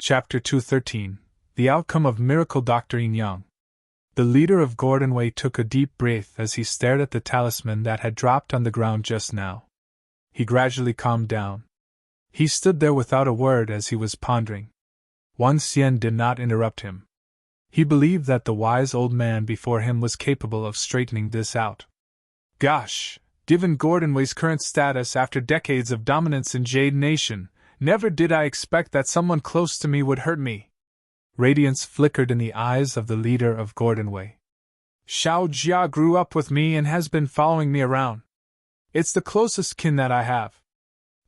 Chapter 213 The Outcome of Miracle Dr. Yin-yang. The leader of Gordon Wei took a deep breath as he stared at the talisman that had dropped on the ground just now. He gradually calmed down. He stood there without a word as he was pondering. Wang Xian did not interrupt him. He believed that the wise old man before him was capable of straightening this out. Gosh, given Gordon Wei's current status after decades of dominance in Jade Nation, never did I expect that someone close to me would hurt me. Radiance flickered in the eyes of the leader of Gordon Wei. Xiao Jia grew up with me and has been following me around. It's the closest kin that I have.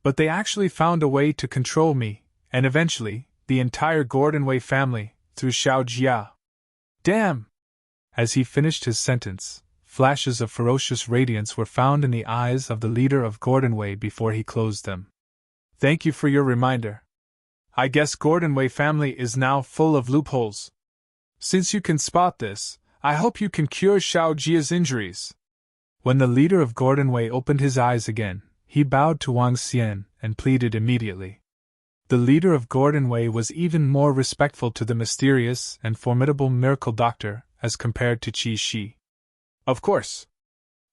But they actually found a way to control me, and eventually, the entire Gordon Wei family, through Xiao Jia. Damn! As he finished his sentence, flashes of ferocious radiance were found in the eyes of the leader of Gordon Wei before he closed them. Thank you for your reminder. I guess Gordon Wei family is now full of loopholes. Since you can spot this, I hope you can cure Xiao Jia's injuries. When the leader of Gordon Wei opened his eyes again, he bowed to Wang Xian and pleaded immediately. The leader of Gordon Wei was even more respectful to the mysterious and formidable miracle doctor as compared to Qi Shi. Of course.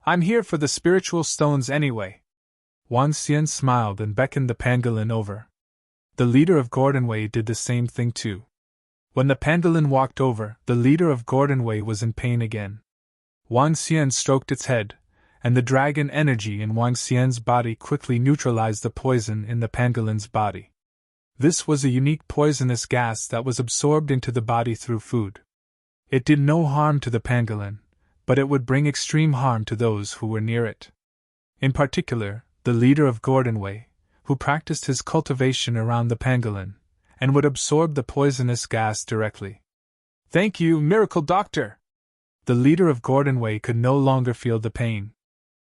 I'm here for the spiritual stones anyway. Wang Xian smiled and beckoned the pangolin over. The leader of Gordon Wei did the same thing too. When the pangolin walked over, the leader of Gordon Wei was in pain again. Wang Xian stroked its head, and the dragon energy in Wang Xian's body quickly neutralized the poison in the pangolin's body. This was a unique poisonous gas that was absorbed into the body through food. It did no harm to the pangolin, but it would bring extreme harm to those who were near it. In particular, the leader of Gordon Wei, who practiced his cultivation around the pangolin, and would absorb the poisonous gas directly. Thank you, Miracle Doctor! The leader of Gordon Wei could no longer feel the pain.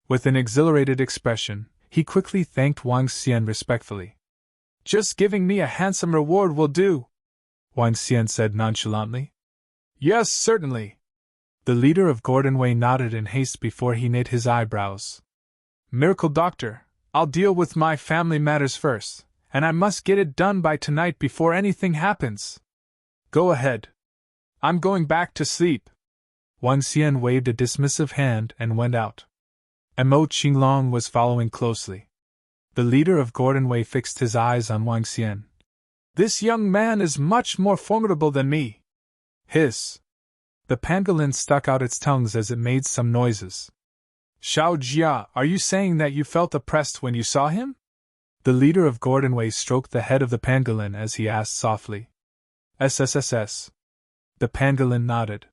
With an exhilarated expression, he quickly thanked Wang Xian respectfully. Just giving me a handsome reward will do, Wang Xian said nonchalantly. Yes, certainly. The leader of Gordon Wei nodded in haste before he knit his eyebrows. Miracle Doctor, I'll deal with my family matters first, and I must get it done by tonight before anything happens. Go ahead. I'm going back to sleep. Wang Xian waved a dismissive hand and went out. Mo Qinglong was following closely. The leader of Gordon Wei fixed his eyes on Wang Xian. This young man is much more formidable than me. Hiss. The pangolin stuck out its tongues as it made some noises. Xiao Jia, are you saying that you felt oppressed when you saw him? The leader of Gordon Wei stroked the head of the pangolin as he asked softly. SSSS. The pangolin nodded.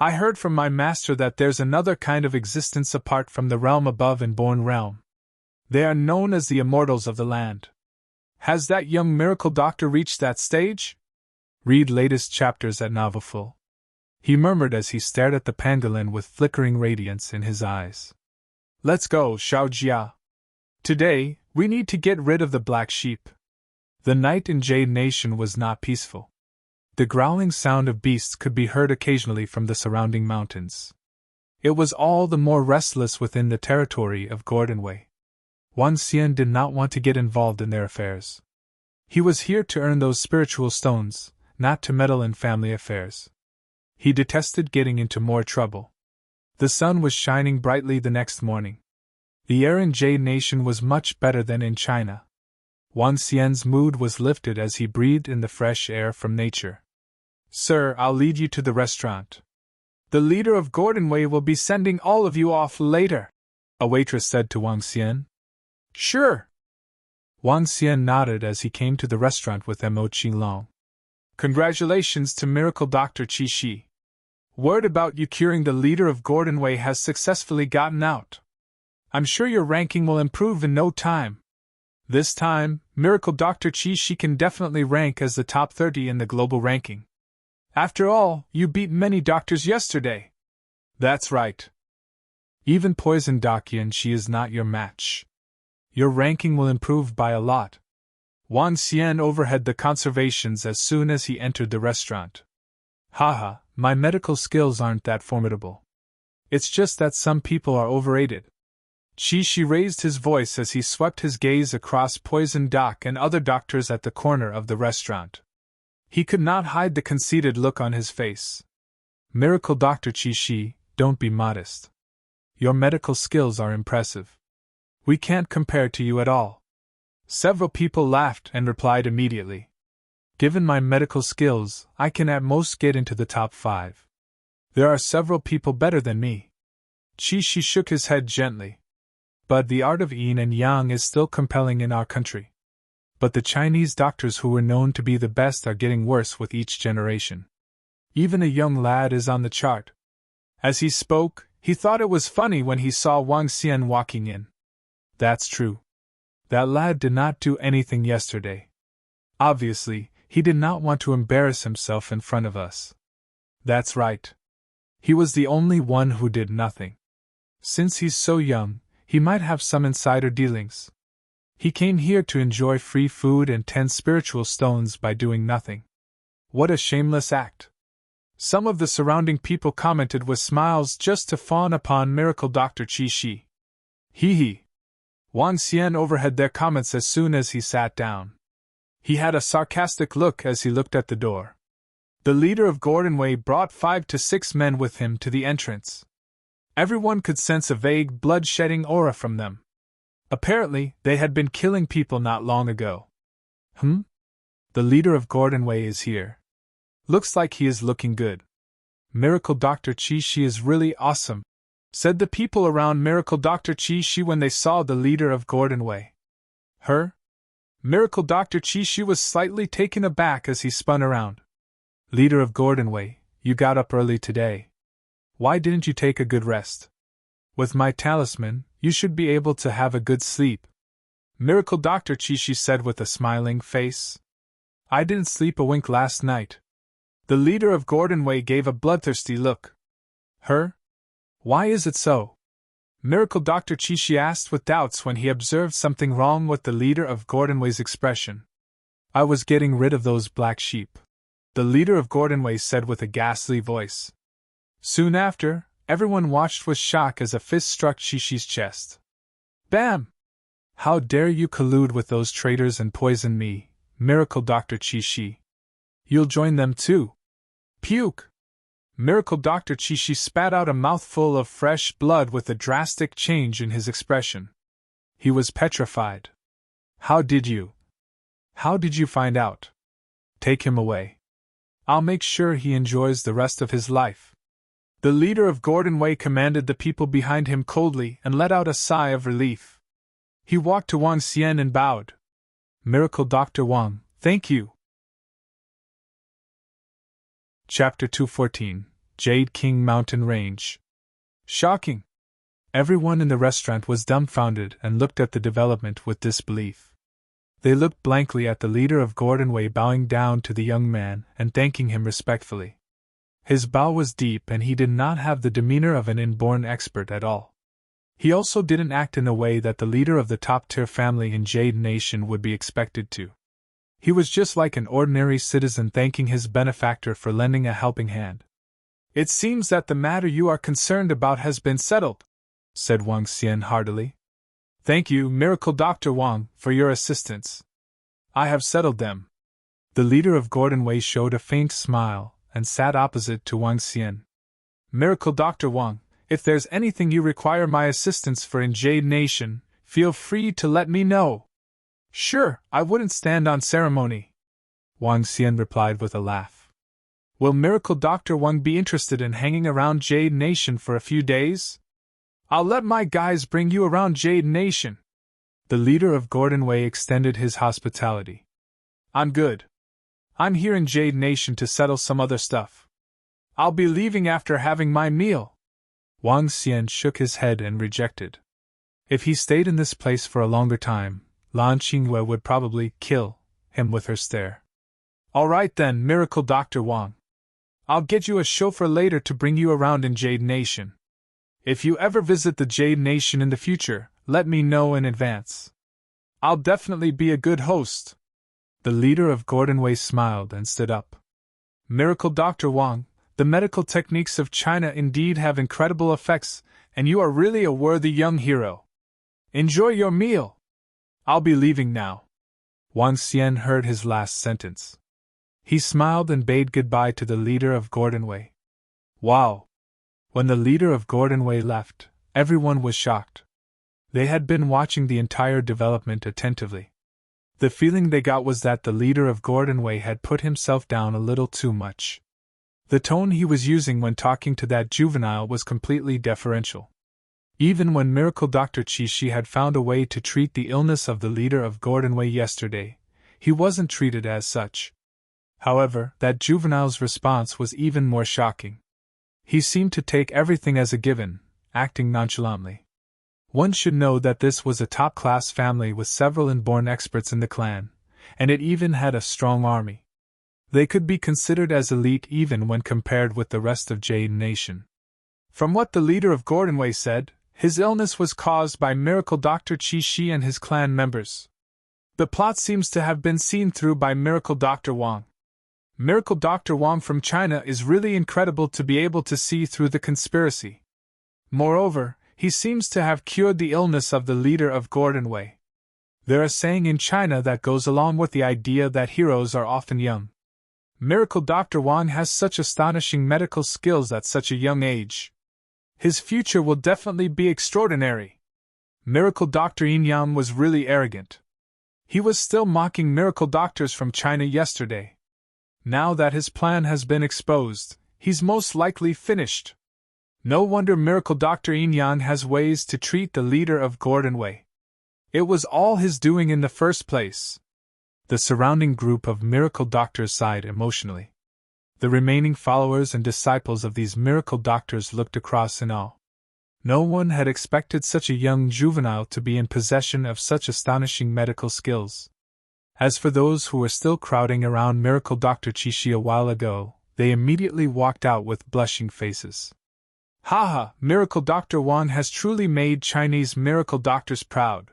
I heard from my master that there's another kind of existence apart from the realm above and born realm. They are known as the immortals of the land. Has that young miracle doctor reached that stage? Read latest chapters at Novelful. He murmured as he stared at the pangolin with flickering radiance in his eyes. Let's go, Xiao Jia. Today, we need to get rid of the black sheep. The night in Jade Nation was not peaceful. The growling sound of beasts could be heard occasionally from the surrounding mountains. It was all the more restless within the territory of Gordon Wei. Wang Xian did not want to get involved in their affairs. He was here to earn those spiritual stones, not to meddle in family affairs. He detested getting into more trouble. The sun was shining brightly the next morning. The air in Jade Nation was much better than in China. Wang Xian's mood was lifted as he breathed in the fresh air from nature. Sir, I'll lead you to the restaurant. The leader of Gordon Wei will be sending all of you off later, a waitress said to Wang Xian. Sure. Wang Xian nodded as he came to the restaurant with Mo Qinglong. Congratulations to Miracle Dr. Qi Shi. Word about you curing the leader of Gordon Wei has successfully gotten out. I'm sure your ranking will improve in no time. This time, Miracle Dr. Qi Shi can definitely rank as the top 30 in the global ranking. After all, you beat many doctors yesterday. That's right. Even Poison Dakian Shi is not your match. Your ranking will improve by a lot. Wang Xian overheard the conservations as soon as he entered the restaurant. Haha, my medical skills aren't that formidable. It's just that some people are overrated. Qi Shi raised his voice as he swept his gaze across Poison Doc and other doctors at the corner of the restaurant. He could not hide the conceited look on his face. Miracle Dr. Qi, don't be modest. Your medical skills are impressive. We can't compare to you at all. Several people laughed and replied immediately. Given my medical skills, I can at most get into the top 5. There are several people better than me. Qi shook his head gently. But the art of yin and yang is still compelling in our country. But the Chinese doctors who were known to be the best are getting worse with each generation. Even a young lad is on the chart. As he spoke, he thought it was funny when he saw Wang Xian walking in. That's true. That lad did not do anything yesterday. Obviously, he did not want to embarrass himself in front of us. That's right. He was the only one who did nothing. Since he's so young, he might have some insider dealings. He came here to enjoy free food and 10 spiritual stones by doing nothing. What a shameless act. Some of the surrounding people commented with smiles just to fawn upon Miracle Dr. Qi. Hee hee. Wang Xian overheard their comments as soon as he sat down. He had a sarcastic look as he looked at the door. The leader of Gordon Wei brought 5 to 6 men with him to the entrance. Everyone could sense a vague blood-shedding aura from them. Apparently, they had been killing people not long ago. The leader of Gordon Wei is here. Looks like he is looking good. Miracle Dr. Qi is really awesome, said the people around Miracle Dr. Qi when they saw the leader of Gordon Wei. Her? Miracle Dr. Qi was slightly taken aback as he spun around. Leader of Gordon Wei, you got up early today. Why didn't you take a good rest? With my talisman, you should be able to have a good sleep. Miracle Dr. Qi said with a smiling face. I didn't sleep a wink last night. The leader of Gordon Wei gave a bloodthirsty look. Her? Why is it so? Miracle Dr. Qi asked with doubts when he observed something wrong with the leader of Gordon Wei's expression. I was getting rid of those black sheep, the leader of Gordon Wei said with a ghastly voice. Soon after, everyone watched with shock as a fist struck Qishi's chest. Bam! How dare you collude with those traitors and poison me, Miracle Dr. Qi. You'll join them too. Puke! Miracle Dr. Qi spat out a mouthful of fresh blood with a drastic change in his expression. He was petrified. How did you find out? Take him away. I'll make sure he enjoys the rest of his life. The leader of Gordon Wei commanded the people behind him coldly and let out a sigh of relief. He walked to Wang Xian and bowed. Miracle Dr. Wang, thank you. Chapter 214, Jade King Mountain Range. Shocking! Everyone in the restaurant was dumbfounded and looked at the development with disbelief. They looked blankly at the leader of Gordon Wei bowing down to the young man and thanking him respectfully. His bow was deep and he did not have the demeanor of an inborn expert at all. He also didn't act in a way that the leader of the top-tier family in Jade Nation would be expected to. He was just like an ordinary citizen thanking his benefactor for lending a helping hand. It seems that the matter you are concerned about has been settled, said Wang Xian heartily. Thank you, Miracle Dr. Wang, for your assistance. I have settled them. The leader of Gordon Wei showed a faint smile and sat opposite to Wang Xian. Miracle Dr. Wang, if there's anything you require my assistance for in Jade Nation, feel free to let me know. Sure, I wouldn't stand on ceremony, Wang Xian replied with a laugh. Will Miracle Dr. Wang be interested in hanging around Jade Nation for a few days? I'll let my guys bring you around Jade Nation. The leader of Gordon Wei extended his hospitality. I'm good. I'm here in Jade Nation to settle some other stuff. I'll be leaving after having my meal. Wang Xian shook his head and rejected. If he stayed in this place for a longer time, Lan Qingyue would probably kill him with her stare. All right then, Miracle Dr. Wang. I'll get you a chauffeur later to bring you around in Jade Nation. If you ever visit the Jade Nation in the future, let me know in advance. I'll definitely be a good host. The leader of Gordon Wei smiled and stood up. Miracle Dr. Wang, the medical techniques of China indeed have incredible effects, and you are really a worthy young hero. Enjoy your meal. I'll be leaving now. Wang Xian heard his last sentence. He smiled and bade goodbye to the leader of Gordonway. Wow! When the leader of Gordonway left, everyone was shocked. They had been watching the entire development attentively. The feeling they got was that the leader of Gordonway had put himself down a little too much. The tone he was using when talking to that juvenile was completely deferential. Even when Miracle Dr. Chi-Shi had found a way to treat the illness of the leader of Gordonway yesterday, he wasn't treated as such. However, that juvenile's response was even more shocking. He seemed to take everything as a given, acting nonchalantly. One should know that this was a top-class family with several inborn experts in the clan, and it even had a strong army. They could be considered as elite even when compared with the rest of Jade Nation. From what the leader of Gordonway said, his illness was caused by Miracle Dr. Chi-Shi and his clan members. The plot seems to have been seen through by Miracle Dr. Wang. Miracle Dr. Wang from China is really incredible to be able to see through the conspiracy. Moreover, he seems to have cured the illness of the leader of Gordonway. There is a saying in China that goes along with the idea that heroes are often young. Miracle Dr. Wang has such astonishing medical skills at such a young age. His future will definitely be extraordinary. Miracle Dr. Yin-yang was really arrogant. He was still mocking miracle doctors from China yesterday. Now that his plan has been exposed, he's most likely finished. No wonder Miracle Dr. Yin-yang has ways to treat the leader of Gordonway. It was all his doing in the first place. The surrounding group of miracle doctors sighed emotionally. The remaining followers and disciples of these miracle doctors looked across in awe. No one had expected such a young juvenile to be in possession of such astonishing medical skills. As for those who were still crowding around Miracle Dr. Chi-Shi a while ago, they immediately walked out with blushing faces. Haha, Miracle Dr. Wang has truly made Chinese miracle doctors proud.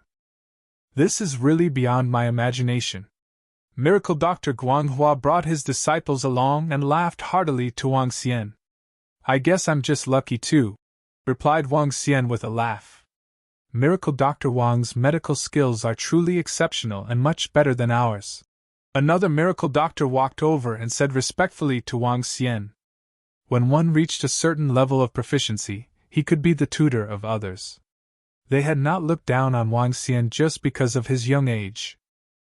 This is really beyond my imagination. Miracle Dr. Guanghua brought his disciples along and laughed heartily to Wang Xian. I guess I'm just lucky too, replied Wang Xian with a laugh. Miracle Dr. Wang's medical skills are truly exceptional and much better than ours. Another miracle doctor walked over and said respectfully to Wang Xian. When one reached a certain level of proficiency, he could be the tutor of others. They had not looked down on Wang Xian just because of his young age.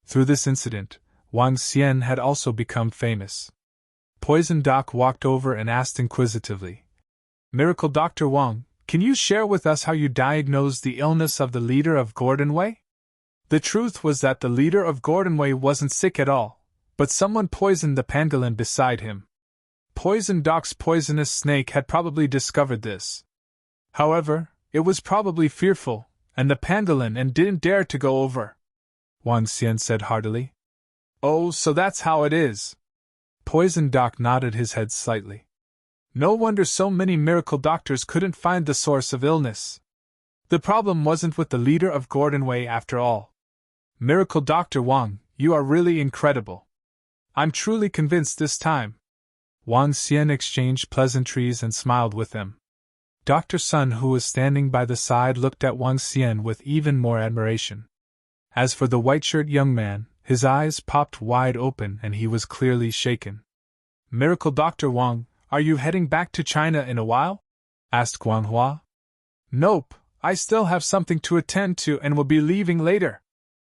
Through this incident, Wang Xian had also become famous. Poison Doc walked over and asked inquisitively, Miracle Dr. Wang, can you share with us how you diagnosed the illness of the leader of Gordonway? The truth was that the leader of Gordonway wasn't sick at all, but someone poisoned the pangolin beside him. Poison Doc's poisonous snake had probably discovered this. However, it was probably fearful, and the pangolin and didn't dare to go over. Wang Xian said heartily. Oh, so that's how it is. Poison Doc nodded his head slightly. No wonder so many miracle doctors couldn't find the source of illness. The problem wasn't with the leader of Gordonway after all. Miracle Dr. Wang, you are really incredible. I'm truly convinced this time. Wang Xian exchanged pleasantries and smiled with them. Dr. Sun, who was standing by the side, looked at Wang Xian with even more admiration. As for the white-shirt young man, his eyes popped wide open and he was clearly shaken. Miracle Dr. Wang, are you heading back to China in a while? Asked Guanghua. Nope, I still have something to attend to and will be leaving later.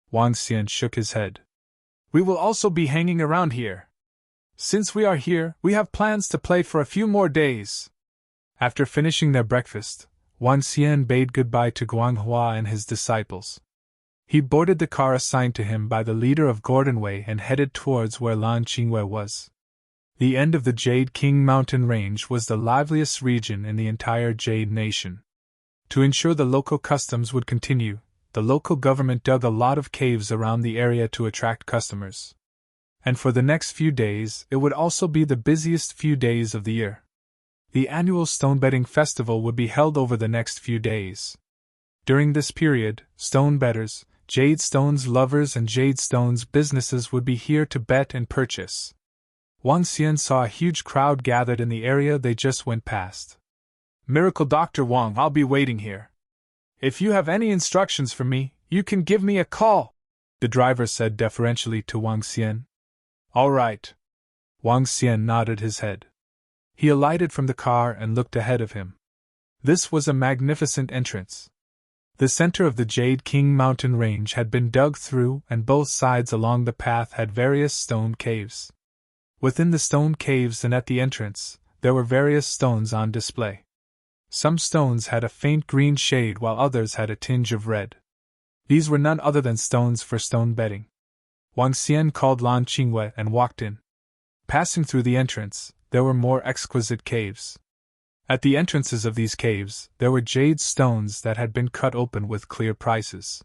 Wang Xian shook his head. We will also be hanging around here. Since we are here, we have plans to play for a few more days. After finishing their breakfast, Wang Xian bade goodbye to Guanghua and his disciples. He boarded the car assigned to him by the leader of Gordonway and headed towards where Lan Qingwei was. The end of the Jade King mountain range was the liveliest region in the entire Jade Nation. To ensure the local customs would continue, the local government dug a lot of caves around the area to attract customers. And for the next few days, it would also be the busiest few days of the year. The annual Stonebedding Festival would be held over the next few days. During this period, stonebedders, Jade Stones lovers and Jade Stones businesses would be here to bet and purchase. Wang Xian saw a huge crowd gathered in the area they just went past. Miracle Dr. Wang, I'll be waiting here. If you have any instructions for me, you can give me a call, the driver said deferentially to Wang Xian. All right. Wang Xian nodded his head. He alighted from the car and looked ahead of him. This was a magnificent entrance. The center of the Jade King mountain range had been dug through, and both sides along the path had various stone caves. Within the stone caves and at the entrance, there were various stones on display. Some stones had a faint green shade while others had a tinge of red. These were none other than stones for stone bedding. Wang Xian called Lan Qingwei and walked in. Passing through the entrance, there were more exquisite caves. At the entrances of these caves, there were jade stones that had been cut open with clear prices.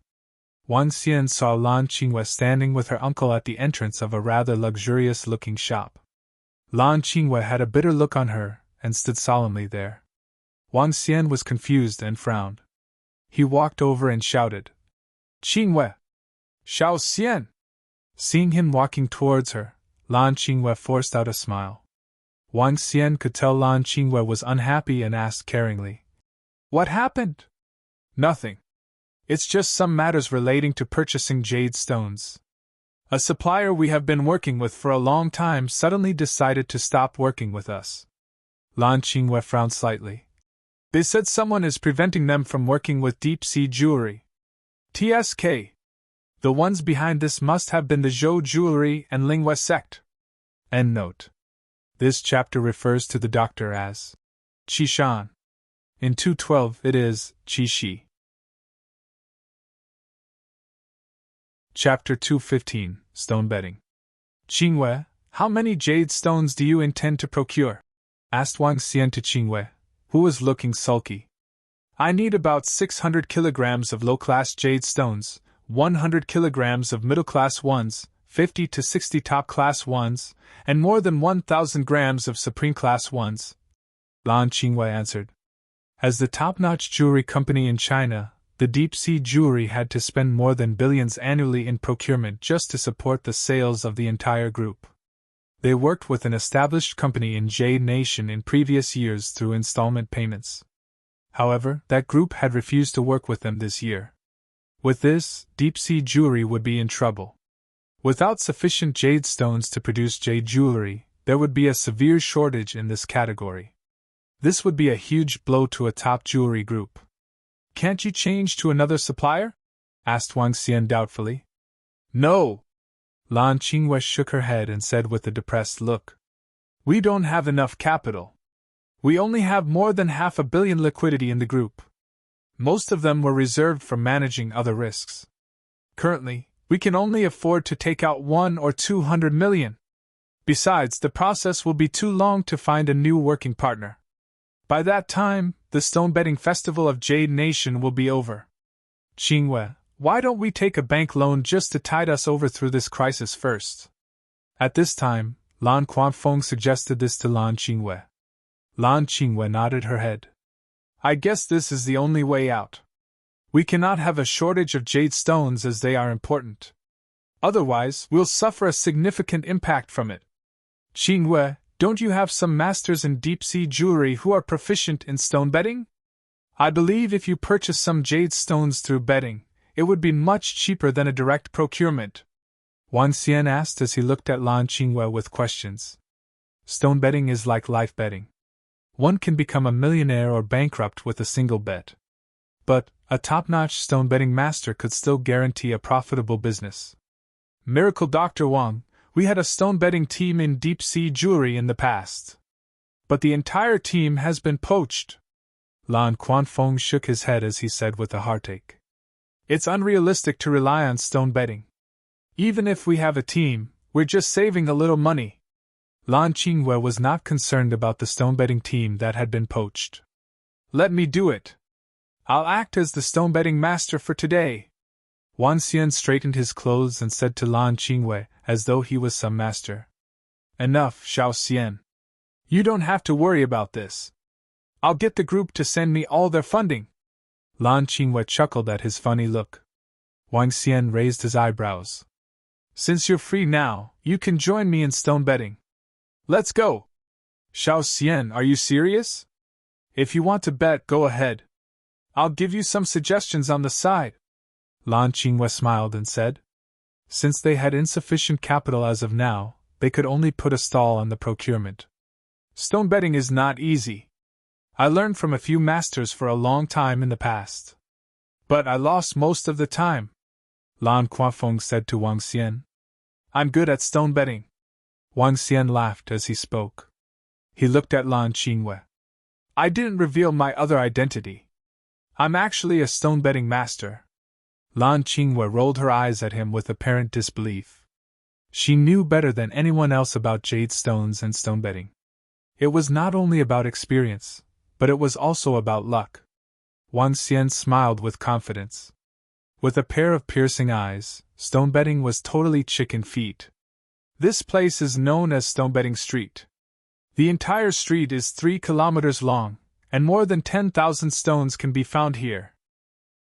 Wang Xian saw Lan Qingwei standing with her uncle at the entrance of a rather luxurious-looking shop. Lan Qingwei had a bitter look on her, and stood solemnly there. Wang Xian was confused and frowned. He walked over and shouted, "Qingwei! Xiao Xian!" Seeing him walking towards her, Lan Qingwei forced out a smile. Wang Xian could tell Lan Qingwei was unhappy and asked caringly, "What happened?" "Nothing. It's just some matters relating to purchasing jade stones. A supplier we have been working with for a long time suddenly decided to stop working with us." Lan Qingwei frowned slightly. "They said someone is preventing them from working with deep-sea jewelry. TSK. The ones behind this must have been the Zhou Jewelry and Lingwei sect." End note. This chapter refers to the doctor as Qi Shan. In 212 it is Qi Shi. Chapter 215, Stone Bedding. "Qingwei, how many jade stones do you intend to procure?" asked Wang Xian to Qingwei, who was looking sulky. "I need about 600 kilograms of low-class jade stones, 100 kilograms of middle-class ones, 50 to 60 top-class ones, and more than 1,000 grams of supreme-class ones," Lan Qingwei answered. As the top-notch jewelry company in China, the deep-sea jewelry had to spend more than billions annually in procurement just to support the sales of the entire group. They worked with an established company in Jade Nation in previous years through installment payments. However, that group had refused to work with them this year. With this, deep-sea jewelry would be in trouble. Without sufficient jade stones to produce jade jewelry, there would be a severe shortage in this category. This would be a huge blow to a top jewelry group. "Can't you change to another supplier?" asked Wang Xian doubtfully. "No." Lan Qingwei shook her head and said with a depressed look, "We don't have enough capital. We only have more than 500 million liquidity in the group. Most of them were reserved for managing other risks. Currently, we can only afford to take out 100 or 200 million. Besides, the process will be too long to find a new working partner. By that time, the stone bedding festival of Jade Nation will be over. Qingwei, why don't we take a bank loan just to tide us over through this crisis first?" At this time, Lan Quanfeng suggested this to Lan Qingwei. Lan Qingwei nodded her head. "I guess this is the only way out. We cannot have a shortage of jade stones as they are important. Otherwise, we'll suffer a significant impact from it. Qingwei, don't you have some masters in deep-sea jewelry who are proficient in stone bedding? I believe if you purchase some jade stones through bedding, it would be much cheaper than a direct procurement." Wang Xian asked as he looked at Lan Qingwei with questions. Stone bedding is like life bedding. One can become a millionaire or bankrupt with a single bet. But a top-notch stone bedding master could still guarantee a profitable business. Miracle Dr. Wang, we had a stone bedding team in deep-sea jewelry in the past. But the entire team has been poached. Lan Quanfeng shook his head as he said with a heartache. "It's unrealistic to rely on stone bedding. Even if we have a team, we're just saving a little money." Lan Qingwei was not concerned about the stone bedding team that had been poached. "Let me do it. I'll act as the stone bedding master for today." Wang Xian straightened his clothes and said to Lan Qingwei, as though he was some master, "Enough, Xiao Xian. You don't have to worry about this. I'll get the group to send me all their funding." Lan Qingwei chuckled at his funny look. Wang Xian raised his eyebrows. "Since you're free now, you can join me in stone bedding. Let's go." "Xiao Xian, are you serious? If you want to bet, go ahead. I'll give you some suggestions on the side." Lan Qingwei smiled and said. Since they had insufficient capital as of now, they could only put a stall on the procurement. Stone betting is not easy. I learned from a few masters for a long time in the past. But I lost most of the time, Lan Quanfeng said to Wang Xian. I'm good at stone betting. Wang Xian laughed as he spoke. He looked at Lan Qingwei. I didn't reveal my other identity. I'm actually a stone betting master. Lan Qingwei rolled her eyes at him with apparent disbelief. She knew better than anyone else about jade stones and stone betting. It was not only about experience, but it was also about luck. Wang Xian smiled with confidence. With a pair of piercing eyes, stone betting was totally chicken feet. This place is known as Stone Betting Street. The entire street is 3 kilometers long, and more than 10,000 stones can be found here.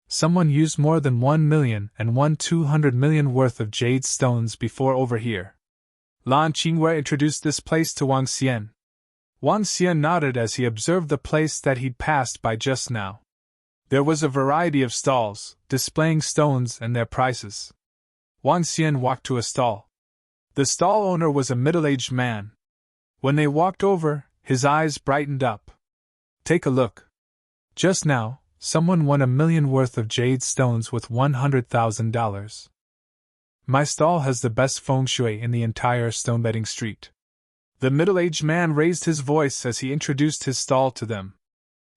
Someone used more than 1 million and won 200 million worth of jade stones before over here. Lan Qingwei introduced this place to Wang Xian. Wang Xian nodded as he observed the place that he'd passed by just now. There was a variety of stalls, displaying stones and their prices. Wang Xian walked to a stall. The stall owner was a middle-aged man. When they walked over, his eyes brightened up. Take a look. Just now, someone won 1 million worth of jade stones with $100,000. My stall has the best feng shui in the entire stone betting street. The middle-aged man raised his voice as he introduced his stall to them.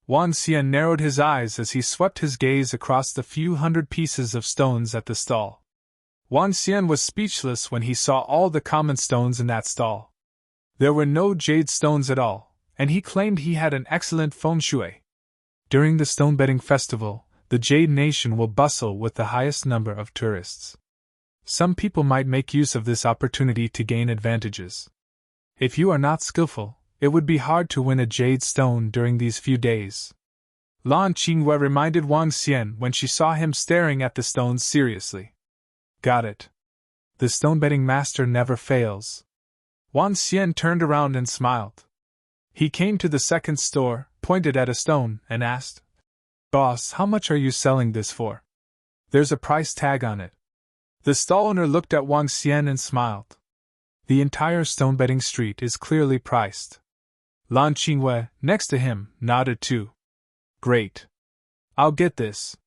Wang Xian narrowed his eyes as he swept his gaze across the few hundred pieces of stones at the stall. Wang Xian was speechless when he saw all the common stones in that stall. There were no jade stones at all, and he claimed he had an excellent feng shui. During the stone betting festival, the Jade Nation will bustle with the highest number of tourists. Some people might make use of this opportunity to gain advantages. If you are not skillful, it would be hard to win a jade stone during these few days. Lan Qingwei reminded Wang Xian when she saw him staring at the stones seriously. Got it. The stone betting master never fails. Wang Xian turned around and smiled. He came to the second store, pointed at a stone, and asked, Boss, how much are you selling this for? There's a price tag on it. The stall owner looked at Wang Xian and smiled. The entire stone betting street is clearly priced. Lan Qingwei, next to him, nodded too. Great. I'll get this.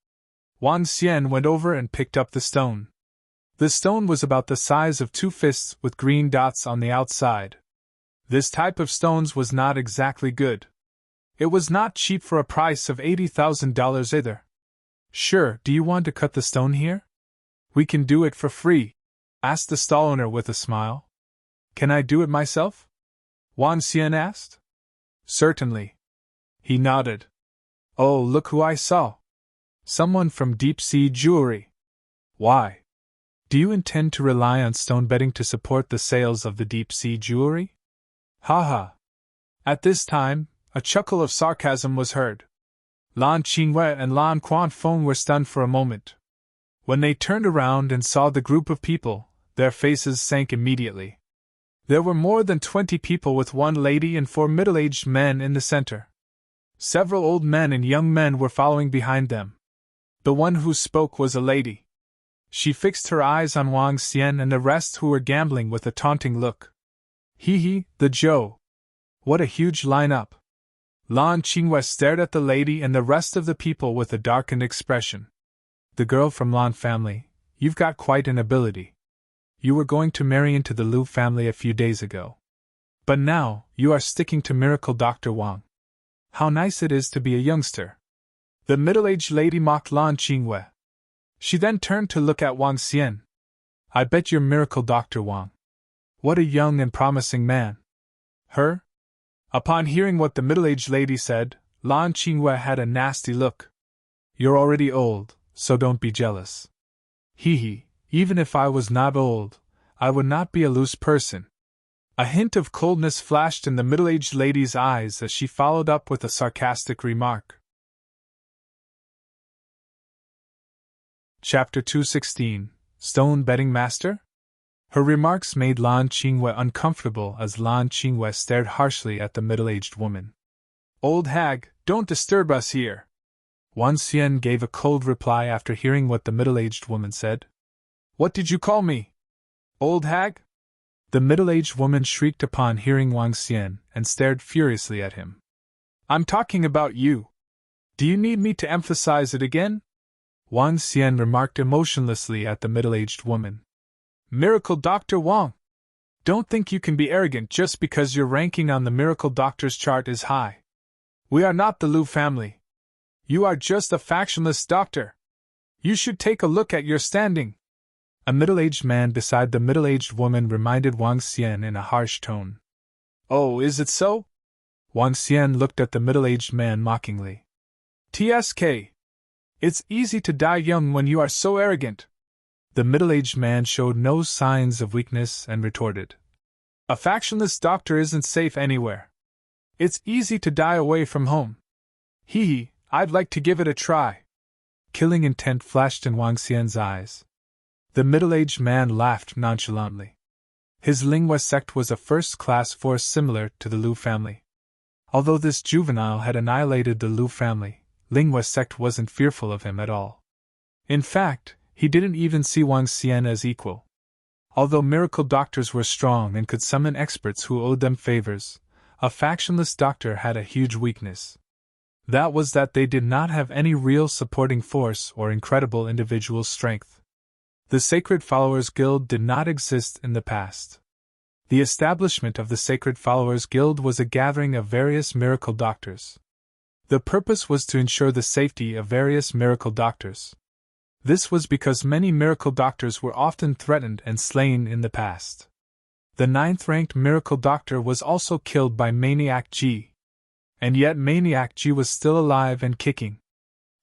Wang Xian went over and picked up the stone. The stone was about the size of 2 fists with green dots on the outside. This type of stones was not exactly good. It was not cheap for a price of $80,000 either. Sure, do you want to cut the stone here? We can do it for free, asked the stall owner with a smile. Can I do it myself? Wang Xian asked. Certainly. He nodded. Oh, look who I saw. Someone from Deep Sea Jewelry. Why? Do you intend to rely on stone betting to support the sales of the Deep Sea Jewelry? Ha ha. At this time, a chuckle of sarcasm was heard. Lan Qingwei and Lan Quanfeng were stunned for a moment. When they turned around and saw the group of people, their faces sank immediately. There were more than 20 people with 1 lady and 4 middle-aged men in the center. Several old men and young men were following behind them. The one who spoke was a lady. She fixed her eyes on Wang Xian and the rest who were gambling with a taunting look. Hee, the Joe. What a huge lineup. Lan Qingwei stared at the lady and the rest of the people with a darkened expression. The girl from Lan family, you've got quite an ability. You were going to marry into the Liu family a few days ago. But now, you are sticking to Miracle Dr. Wang. How nice it is to be a youngster. The middle-aged lady mocked Lan Qingwei. She then turned to look at Wang Xian. I bet you're Miracle Dr. Wang. What a young and promising man. Her? Upon hearing what the middle-aged lady said, Lan Qingwei had a nasty look. You're already old, so don't be jealous. Hee, even if I was not old, I would not be a loose person. A hint of coldness flashed in the middle-aged lady's eyes as she followed up with a sarcastic remark. Chapter 216, Stone Betting Master? Her remarks made Lan Qingwei uncomfortable as Lan Qingwei stared harshly at the middle-aged woman. Old hag, don't disturb us here. Wang Xian gave a cold reply after hearing what the middle-aged woman said. What did you call me? Old hag? The middle-aged woman shrieked upon hearing Wang Xian and stared furiously at him. I'm talking about you. Do you need me to emphasize it again? Wang Xian remarked emotionlessly at the middle-aged woman. Miracle Dr. Wang! Don't think you can be arrogant just because your ranking on the Miracle Doctor's chart is high. We are not the Liu family. You are just a factionless doctor. You should take a look at your standing. A middle-aged man beside the middle-aged woman reminded Wang Xian in a harsh tone. Oh, is it so? Wang Xian looked at the middle-aged man mockingly. TSK. It's easy to die young when you are so arrogant. The middle-aged man showed no signs of weakness and retorted. A factionless doctor isn't safe anywhere. It's easy to die away from home. Hee, I'd like to give it a try. Killing intent flashed in Wang Xian's eyes. The middle-aged man laughed nonchalantly. His Lingua sect was a first-class force similar to the Liu family. Although this juvenile had annihilated the Liu family, Lingua sect wasn't fearful of him at all. In fact, he didn't even see Wang Xian as equal. Although miracle doctors were strong and could summon experts who owed them favors, a factionless doctor had a huge weakness. That was that they did not have any real supporting force or incredible individual strength. The Sacred Followers Guild did not exist in the past. The establishment of the Sacred Followers Guild was a gathering of various miracle doctors. The purpose was to ensure the safety of various miracle doctors. This was because many miracle doctors were often threatened and slain in the past. The 9th-ranked miracle doctor was also killed by Maniac G. And yet Maniac G was still alive and kicking.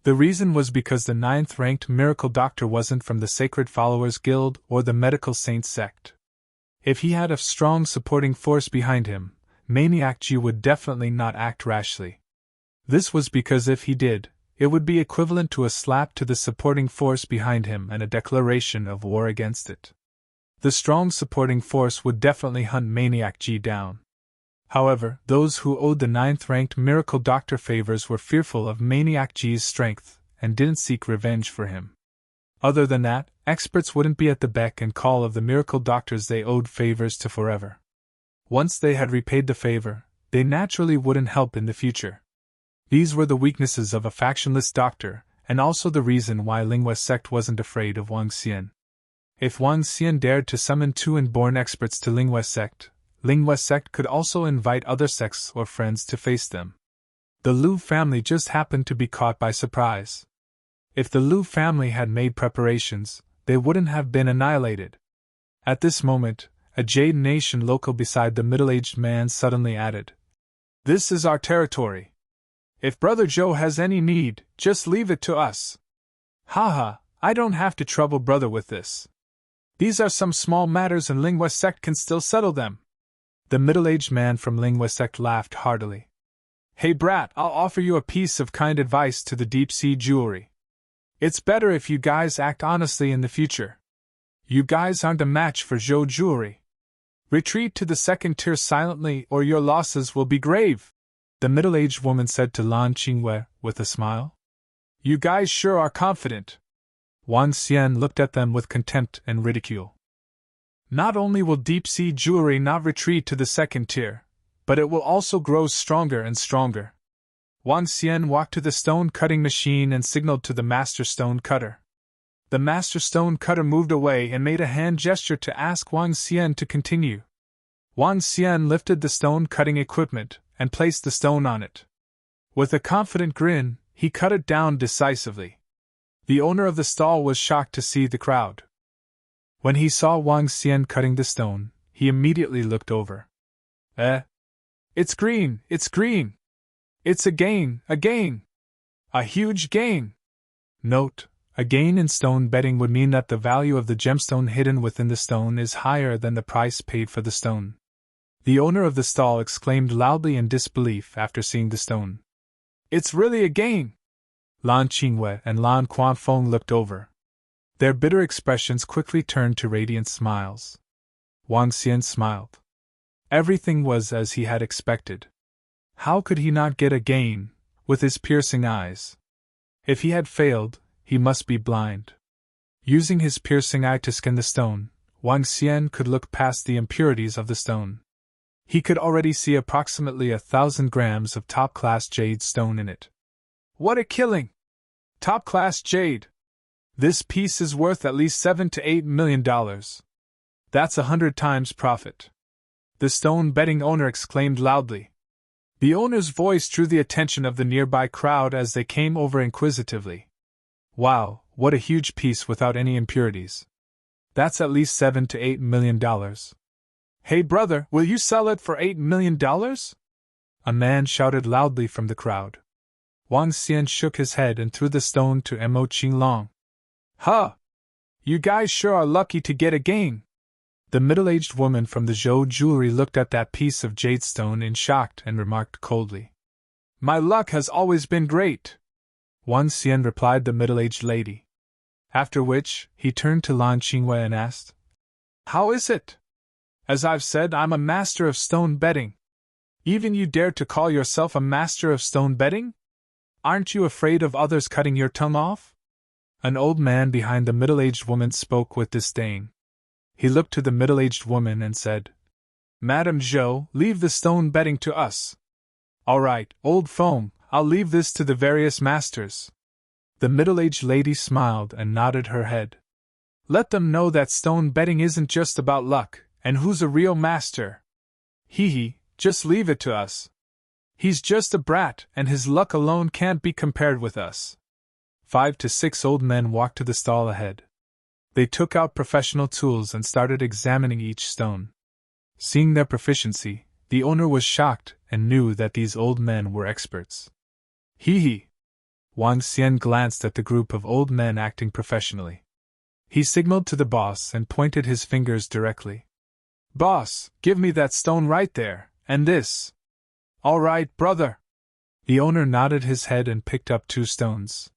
The reason was because the 9th-ranked miracle doctor wasn't from the Sacred Followers Guild or the Medical Saint sect. If he had a strong supporting force behind him, Maniac G would definitely not act rashly. This was because if he did, it would be equivalent to a slap to the supporting force behind him and a declaration of war against it. The strong supporting force would definitely hunt Maniac G down. However, those who owed the 9th-ranked miracle doctor favors were fearful of Maniac G's strength and didn't seek revenge for him. Other than that, experts wouldn't be at the beck and call of the miracle doctors they owed favors to forever. Once they had repaid the favor, they naturally wouldn't help in the future. These were the weaknesses of a factionless doctor, and also the reason why Lingua sect wasn't afraid of Wang Xian. If Wang Xian dared to summon 2 inborn experts to Lingua sect could also invite other sects or friends to face them. The Liu family just happened to be caught by surprise. If the Liu family had made preparations, they wouldn't have been annihilated. At this moment, a Jade Nation local beside the middle-aged man suddenly added, "This is our territory. If Brother Joe has any need, just leave it to us. Haha, I don't have to trouble Brother with this. These are some small matters and Lingua sect can still settle them." The middle-aged man from Lingua sect laughed heartily. "Hey brat, I'll offer you a piece of kind advice to the deep sea jewelry. It's better if you guys act honestly in the future. You guys aren't a match for Zhou jewelry. Retreat to the 2nd tier silently or your losses will be grave," the middle-aged woman said to Lan Qingwei with a smile. "You guys sure are confident." Wang Xian looked at them with contempt and ridicule. "Not only will deep-sea jewelry not retreat to the 2nd tier, but it will also grow stronger and stronger." Wang Xian walked to the stone-cutting machine and signaled to the master stone cutter. The master stone cutter moved away and made a hand gesture to ask Wang Xian to continue. Wang Xian lifted the stone-cutting equipment and placed the stone on it. With a confident grin, he cut it down decisively. The owner of the stall was shocked to see the crowd. When he saw Wang Xian cutting the stone, he immediately looked over. It's green, it's green! It's a gain, a gain! A huge gain! Note: a gain in stone betting would mean that the value of the gemstone hidden within the stone is higher than the price paid for the stone. The owner of the stall exclaimed loudly in disbelief after seeing the stone. "It's really a gain!" Lan Qingwei and Lan Quanfeng looked over. Their bitter expressions quickly turned to radiant smiles. Wang Xian smiled. Everything was as he had expected. How could he not get a gain, with his piercing eyes? If he had failed, he must be blind. Using his piercing eye to scan the stone, Wang Xian could look past the impurities of the stone. He could already see approximately 1,000 grams of top-class jade stone in it. What a killing! Top-class jade! This piece is worth at least $7 to $8 million. That's 100 times profit. The stone betting owner exclaimed loudly. The owner's voice drew the attention of the nearby crowd as they came over inquisitively. Wow, what a huge piece without any impurities. That's at least $7 to $8 million. Hey brother, will you sell it for $8 million? A man shouted loudly from the crowd. Wang Xian shook his head and threw the stone to Mo Qinglong. Huh! You guys sure are lucky to get a gain. The middle-aged woman from the Zhou jewelry looked at that piece of jade stone in shock and remarked coldly. My luck has always been great. Wang Xian replied the middle-aged lady. After which, he turned to Lan Qingwei and asked, How is it? As I've said, I'm a master of stone betting. Even you dare to call yourself a master of stone betting? Aren't you afraid of others cutting your tongue off? An old man behind the middle-aged woman spoke with disdain. He looked to the middle-aged woman and said, Madam Zhou, leave the stone betting to us. All right, old foam, I'll leave this to the various masters. The middle-aged lady smiled and nodded her head. Let them know that stone betting isn't just about luck, and who's a real master. Hee, just leave it to us. He's just a brat, and his luck alone can't be compared with us. 5 to 6 old men walked to the stall ahead. They took out professional tools and started examining each stone. Seeing their proficiency, the owner was shocked and knew that these old men were experts. Hee. Wang Xian glanced at the group of old men acting professionally. He signaled to the boss and pointed his fingers directly. Boss, give me that stone right there, and this. All right, brother. The owner nodded his head and picked up 2 stones.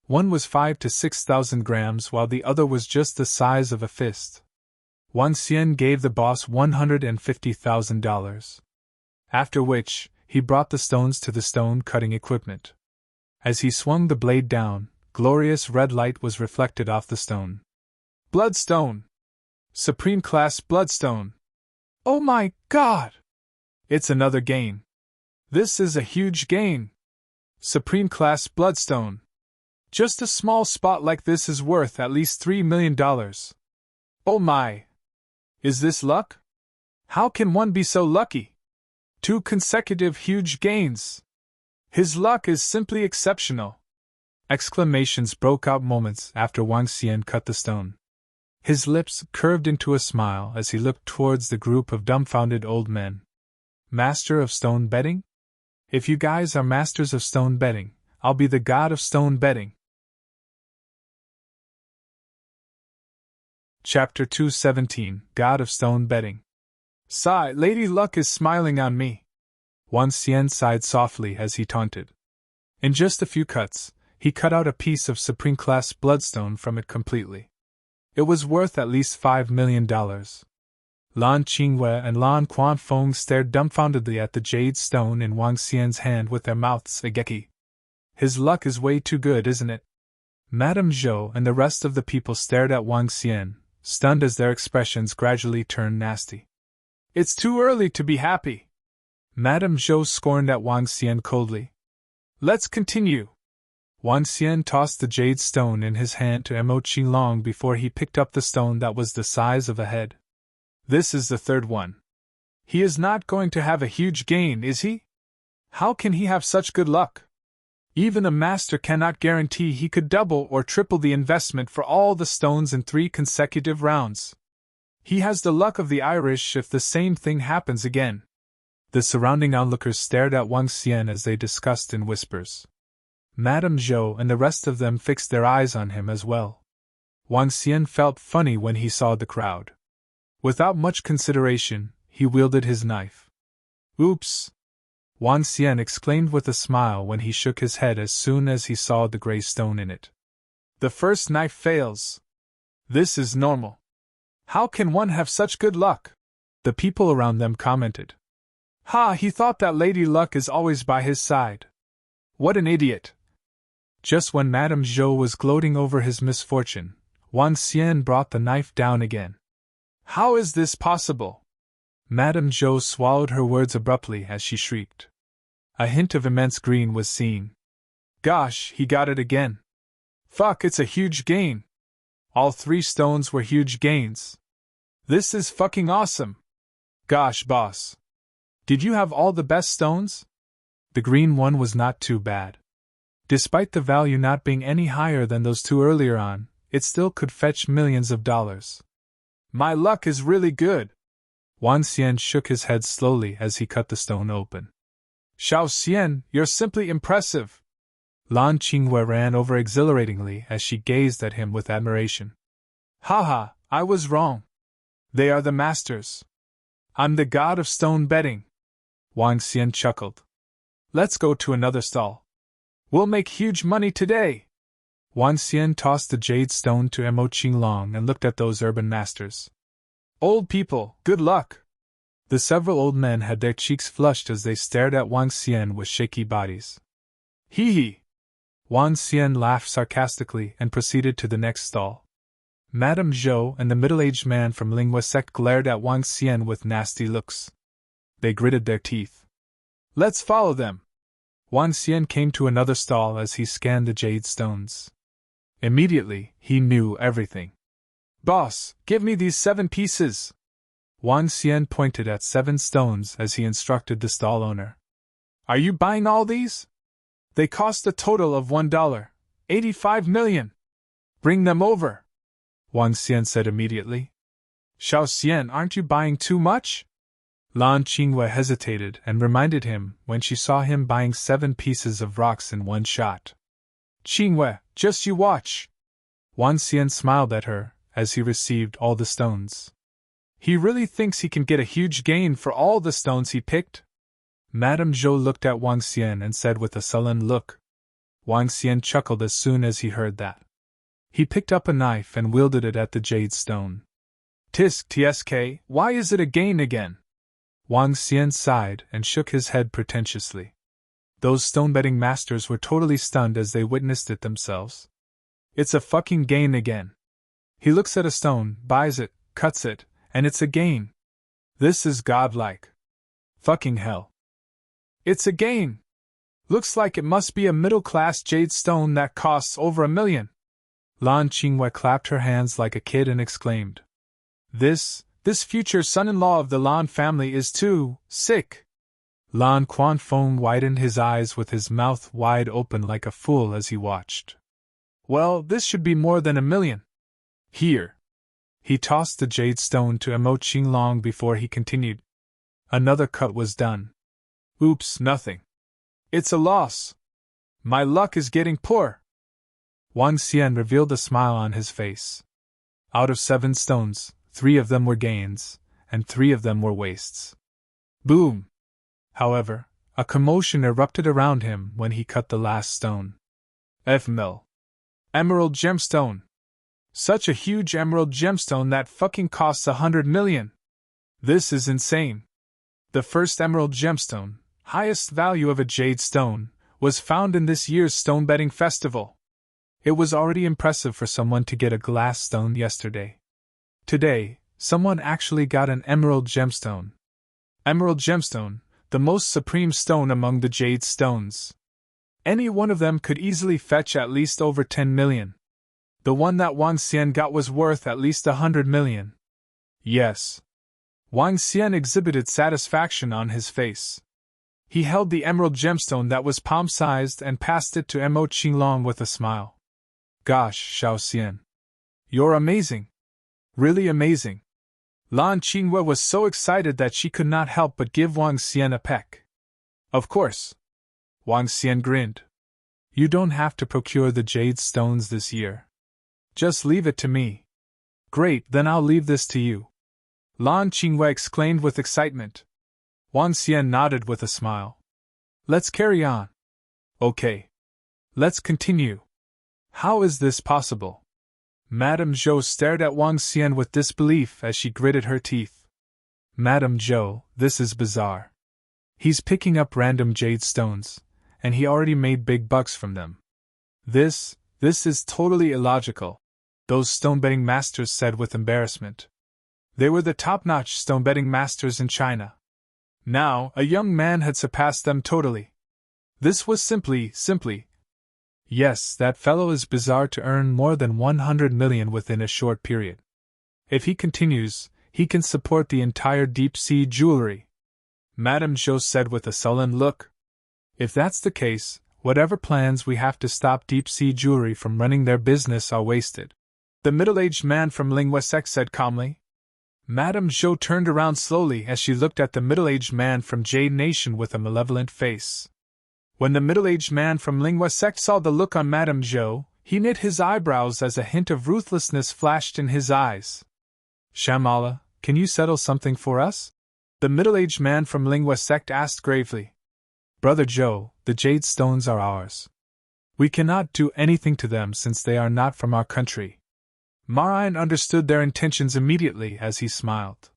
One was 5 to 6,000 grams while the other was just the size of a fist. Wang Xian gave the boss $150,000. After which, he brought the stones to the stone-cutting equipment. As he swung the blade down, glorious red light was reflected off the stone. Bloodstone! Supreme Class Bloodstone! Oh my God! It's another gain. This is a huge gain. Supreme Class Bloodstone. Just a small spot like this is worth at least $3 million. Oh my! Is this luck? How can one be so lucky? 2 consecutive huge gains. His luck is simply exceptional. Exclamations broke out moments after Wang Xian cut the stone. His lips curved into a smile as he looked towards the group of dumbfounded old men. Master of stone betting? If you guys are masters of stone betting, I'll be the god of stone betting. Chapter 217, God of Stone Betting. Sigh, Lady Luck is smiling on me. Wang Xian sighed softly as he taunted. In just a few cuts, he cut out a piece of supreme-class bloodstone from it completely. It was worth at least $5 million. Lan Qingwei and Lan Quanfeng stared dumbfoundedly at the jade stone in Wang Xian's hand with their mouths agape. His luck is way too good, isn't it? Madame Zhou and the rest of the people stared at Wang Xian, stunned as their expressions gradually turned nasty. It's too early to be happy. Madame Zhou scorned at Wang Xian coldly. Let's continue. Wang Xian tossed the jade stone in his hand to Mo Qinglong before he picked up the stone that was the size of a head. This is the third one. He is not going to have a huge gain, is he? How can he have such good luck? Even a master cannot guarantee he could double or triple the investment for all the stones in 3 consecutive rounds. He has the luck of the Irish if the same thing happens again. The surrounding onlookers stared at Wang Xian as they discussed in whispers. Madame Zhou and the rest of them fixed their eyes on him as well. Wang Xian felt funny when he saw the crowd. Without much consideration, he wielded his knife. Oops! Wang Xian exclaimed with a smile when he shook his head as soon as he saw the gray stone in it. The first knife fails. This is normal. How can one have such good luck? The people around them commented. Ha, he thought that Lady Luck is always by his side. What an idiot! Just when Madame Zhou was gloating over his misfortune, Wang Xian brought the knife down again. How is this possible? Madame Zhou swallowed her words abruptly as she shrieked. A hint of immense green was seen. Gosh, he got it again. Fuck, it's a huge gain. All 3 stones were huge gains. This is fucking awesome. Gosh, boss. Did you have all the best stones? The green one was not too bad. Despite the value not being any higher than those 2 earlier on, it still could fetch millions of dollars. My luck is really good. Wang Xian shook his head slowly as he cut the stone open. Xiao Xian, you're simply impressive. Lan Qingwei ran over exhilaratingly as she gazed at him with admiration. Haha, I was wrong. They are the masters. I'm the god of stone betting. Wang Xian chuckled. Let's go to another stall. We'll make huge money today. Wang Xian tossed the jade stone to Mo Qinglong and looked at those urban masters. Old people, good luck. The several old men had their cheeks flushed as they stared at Wang Xian with shaky bodies. Hee hee. Wang Xian laughed sarcastically and proceeded to the next stall. Madame Zhou and the middle-aged man from Lingua Sect glared at Wang Xian with nasty looks. They gritted their teeth. Let's follow them. Wang Xian came to another stall as he scanned the jade stones. Immediately, he knew everything. Boss, give me these 7 pieces. Wang Xian pointed at 7 stones as he instructed the stall owner. Are you buying all these? They cost a total of $1, 85 million. Bring them over. Wang Xian said immediately. Xiao Xian, aren't you buying too much? Lan Qingwei hesitated and reminded him when she saw him buying 7 pieces of rocks in one shot. Qingwei, just you watch. Wang Xian smiled at her as he received all the stones. He really thinks he can get a huge gain for all the stones he picked? Madame Zhou looked at Wang Xian and said with a sullen look. Wang Xian chuckled as soon as he heard that. He picked up a knife and wielded it at the jade stone. Tisk tsk, why is it a gain again? Wang Xian sighed and shook his head pretentiously. Those stone-betting masters were totally stunned as they witnessed it themselves. It's a fucking gain again. He looks at a stone, buys it, cuts it, and it's a gain. This is godlike. Fucking hell. It's a gain. Looks like it must be a middle-class jade stone that costs over $1 million. Lan Qingwei clapped her hands like a kid and exclaimed. This future son-in-law of the Lan family is too sick. Lan Quanfeng widened his eyes with his mouth wide open like a fool as he watched. Well, this should be more than $1 million. Here. He tossed the jade stone to Mo Qinglong before he continued. Another cut was done. Oops, nothing. It's a loss. My luck is getting poor. Wang Xian revealed a smile on his face. Out of 7 stones, 3 of them were gains, and 3 of them were wastes. Boom! However, a commotion erupted around him when he cut the last stone. F-mil. Emerald gemstone. Such a huge emerald gemstone that fucking costs $100 million. This is insane. The first emerald gemstone, highest value of a jade stone, was found in this year's stone betting festival. It was already impressive for someone to get a glass stone yesterday. Today, someone actually got an emerald gemstone. Emerald gemstone, the most supreme stone among the jade stones. Any one of them could easily fetch at least over 10 million. The one that Wang Xian got was worth at least 100 million. Yes. Wang Xian exhibited satisfaction on his face. He held the emerald gemstone that was palm-sized and passed it to Mo Qinglong with a smile. Gosh, Xiao Xian. You're amazing. Really amazing. Lan Qingwei was so excited that she could not help but give Wang Xian a peck. Of course. Wang Xian grinned. You don't have to procure the jade stones this year. Just leave it to me. Great, then I'll leave this to you. Lan Qingwei exclaimed with excitement. Wang Xian nodded with a smile. Let's carry on. Okay. Let's continue. How is this possible? Madame Zhou stared at Wang Xian with disbelief as she gritted her teeth. Madame Zhou, this is bizarre. He's picking up random jade stones, and he already made big bucks from them. This is totally illogical, those stone-betting masters said with embarrassment. They were the top-notch stone-betting masters in China. Now, a young man had surpassed them totally. This was simply. Yes, that fellow is bizarre to earn more than 100 million within a short period. If he continues, he can support the entire deep-sea jewelry. Madame Zhou said with a sullen look. If that's the case, whatever plans we have to stop deep-sea jewelry from running their business are wasted. The middle-aged man from Lingua Sect said calmly. Madame Zhou turned around slowly as she looked at the middle-aged man from Jade Nation with a malevolent face. When the middle-aged man from Lingua Sect saw the look on Madame Zhou, he knit his eyebrows as a hint of ruthlessness flashed in his eyes. Shamala, can you settle something for us? The middle-aged man from Lingua Sect asked gravely. Brother Zhou, the jade stones are ours. We cannot do anything to them since they are not from our country. Marian understood their intentions immediately as he smiled.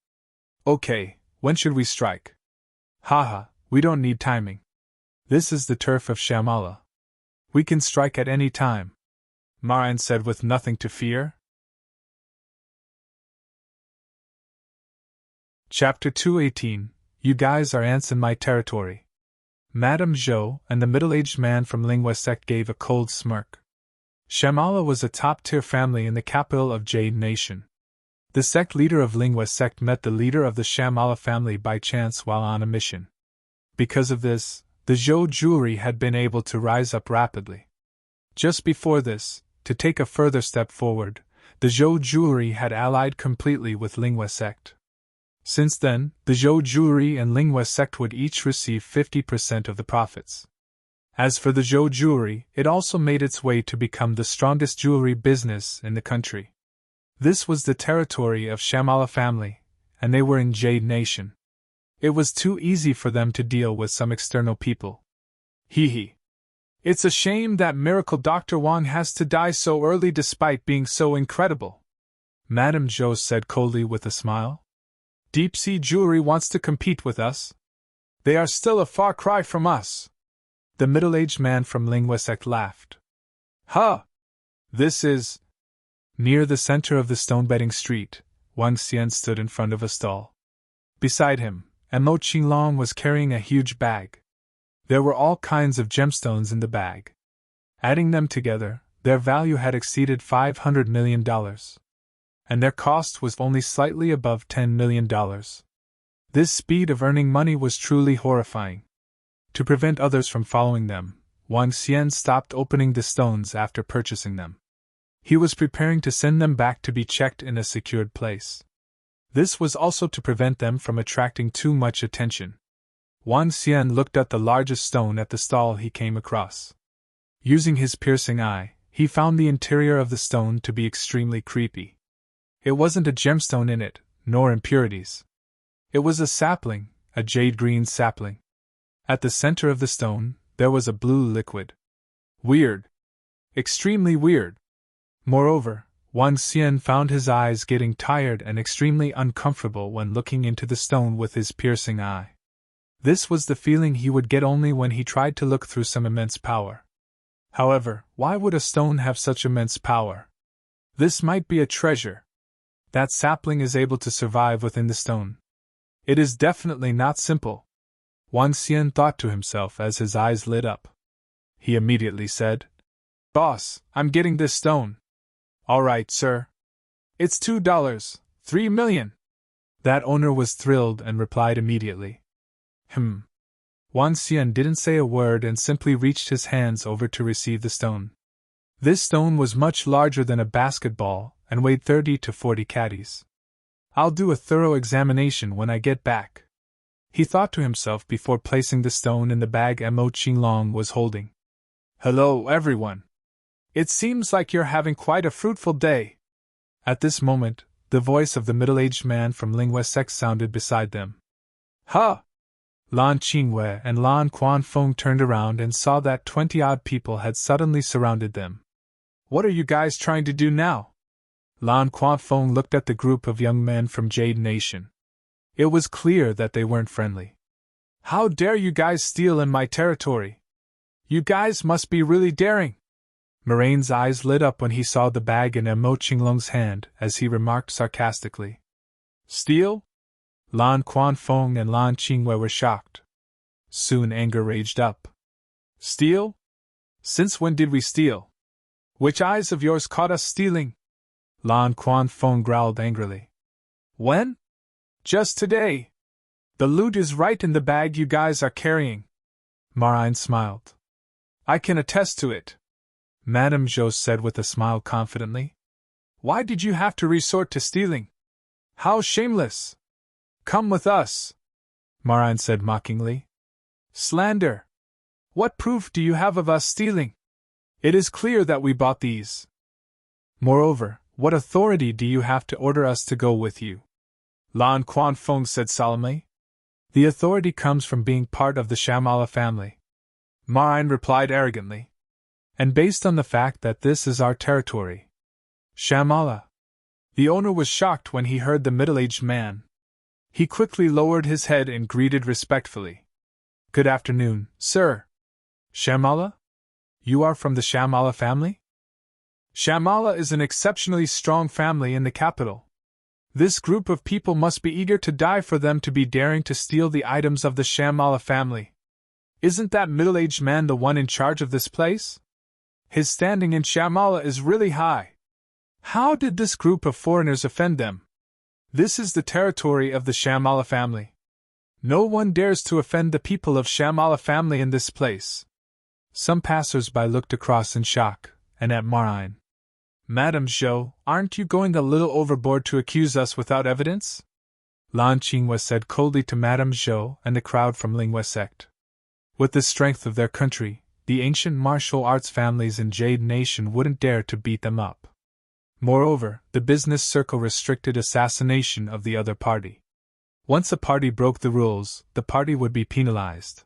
Okay, when should we strike? Haha, we don't need timing. This is the turf of Shamala. We can strike at any time, Marian said with nothing to fear. Chapter 218. You guys are ants in my territory. Madame Zhou and the middle-aged man from Lingua Sect gave a cold smirk. Shamala was a top-tier family in the capital of Jade Nation. The sect leader of Lingua Sect met the leader of the Shamala family by chance while on a mission. Because of this, the Zhou jewelry had been able to rise up rapidly. Just before this, to take a further step forward, the Zhou jewelry had allied completely with Lingua Sect. Since then, the Zhou jewelry and Lingua Sect would each receive 50% of the profits. As for the Zhou jewelry, it also made its way to become the strongest jewelry business in the country. This was the territory of Shamala family, and they were in Jade Nation. It was too easy for them to deal with some external people. Hee. It's a shame that miracle Dr. Wang has to die so early despite being so incredible, Madame Zhou said coldly with a smile. Deep Sea Jewelry wants to compete with us. They are still a far cry from us. The middle-aged man from Lingua Sect laughed. Huh! This is... Near the center of the stone-bedding street, Wang Xian stood in front of a stall. Beside him, Mo Qinglong was carrying a huge bag. There were all kinds of gemstones in the bag. Adding them together, their value had exceeded $500 million. And their cost was only slightly above $10 million. This speed of earning money was truly horrifying. To prevent others from following them, Wang Xian stopped opening the stones after purchasing them. He was preparing to send them back to be checked in a secured place. This was also to prevent them from attracting too much attention. Wang Xian looked at the largest stone at the stall he came across. Using his piercing eye, he found the interior of the stone to be extremely creepy. It wasn't a gemstone in it, nor impurities. It was a sapling, a jade-green sapling. At the center of the stone, there was a blue liquid. Weird. Extremely weird. Moreover, Wang Xian found his eyes getting tired and extremely uncomfortable when looking into the stone with his piercing eye. This was the feeling he would get only when he tried to look through some immense power. However, why would a stone have such immense power? This might be a treasure. That sapling is able to survive within the stone. It is definitely not simple, Wang Xian thought to himself as his eyes lit up. He immediately said, Boss, I'm getting this stone. All right, sir. It's $2, 3 million. That owner was thrilled and replied immediately. Wang Xian didn't say a word and simply reached his hands over to receive the stone. This stone was much larger than a basketball and weighed 30 to 40 caddies. I'll do a thorough examination when I get back, he thought to himself before placing the stone in the bag Mo Qinglong was holding. Hello, everyone. It seems like you're having quite a fruitful day. At this moment, the voice of the middle-aged man from Lingua Sect sounded beside them. Ha! Lan Qingwei and Lan Quanfeng turned around and saw that 20-odd people had suddenly surrounded them. What are you guys trying to do now? Lan Quanfeng looked at the group of young men from Jade Nation. It was clear that they weren't friendly. How dare you guys steal in my territory? You guys must be really daring. Moraine's eyes lit up when he saw the bag in Mo Qinglong's hand as he remarked sarcastically. Steal? Lan Quanfeng and Lan Qingwei were shocked. Soon anger raged up. Steal? Since when did we steal? Which eyes of yours caught us stealing? Lan Quanfeng growled angrily. When? Just today. The loot is right in the bag you guys are carrying. Marine smiled. I can attest to it, Madame Zhou said with a smile confidently. Why did you have to resort to stealing? How shameless! Come with us, Marine said mockingly. Slander! What proof do you have of us stealing? It is clear that we bought these. Moreover, what authority do you have to order us to go with you? Lan Quanfeng said solemnly. The authority comes from being part of the Shamala family, Marine replied arrogantly. And based on the fact that this is our territory. Shamala. The owner was shocked when he heard the middle-aged man. He quickly lowered his head and greeted respectfully. Good afternoon, sir. Shamala? You are from the Shamala family? Shamala is an exceptionally strong family in the capital. This group of people must be eager to die for them to be daring to steal the items of the Shamala family. Isn't that middle-aged man the one in charge of this place? His standing in Shamala is really high. How did this group of foreigners offend them? This is the territory of the Shamala family. No one dares to offend the people of Shamala family in this place. Some passers-by looked across in shock, and at Marine. Madame Zhou, aren't you going a little overboard to accuse us without evidence? Lan Qingwei said coldly to Madame Zhou and the crowd from Lingwei sect. With the strength of their country, the ancient martial arts families in Jade Nation wouldn't dare to beat them up. Moreover, the business circle restricted assassination of the other party. Once a party broke the rules, the party would be penalized.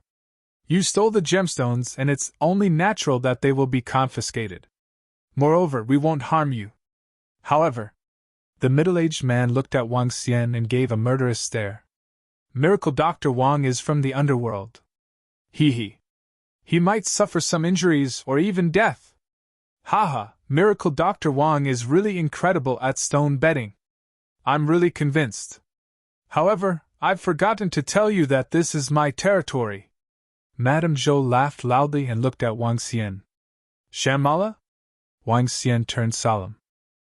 You stole the gemstones and it's only natural that they will be confiscated. Moreover, we won't harm you. However, the middle-aged man looked at Wang Xian and gave a murderous stare. Miracle Dr. Wang is from the underworld. He might suffer some injuries or even death. Haha, Miracle Dr. Wang is really incredible at stone betting. I'm really convinced. However, I've forgotten to tell you that this is my territory. Madame Zhou laughed loudly and looked at Wang Xian. Shamala? Wang Xian turned solemn.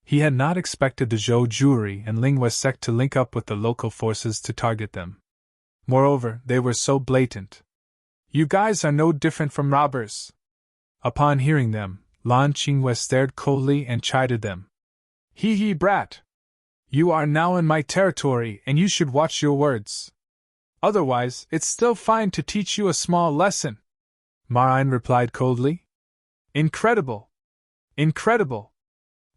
He had not expected the Zhou jewelry and Lingwei sect to link up with the local forces to target them. Moreover, they were so blatant. You guys are no different from robbers. Upon hearing them, Lan Qingwei stared coldly and chided them. Hee brat! You are now in my territory and you should watch your words. Otherwise, it's still fine to teach you a small lesson. Marine replied coldly. Incredible! Incredible!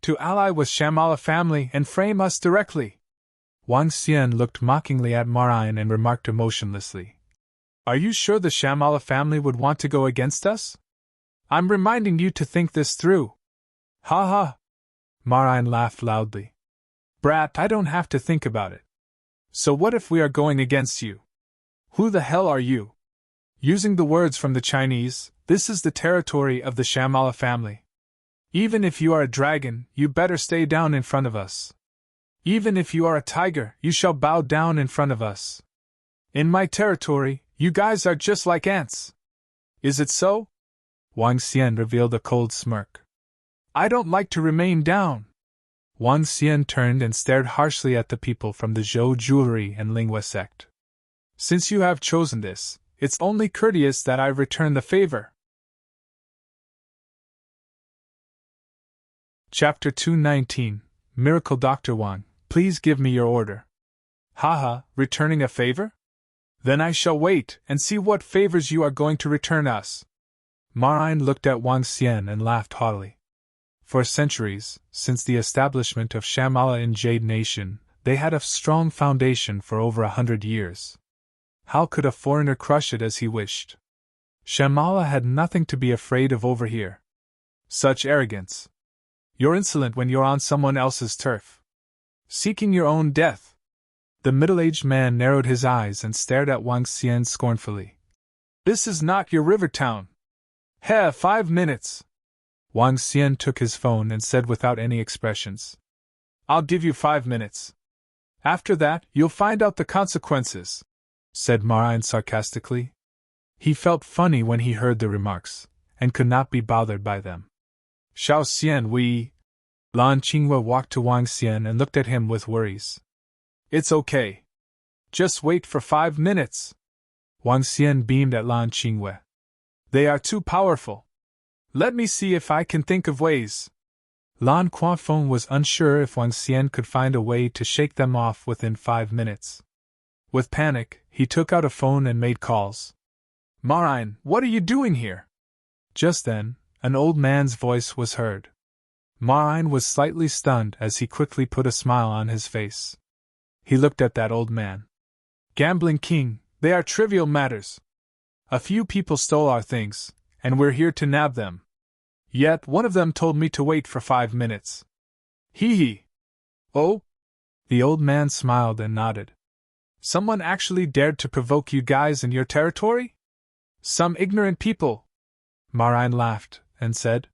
To ally with Shamala family and frame us directly. Wang Xian looked mockingly at Marine and remarked emotionlessly. Are you sure the Shamala family would want to go against us? I'm reminding you to think this through. Ha ha! Marine laughed loudly. Brat, I don't have to think about it. So what if we are going against you? Who the hell are you? Using the words from the Chinese, this is the territory of the Shamala family. Even if you are a dragon, you better stay down in front of us. Even if you are a tiger, you shall bow down in front of us. In my territory, you guys are just like ants. Is it so? Wang Xian revealed a cold smirk. I don't like to remain down. Wang Xian turned and stared harshly at the people from the Zhou jewelry and Lingwei sect. Since you have chosen this, it's only courteous that I return the favor. Chapter 219, Miracle Dr. Wang, please give me your order. Haha, returning a favor? Then I shall wait and see what favors you are going to return us. Marine looked at Wang Xian and laughed haughtily. For centuries, since the establishment of Shamala in Jade Nation, they had a strong foundation for over 100 years. How could a foreigner crush it as he wished? Shamala had nothing to be afraid of over here. Such arrogance. You're insolent when you're on someone else's turf. Seeking your own death. The middle-aged man narrowed his eyes and stared at Wang Xian scornfully. This is not your Rivertown. 5 minutes. Wang Xian took his phone and said without any expressions. I'll give you 5 minutes. After that, you'll find out the consequences, said Marine sarcastically. He felt funny when he heard the remarks, and could not be bothered by them. Xiao Xian, we. Lan Qingwe walked to Wang Xian and looked at him with worries. It's okay. Just wait for 5 minutes. Wang Xian beamed at Lan Qingwe. They are too powerful. Let me see if I can think of ways. Lan Quanfeng was unsure if Wang Xian could find a way to shake them off within 5 minutes. With panic, he took out a phone and made calls. Marine, what are you doing here? Just then, an old man's voice was heard. Marine was slightly stunned as he quickly put a smile on his face. He looked at that old man. Gambling king, they are trivial matters. A few people stole our things, and we're here to nab them. Yet one of them told me to wait for 5 minutes. Hee hee. Oh? The old man smiled and nodded. Someone actually dared to provoke you guys in your territory? Some ignorant people. Marine laughed and said.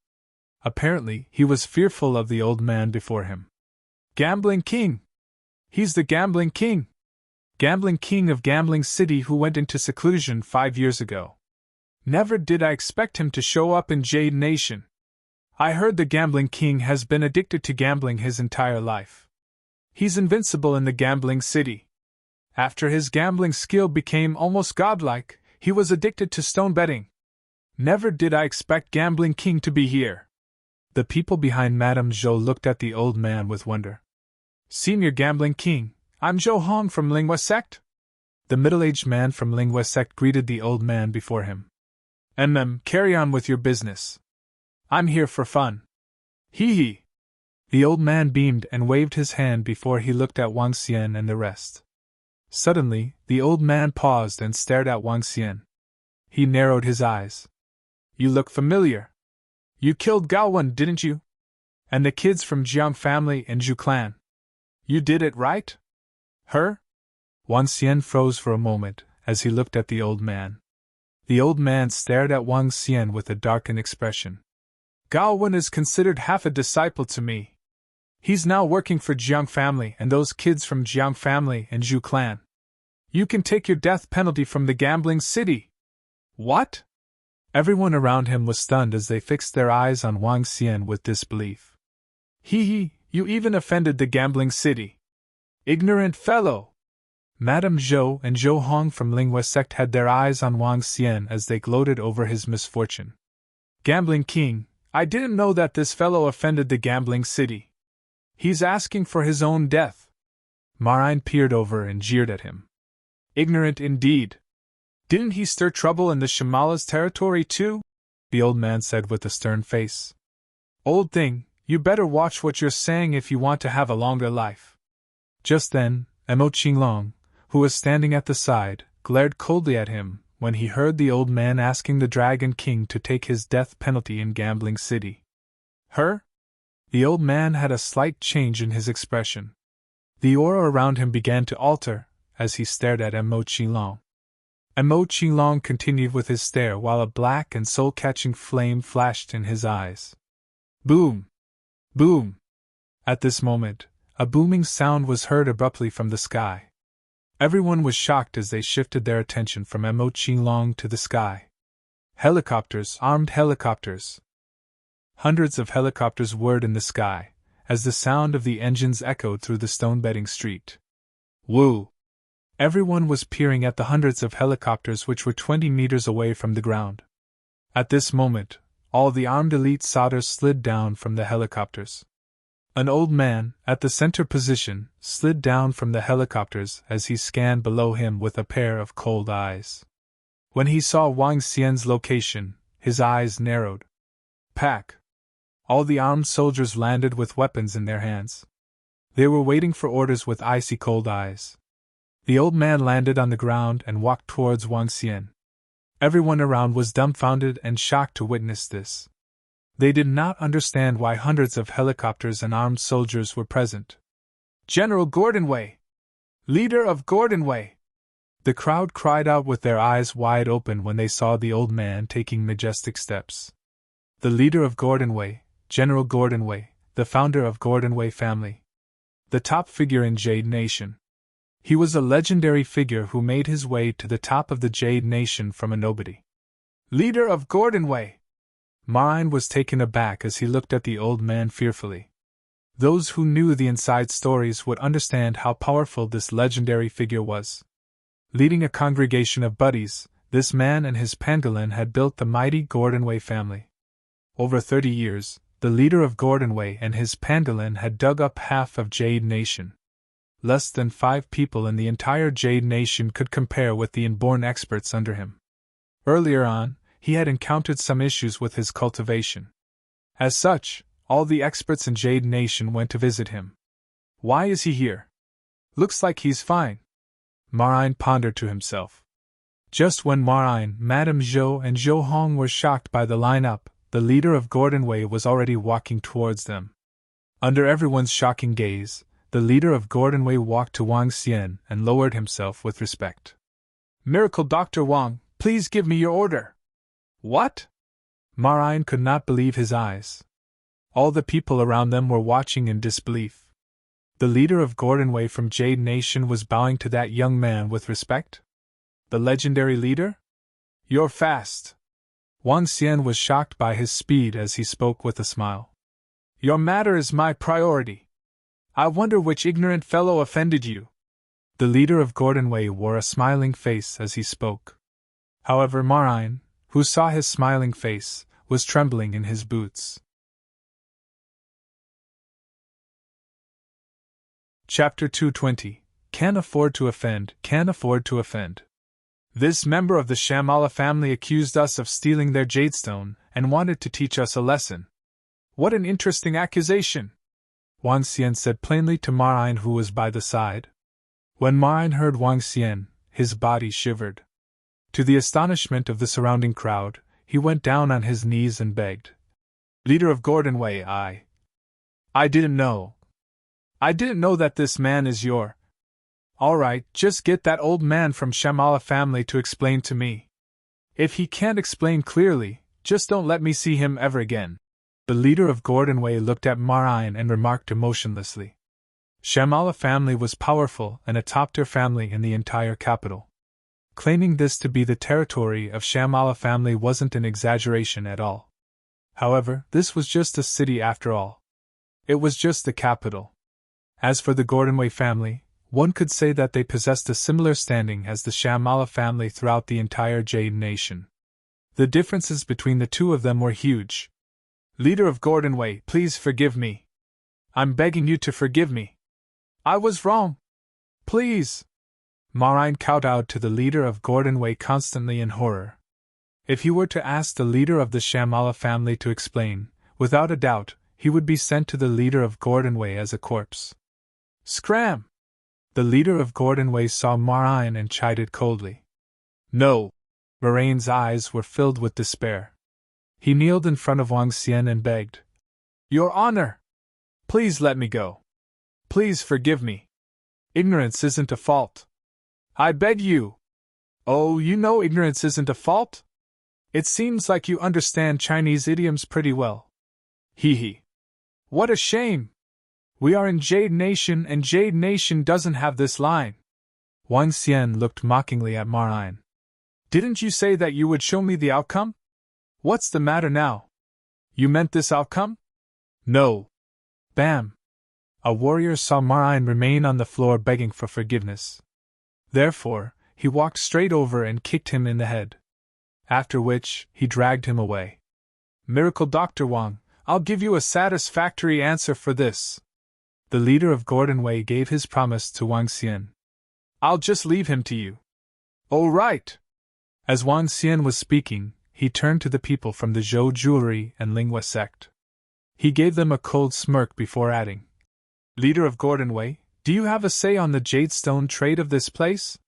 Apparently, he was fearful of the old man before him. Gambling king. He's the gambling king. Gambling king of Gambling City who went into seclusion 5 years ago. Never did I expect him to show up in Jade Nation. I heard the Gambling King has been addicted to gambling his entire life. He's invincible in the Gambling City. After his gambling skill became almost godlike, he was addicted to stone betting. Never did I expect Gambling King to be here. The people behind Madame Zhou looked at the old man with wonder. Senior Gambling King, I'm Zhou Hong from Lingua Sect. The middle-aged man from Lingua Sect greeted the old man before him. Carry on with your business. I'm here for fun. Hee hee. The old man beamed and waved his hand before he looked at Wang Xian and the rest. Suddenly, the old man paused and stared at Wang Xian. He narrowed his eyes. You look familiar. You killed Gao Wen, didn't you? And the kids from Jiang family and Zhu clan. You did it, right? Her? Wang Xian froze for a moment as he looked at the old man. The old man stared at Wang Xian with a darkened expression. Gao Wen is considered half a disciple to me. He's now working for Jiang family and those kids from Jiang family and Zhu clan. You can take your death penalty from the Gambling City. What? Everyone around him was stunned as they fixed their eyes on Wang Xian with disbelief. Hee hee, you even offended the Gambling City. Ignorant fellow! Madame Zhou and Zhou Hong from Lingua Sect had their eyes on Wang Xian as they gloated over his misfortune. Gambling King, I didn't know that this fellow offended the Gambling City. He's asking for his own death. Marine peered over and jeered at him. Ignorant indeed. Didn't he stir trouble in the Shimala's territory too? The old man said with a stern face. Old thing, you better watch what you're saying if you want to have a longer life. Just then, Mo Qinglong, who was standing at the side, glared coldly at him when he heard the old man asking the Dragon King to take his death penalty in Gambling City. Her? The old man had a slight change in his expression. The aura around him began to alter as he stared at Mo Qinglong. Mo Qinglong continued with his stare while a black and soul-catching flame flashed in his eyes. Boom! Boom! At this moment, a booming sound was heard abruptly from the sky. Everyone was shocked as they shifted their attention from Mo Qinglong to the sky. Helicopters, armed helicopters. Hundreds of helicopters whirred in the sky, as the sound of the engines echoed through the stone-bedding street. Woo! Everyone was peering at the hundreds of helicopters which were 20 meters away from the ground. At this moment, all the armed elite solders slid down from the helicopters. An old man, at the center position, slid down from the helicopters as he scanned below him with a pair of cold eyes. When he saw Wang Xian's location, his eyes narrowed. Pack! All the armed soldiers landed with weapons in their hands. They were waiting for orders with icy cold eyes. The old man landed on the ground and walked towards Wang Xian. Everyone around was dumbfounded and shocked to witness this. They did not understand why hundreds of helicopters and armed soldiers were present. General Gordonway! Leader of Gordonway! The crowd cried out with their eyes wide open when they saw the old man taking majestic steps. The leader of Gordonway, General Gordonway, the founder of Gordonway family. The top figure in Jade Nation. He was a legendary figure who made his way to the top of the Jade Nation from a nobody. Leader of Gordonway! Marine was taken aback as he looked at the old man fearfully. Those who knew the inside stories would understand how powerful this legendary figure was. Leading a congregation of buddies, this man and his pangolin had built the mighty Gordonway family. Over 30 years, the leader of Gordonway and his pangolin had dug up half of Jade Nation. Less than 5 people in the entire Jade Nation could compare with the inborn experts under him. Earlier on, he had encountered some issues with his cultivation. As such, all the experts in Jade Nation went to visit him. Why is he here? Looks like he's fine. Marine pondered to himself. Just when Marine, Madame Zhou and Zhou Hong were shocked by the lineup, the leader of Gordonway was already walking towards them. Under everyone's shocking gaze, the leader of Gordonway walked to Wang Xian and lowered himself with respect. Miracle Dr. Wang, please give me your order. What? Marine could not believe his eyes. All the people around them were watching in disbelief. The leader of Gordonway from Jade Nation was bowing to that young man with respect? The legendary leader? You're fast. Wang Xian was shocked by his speed as he spoke with a smile. Your matter is my priority. I wonder which ignorant fellow offended you. The leader of Gordonway wore a smiling face as he spoke. However, Marine, who saw his smiling face, was trembling in his boots. Chapter 220. Can't afford to offend, can't afford to offend. This member of the Shamala family accused us of stealing their jadestone and wanted to teach us a lesson. What an interesting accusation! Wang Xian said plainly to Marine, who was by the side. When Marine heard Wang Xian, his body shivered. To the astonishment of the surrounding crowd, he went down on his knees and begged. Leader of Gordonway, I didn't know. I didn't know that this man is your... Alright, just get that old man from Shamala family to explain to me. If he can't explain clearly, just don't let me see him ever again. The leader of Gordonway looked at Marine and remarked emotionlessly. Shamala family was powerful and a top-tier family in the entire capital. Claiming this to be the territory of Shamala family wasn't an exaggeration at all. However, this was just a city after all. It was just the capital. As for the Gordonway family, one could say that they possessed a similar standing as the Shamala family throughout the entire Jade Nation. The differences between the two of them were huge. Leader of Gordonway, please forgive me. I'm begging you to forgive me. I was wrong. Please. Marine kowtowed to the leader of Gordonway constantly in horror. If he were to ask the leader of the Shamala family to explain, without a doubt, he would be sent to the leader of Gordonway as a corpse. Scram! The leader of Gordonway saw Marine and chided coldly. No! Marine's eyes were filled with despair. He kneeled in front of Wang Xian and begged. Your Honor! Please let me go. Please forgive me. Ignorance isn't a fault. I beg you. Oh, you know ignorance isn't a fault? It seems like you understand Chinese idioms pretty well. Hee hee. What a shame! We are in Jade Nation and Jade Nation doesn't have this line. Wang Xian looked mockingly at Marine. Didn't you say that you would show me the outcome? What's the matter now? You meant this outcome? No. Bam! A warrior saw Marine remain on the floor begging for forgiveness. Therefore, he walked straight over and kicked him in the head. After which, he dragged him away. Miracle Dr. Wang, I'll give you a satisfactory answer for this. The leader of Gordonway gave his promise to Wang Xian. I'll just leave him to you. All right. As Wang Xian was speaking, he turned to the people from the Zhou Jewelry and Lingua sect. He gave them a cold smirk before adding, Leader of Gordonway, do you have a say on the jadestone trade of this place?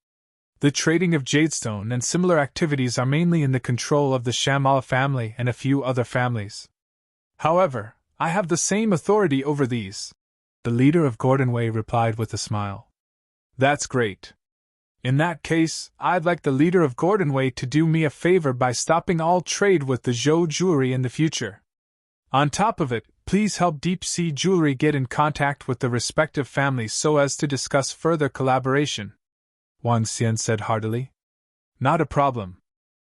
The trading of jadestone and similar activities are mainly in the control of the Shamala family and a few other families. However, I have the same authority over these. The leader of Gordonway replied with a smile. That's great. In that case, I'd like the leader of Gordonway to do me a favor by stopping all trade with the Zhou Jewelry in the future. On top of it, Please help Deep Sea Jewelry get in contact with the respective families so as to discuss further collaboration, Wang Xian said heartily. Not a problem.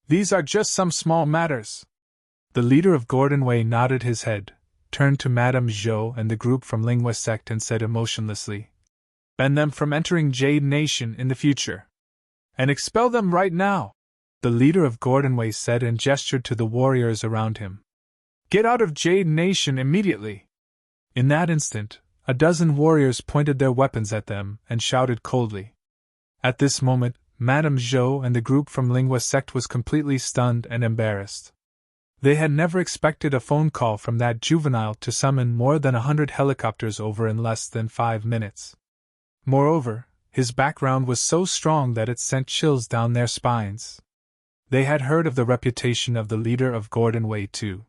These are just some small matters. The leader of Gordon Wei nodded his head, turned to Madame Zhou and the group from Lingua Sect and said emotionlessly, "Ban them from entering Jade Nation in the future. And expel them right now," the leader of Gordon Wei said and gestured to the warriors around him. "Get out of Jade Nation immediately." In that instant, a dozen warriors pointed their weapons at them and shouted coldly. At this moment, Madame Zhou and the group from Lingua Sect was completely stunned and embarrassed. They had never expected a phone call from that juvenile to summon more than 100 helicopters over in less than 5 minutes. Moreover, his background was so strong that it sent chills down their spines. They had heard of the reputation of the leader of Gordon Wei too.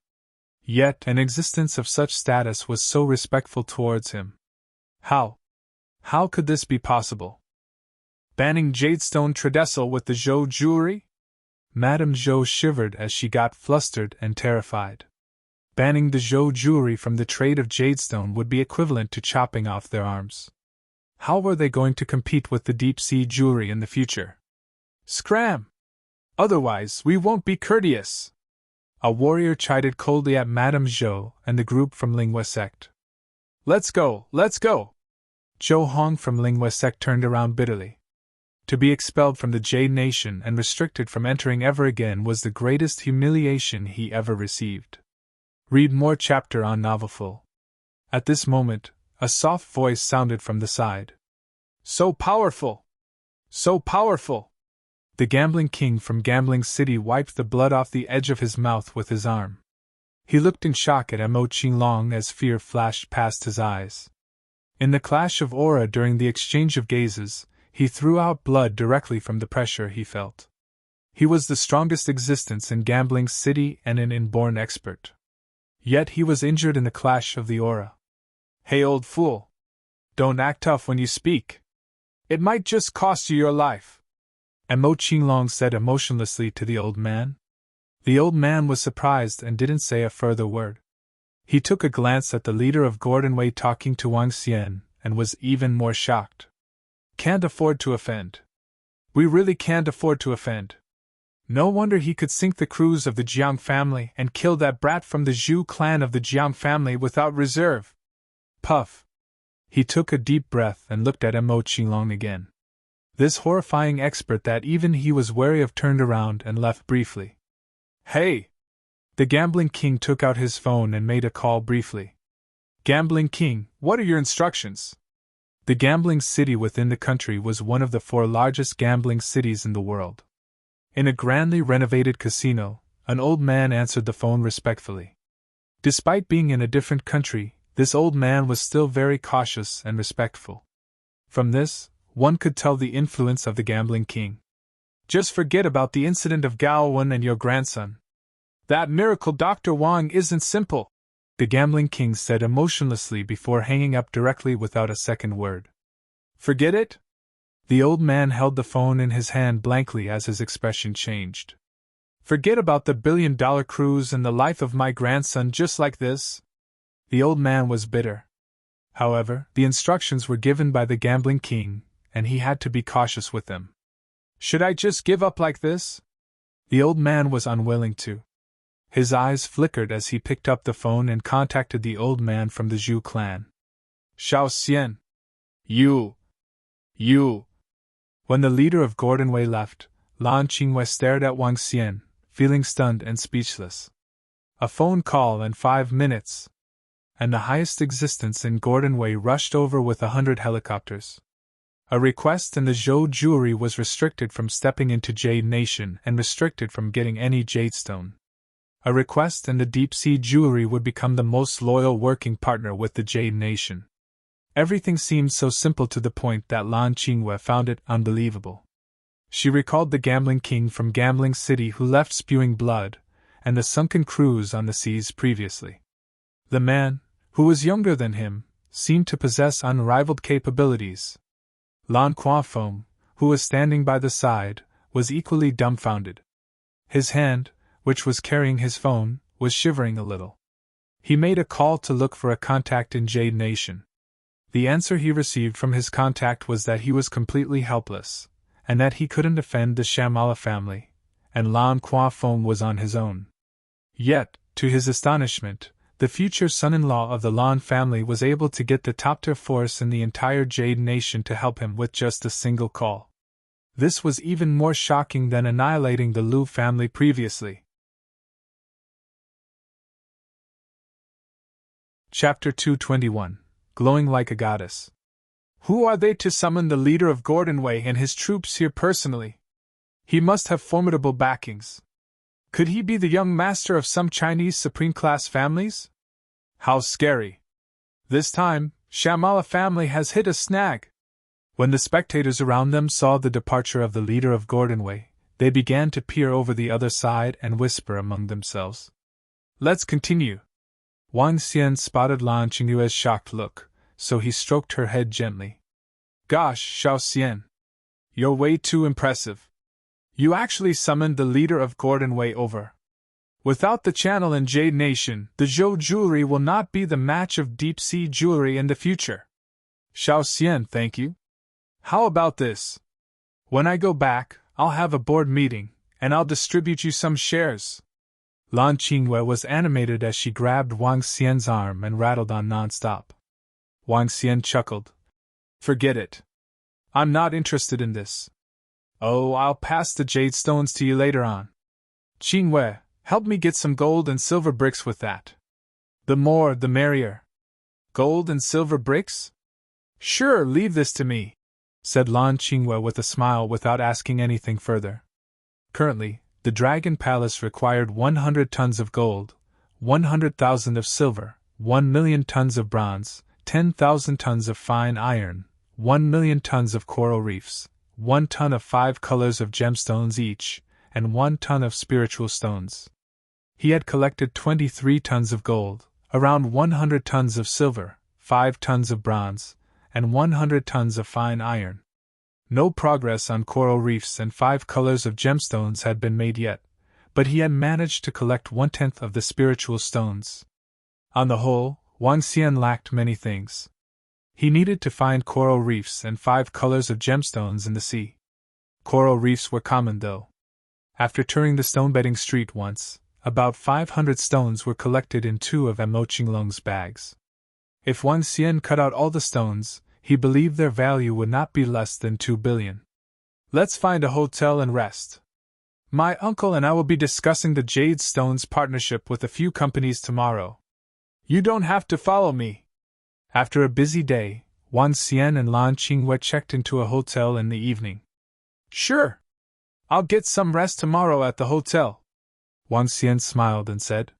Yet an existence of such status was so respectful towards him. How could this be possible? Banning Jadestone Tredesel with the Zhou jewelry? Madame Zhou shivered as she got flustered and terrified. Banning the Zhou jewelry from the trade of Jadestone would be equivalent to chopping off their arms. How were they going to compete with the Deep Sea jewelry in the future? Scram! Otherwise, we won't be courteous! A warrior chided coldly at Madame Zhou and the group from Lingua Sect. Let's go, let's go! Zhou Hong from Lingua Sect turned around bitterly. To be expelled from the Jade Nation and restricted from entering ever again was the greatest humiliation he ever received. Read more chapter on Novelful. At this moment, a soft voice sounded from the side. So powerful! So powerful! The Gambling King from Gambling City wiped the blood off the edge of his mouth with his arm. He looked in shock at Mo Qinglong as fear flashed past his eyes. In the clash of aura during the exchange of gazes, he threw out blood directly from the pressure he felt. He was the strongest existence in Gambling City and an inborn expert. Yet he was injured in the clash of the aura. Hey, old fool! Don't act tough when you speak. It might just cost you your life. Mo Qinglong said emotionlessly to the old man. The old man was surprised and didn't say a further word. He took a glance at the leader of Gordon Wei talking to Wang Xian and was even more shocked. Can't afford to offend. We really can't afford to offend. No wonder he could sink the crews of the Jiang family and kill that brat from the Zhu clan of the Jiang family without reserve. Puff. He took a deep breath and looked at Mo Qinglong again. This horrifying expert that even he was wary of turned around and left briefly. Hey! The Gambling King took out his phone and made a call briefly. Gambling King, what are your instructions? The gambling city within the country was one of the 4 largest gambling cities in the world. In a grandly renovated casino, an old man answered the phone respectfully. Despite being in a different country, this old man was still very cautious and respectful. From this, one could tell the influence of the Gambling King. Just forget about the incident of Gao Wen and your grandson. That miracle Dr. Wang isn't simple, the Gambling King said emotionlessly before hanging up directly without a second word. Forget it? The old man held the phone in his hand blankly as his expression changed. Forget about the billion-dollar cruise and the life of my grandson just like this? The old man was bitter. However, the instructions were given by the Gambling King, and he had to be cautious with them. Should I just give up like this? The old man was unwilling to. His eyes flickered as he picked up the phone and contacted the old man from the Zhu clan. Xiao Xian. You. When the leader of Gordon Wei left, Lan Qingwei stared at Wang Xian, feeling stunned and speechless. A phone call and 5 minutes. And the highest existence in Gordon Wei rushed over with 100 helicopters. A request and the Zhou jewelry was restricted from stepping into Jade Nation and restricted from getting any Jadestone. A request and the Deep Sea jewelry would become the most loyal working partner with the Jade Nation. Everything seemed so simple to the point that Lan Qingwei found it unbelievable. She recalled the Gambling King from Gambling City who left spewing blood, and the sunken cruise on the seas previously. The man, who was younger than him, seemed to possess unrivaled capabilities. Lan Quafeng, who was standing by the side, was equally dumbfounded. His hand, which was carrying his phone, was shivering a little. He made a call to look for a contact in Jade Nation. The answer he received from his contact was that he was completely helpless, and that he couldn't defend the Shamala family, and Lan Kwa Fong was on his own. Yet, to his astonishment, the future son-in-law of the Lan family was able to get the top-tier force in the entire Jade Nation to help him with just a single call. This was even more shocking than annihilating the Liu family previously. Chapter 221, Glowing Like a Goddess. Who are they to summon the leader of Gordon Wei and his troops here personally? He must have formidable backings. Could he be the young master of some Chinese supreme-class families? How scary. This time, Shamala family has hit a snag. When the spectators around them saw the departure of the leader of Gordon Wei, they began to peer over the other side and whisper among themselves. Let's continue. Wang Xian spotted Lan Qingyue's shocked look, so he stroked her head gently. Gosh, Xiao Xian. You're way too impressive. You actually summoned the leader of Gordon Wei over. Without the channel in Jade Nation, the Zhou jewelry will not be the match of deep-sea jewelry in the future. Xiao Xian, thank you. How about this? When I go back, I'll have a board meeting, and I'll distribute you some shares. Lan Qingyue was animated as she grabbed Wang Xian's arm and rattled on non-stop. Wang Xian chuckled. Forget it. I'm not interested in this. Oh, I'll pass the jade stones to you later on. Qingyue, help me get some gold and silver bricks with that. The more, the merrier. Gold and silver bricks? Sure, leave this to me, said Lan Qingyue with a smile without asking anything further. Currently, the Dragon Palace required 100 tons of gold, 100,000 of silver, 1 million tons of bronze, 10,000 tons of fine iron, 1 million tons of coral reefs, 1 ton of 5 colors of gemstones each, and 1 ton of spiritual stones. He had collected 23 tons of gold, around 100 tons of silver, 5 tons of bronze, and 100 tons of fine iron. No progress on coral reefs and 5 colors of gemstones had been made yet, but he had managed to collect 1/10 of the spiritual stones. On the whole, Wang Xian lacked many things. He needed to find coral reefs and 5 colors of gemstones in the sea. Coral reefs were common though. After touring the stone-bedding street once, about 500 stones were collected in 2 of Mo Qinglong's bags. If Wang Xian cut out all the stones, he believed their value would not be less than 2 billion. Let's find a hotel and rest. My uncle and I will be discussing the Jade Stones partnership with a few companies tomorrow. You don't have to follow me. After a busy day, Wang Xian and Lan Qingyue checked into a hotel in the evening. Sure. I'll get some rest tomorrow at the hotel. Wang Xian smiled and said.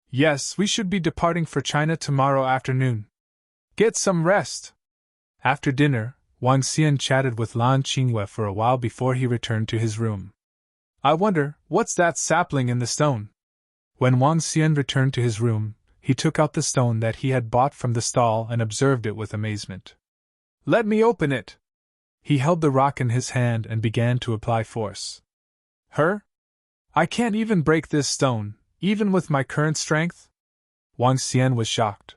Yes, we should be departing for China tomorrow afternoon. Get some rest. After dinner, Wang Xian chatted with Lan Qingyue for a while before he returned to his room. I wonder, what's that sapling in the stone? When Wang Xian returned to his room, he took out the stone that he had bought from the stall and observed it with amazement. Let me open it. He held the rock in his hand and began to apply force. Her? I can't even break this stone, even with my current strength? Wang Xian was shocked.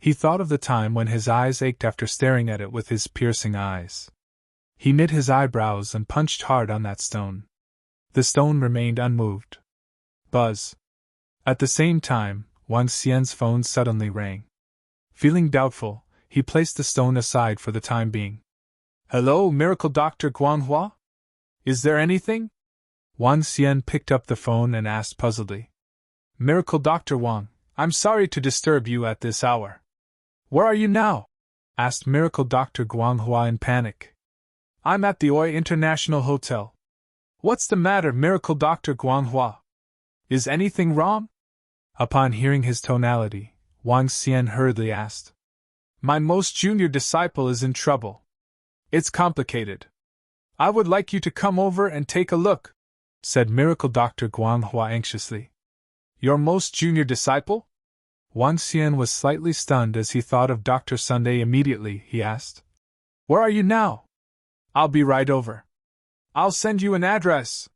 He thought of the time when his eyes ached after staring at it with his piercing eyes. He knit his eyebrows and punched hard on that stone. The stone remained unmoved. Buzz. At the same time, Wang Xian's phone suddenly rang. Feeling doubtful, he placed the stone aside for the time being. Hello, Miracle Dr. Guanghua? Is there anything? Wang Xian picked up the phone and asked puzzledly. Miracle Dr. Wang, I'm sorry to disturb you at this hour. Where are you now? Asked Miracle Dr. Guanghua in panic. I'm at the Oi International Hotel. What's the matter, Miracle Dr. Guanghua? Is anything wrong? Upon hearing his tonality, Wang Xian hurriedly asked. My most junior disciple is in trouble. It's complicated. I would like you to come over and take a look, said Miracle Dr. Guanghua anxiously. Your most junior disciple? Wang Xian was slightly stunned as he thought of Dr. Sunday. Immediately, he asked. Where are you now? I'll be right over. I'll send you an address.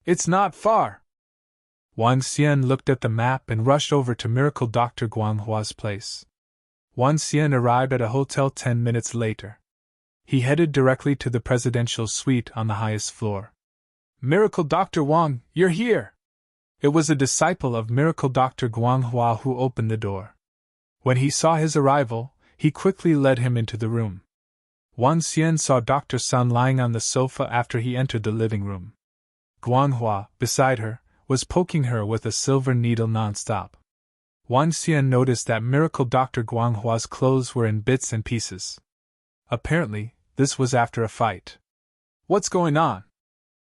It's not far. Wang Xian looked at the map and rushed over to Miracle Dr. Guanghua's place. Wang Xian arrived at a hotel 10 minutes later. He headed directly to the presidential suite on the highest floor. Miracle Dr. Wang, you're here! It was a disciple of Miracle Dr. Guanghua who opened the door. When he saw his arrival, he quickly led him into the room. Wang Xian saw Dr. Sun lying on the sofa after he entered the living room. Guanghua, beside her, was poking her with a silver needle non-stop. Wang Xian noticed that Miracle Dr. Guanghua's clothes were in bits and pieces. Apparently, this was after a fight. What's going on?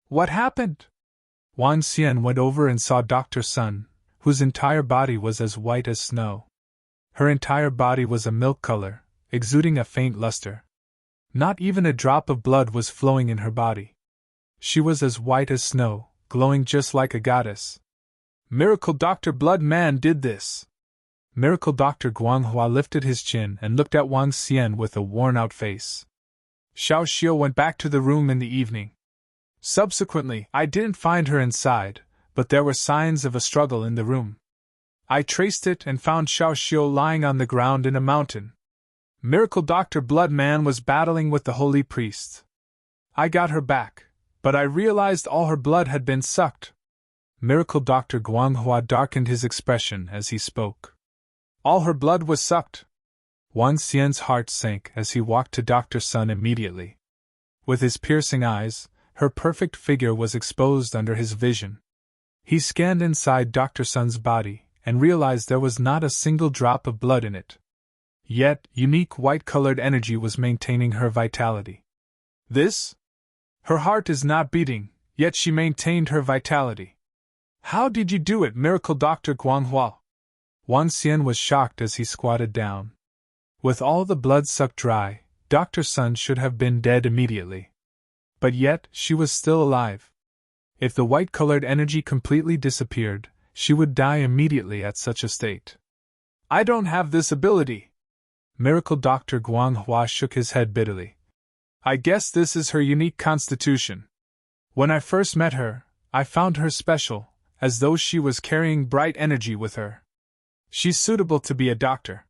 What happened? Wang Xian went over and saw Dr. Sun, whose entire body was as white as snow. Her entire body was a milk color, exuding a faint luster. Not even a drop of blood was flowing in her body. She was as white as snow, glowing just like a goddess. Miracle Dr. Blood Man did this. Miracle Dr. Guanghua lifted his chin and looked at Wang Xian with a worn-out face. Xiao Xiu went back to the room in the evening. Subsequently, I didn't find her inside, but there were signs of a struggle in the room. I traced it and found Xiao Xiu lying on the ground in a mountain. Miracle Dr. Blood Man was battling with the holy priest. I got her back, but I realized all her blood had been sucked. Miracle Dr. Guanghua darkened his expression as he spoke. All her blood was sucked. Wang Xian's heart sank as he walked to Dr. Sun immediately. With his piercing eyes, her perfect figure was exposed under his vision. He scanned inside Dr. Sun's body and realized there was not a single drop of blood in it. Yet, unique white-colored energy was maintaining her vitality. This? Her heart is not beating, yet she maintained her vitality. How did you do it, Miracle Dr. Guanghua? Wang Xian was shocked as he squatted down. With all the blood sucked dry, Dr. Sun should have been dead immediately. But yet, she was still alive. If the white-colored energy completely disappeared, she would die immediately at such a state. I don't have this ability. Miracle Dr. Guanghua shook his head bitterly. I guess this is her unique constitution. When I first met her, I found her special, as though she was carrying bright energy with her. She's suitable to be a doctor.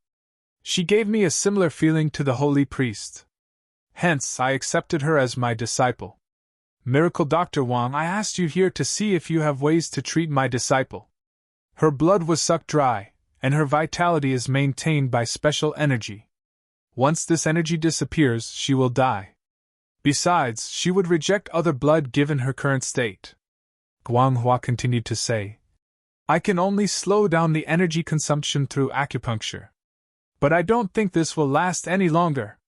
She gave me a similar feeling to the holy priest. Hence, I accepted her as my disciple. Miracle Dr. Wang, I asked you here to see if you have ways to treat my disciple. Her blood was sucked dry, and her vitality is maintained by special energy. Once this energy disappears, she will die. Besides, she would reject other blood given her current state. Guanghua continued to say, I can only slow down the energy consumption through acupuncture. But I don't think this will last any longer.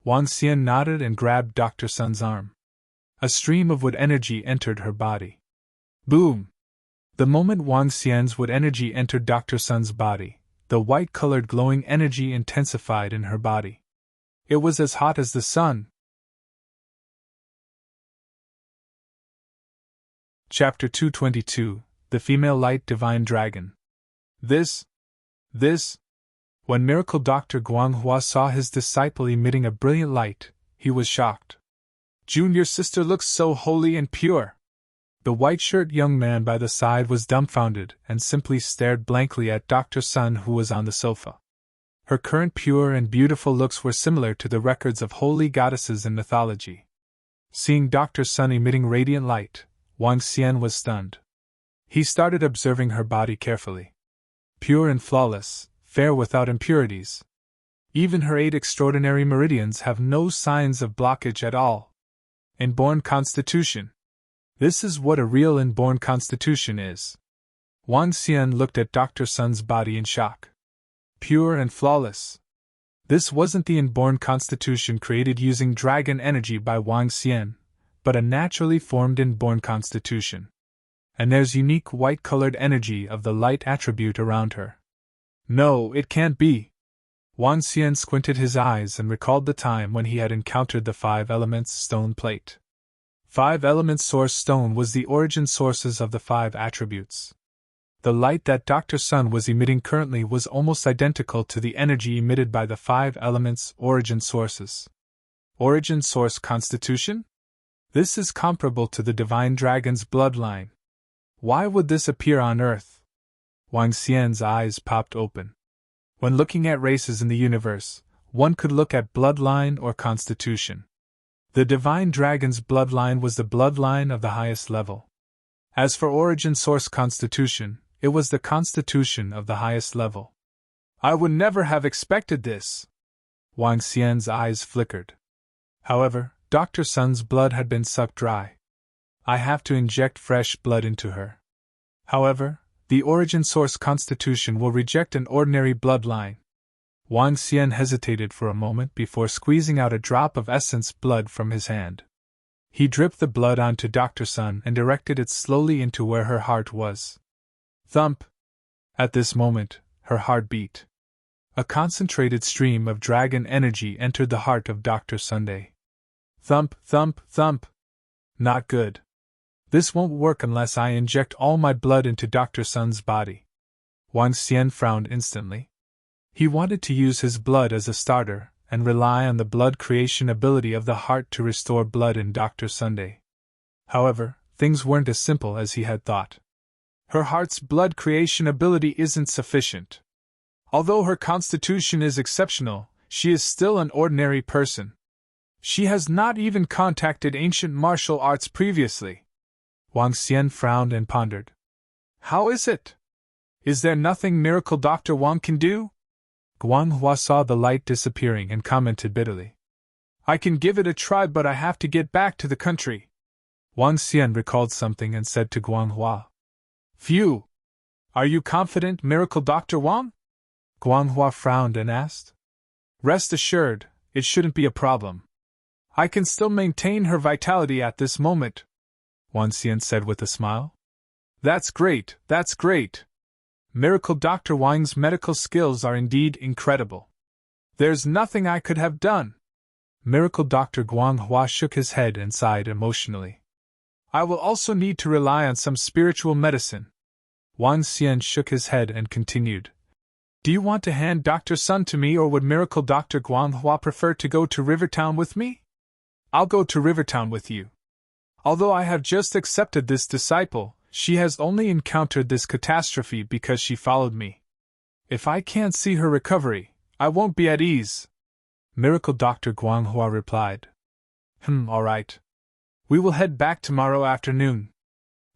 Wang Xian nodded and grabbed Dr. Sun's arm. A stream of wood energy entered her body. Boom! The moment Wang Xian's wood energy entered Dr. Sun's body, the white-colored glowing energy intensified in her body. It was as hot as the sun. Chapter 222, The Female Light Divine Dragon. This. When Miracle Dr. Guanghua saw his disciple emitting a brilliant light, he was shocked. June, your sister looks so holy and pure. The white-shirt young man by the side was dumbfounded and simply stared blankly at Dr. Sun, who was on the sofa. Her current pure and beautiful looks were similar to the records of holy goddesses in mythology. Seeing Dr. Sun emitting radiant light, Wang Xian was stunned. He started observing her body carefully. Pure and flawless, fair without impurities. Even her 8 extraordinary meridians have no signs of blockage at all. Inborn constitution. This is what a real inborn constitution is. Wang Xian looked at Dr. Sun's body in shock. Pure and flawless. This wasn't the inborn constitution created using dragon energy by Wang Xian, but a naturally formed inborn constitution. And there's unique white-colored energy of the light attribute around her. No, it can't be. Wang Xian squinted his eyes and recalled the time when he had encountered the 5 elements stone plate. 5 elements source stone was the origin sources of the 5 attributes. The light that Dr. Sun was emitting currently was almost identical to the energy emitted by the 5 elements origin sources. Origin source constitution? This is comparable to the divine dragon's bloodline. Why would this appear on Earth? Wang Xian's eyes popped open. When looking at races in the universe, one could look at bloodline or constitution. The Divine Dragon's bloodline was the bloodline of the highest level. As for origin source constitution, it was the constitution of the highest level. I would never have expected this. Wang Xian's eyes flickered. However, Dr. Sun's blood had been sucked dry. I have to inject fresh blood into her. However, the origin source constitution will reject an ordinary bloodline. Wang Xian hesitated for a moment before squeezing out a drop of essence blood from his hand. He dripped the blood onto Dr. Sun and directed it slowly into where her heart was. Thump! At this moment, her heart beat. A concentrated stream of dragon energy entered the heart of Dr. Sunday. Thump, thump, thump! Not good. This won't work unless I inject all my blood into Dr. Sun's body. Wang Xian frowned instantly. He wanted to use his blood as a starter and rely on the blood creation ability of the heart to restore blood in Dr. Sunday. However, things weren't as simple as he had thought. Her heart's blood creation ability isn't sufficient. Although her constitution is exceptional, she is still an ordinary person. She has not even contacted ancient martial arts previously. Wang Xian frowned and pondered. How is it? Is there nothing Miracle Dr. Wang can do? Guanghua saw the light disappearing and commented bitterly. I can give it a try, but I have to get back to the country. Wang Xian recalled something and said to Guanghua. Phew! Are you confident, Miracle Dr. Wang? Guanghua frowned and asked. Rest assured, it shouldn't be a problem. I can still maintain her vitality at this moment, Wang Xian said with a smile. That's great, that's great. Miracle Dr. Wang's medical skills are indeed incredible. There's nothing I could have done. Miracle Dr. Guanghua shook his head and sighed emotionally. I will also need to rely on some spiritual medicine. Wang Xian shook his head and continued. Do you want to hand Dr. Sun to me, or would Miracle Dr. Guanghua prefer to go to Rivertown with me? I'll go to Rivertown with you. Although I have just accepted this disciple, she has only encountered this catastrophe because she followed me. If I can't see her recovery, I won't be at ease. Miracle Dr. Guanghua replied. All right. We will head back tomorrow afternoon.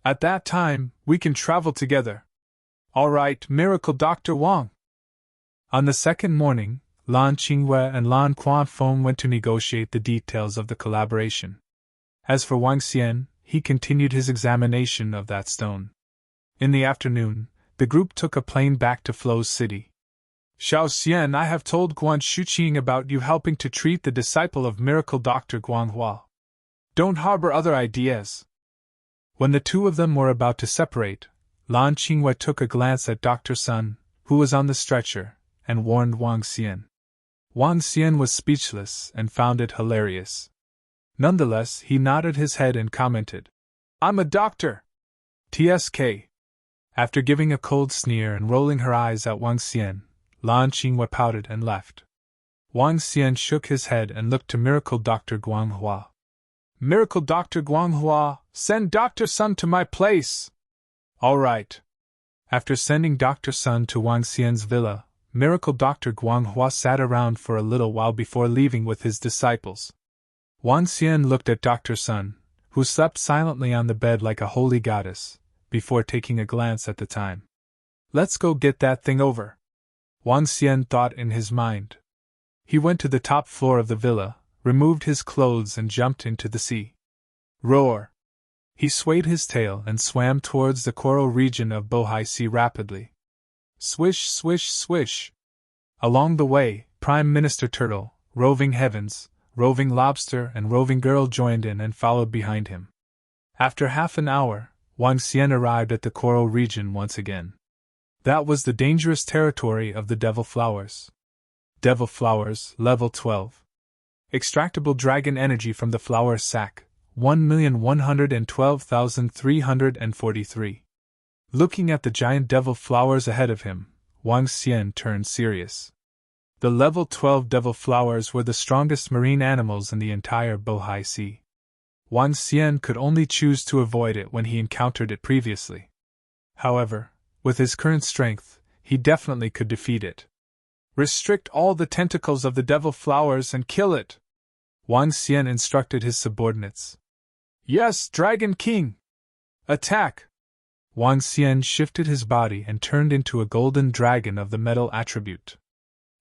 At that time, we can travel together. All right, Miracle Dr. Wang. On the second morning, Lan Qingwei and Lan Quanfeng went to negotiate the details of the collaboration. As for Wang Xian, he continued his examination of that stone. In the afternoon, the group took a plane back to Flo's city. Xiao Xian, I have told Guan Shuqing about you helping to treat the disciple of Miracle Dr. Guanghua. Don't harbor other ideas. When the two of them were about to separate, Lan Qingwei took a glance at Dr. Sun, who was on the stretcher, and warned Wang Xian. Wang Xian was speechless and found it hilarious. Nonetheless, he nodded his head and commented, I'm a doctor. TSK. After giving a cold sneer and rolling her eyes at Wang Xian, Lan Qingwei pouted and left. Wang Xian shook his head and looked to Miracle Dr. Guanghua. Miracle Dr. Guanghua, send Dr. Sun to my place. All right. After sending Dr. Sun to Wang Xian's villa, Miracle Dr. Guanghua sat around for a little while before leaving with his disciples. Wang Xian looked at Dr. Sun, who slept silently on the bed like a holy goddess, before taking a glance at the time. Let's go get that thing over, Wang Xian thought in his mind. He went to the top floor of the villa, removed his clothes and jumped into the sea. Roar! He swayed his tail and swam towards the coral region of Bohai Sea rapidly. Swish, swish, swish! Along the way, Prime Minister Turtle, Roving Heavens, Roving Lobster and Roving Girl joined in and followed behind him. After half an hour, Wang Xian arrived at the coral region once again. That was the dangerous territory of the Devil Flowers. Devil Flowers, Level 12. Extractable dragon energy from the flower sac, 1,112,343. Looking at the giant devil flowers ahead of him, Wang Xian turned serious. The level 12 devil flowers were the strongest marine animals in the entire Bohai Sea. Wang Xian could only choose to avoid it when he encountered it previously. However, with his current strength, he definitely could defeat it. Restrict all the tentacles of the devil flowers and kill it, Wang Xian instructed his subordinates. Yes, Dragon King! Attack! Wang Xian shifted his body and turned into a golden dragon of the metal attribute.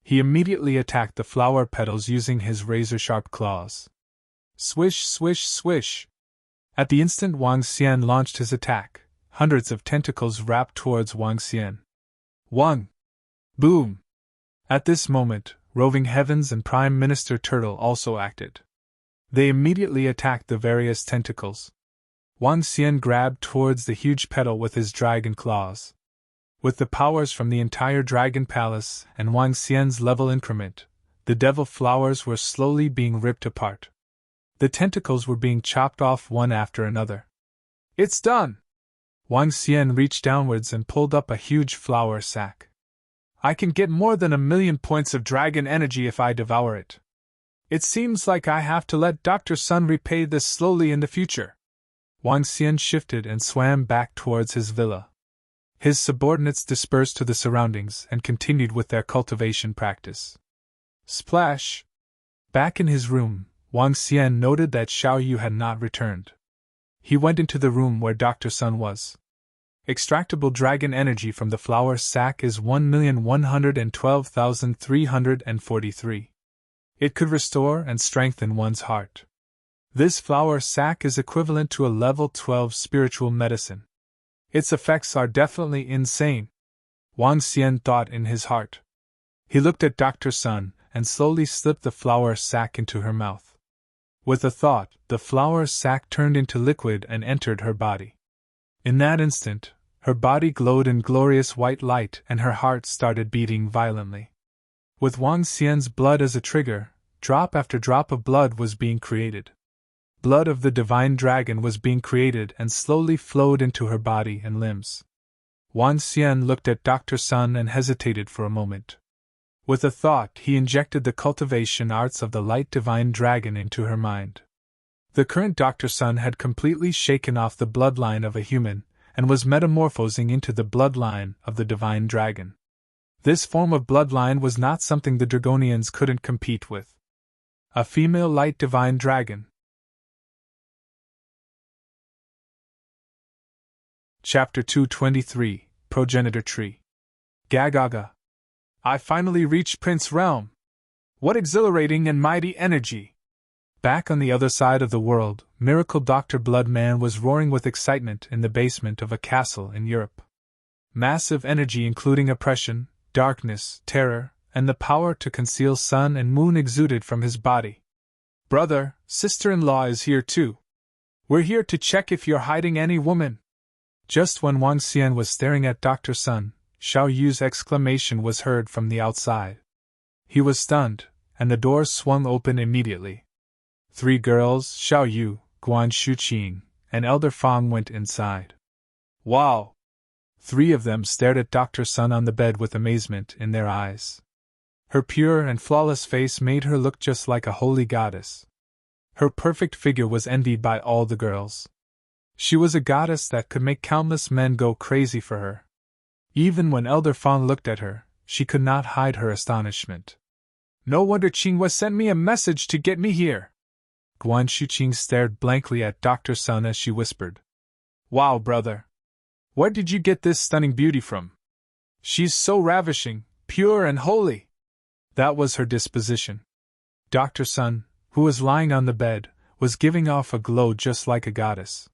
He immediately attacked the flower petals using his razor-sharp claws. Swish, swish, swish! At the instant Wang Xian launched his attack, hundreds of tentacles wrapped towards Wang Xian. Wang! Boom! At this moment, Roving Heavens and Prime Minister Turtle also acted. They immediately attacked the various tentacles. Wang Xian grabbed towards the huge petal with his dragon claws. With the powers from the entire Dragon Palace and Wang Xian's level increment, the devil flowers were slowly being ripped apart. The tentacles were being chopped off one after another. It's done! Wang Xian reached downwards and pulled up a huge flower sack. I can get more than 1,000,000 points of dragon energy if I devour it. It seems like I have to let Dr. Sun repay this slowly in the future. Wang Xian shifted and swam back towards his villa. His subordinates dispersed to the surroundings and continued with their cultivation practice. Splash! Back in his room, Wang Xian noted that Xiao Yu had not returned. He went into the room where Dr. Sun was. Extractable dragon energy from the flower sac is 1,112,343. It could restore and strengthen one's heart. This flower sac is equivalent to a level 12 spiritual medicine. Its effects are definitely insane, Wang Xian thought in his heart. He looked at Dr. Sun and slowly slipped the flower sac into her mouth. With a thought, the flower sac turned into liquid and entered her body. In that instant, her body glowed in glorious white light and her heart started beating violently. With Wang Xian's blood as a trigger, drop after drop of blood was being created. Blood of the divine dragon was being created and slowly flowed into her body and limbs. Wang Xian looked at Dr. Sun and hesitated for a moment. With a thought, he injected the cultivation arts of the light divine dragon into her mind. The current Dr. Sun had completely shaken off the bloodline of a human and was metamorphosing into the bloodline of the divine dragon. This form of bloodline was not something the Dragonians couldn't compete with. A female light divine dragon. Chapter 223, Progenitor Tree. Gagaga. I finally reached Prince Realm. What exhilarating and mighty energy! Back on the other side of the world, Miracle Dr. Bloodman was roaring with excitement in the basement of a castle in Europe. Massive energy including oppression, darkness, terror, and the power to conceal sun and moon exuded from his body. Brother, sister-in-law is here too. We're here to check if you're hiding any woman. Just when Wang Xian was staring at Dr. Sun, Xiao Yu's exclamation was heard from the outside. He was stunned, and the door swung open immediately. 3 girls, Xiao Yu, Guan Shuqing, and Elder Fang went inside. Wow! 3 of them stared at Dr. Sun on the bed with amazement in their eyes. Her pure and flawless face made her look just like a holy goddess. Her perfect figure was envied by all the girls. She was a goddess that could make countless men go crazy for her. Even when Elder Fang looked at her, she could not hide her astonishment. No wonder Qinghua sent me a message to get me here. Guan Shuqing stared blankly at Dr. Sun as she whispered. Wow, brother! Where did you get this stunning beauty from? She's so ravishing, pure and holy! That was her disposition. Dr. Sun, who was lying on the bed, was giving off a glow just like a goddess.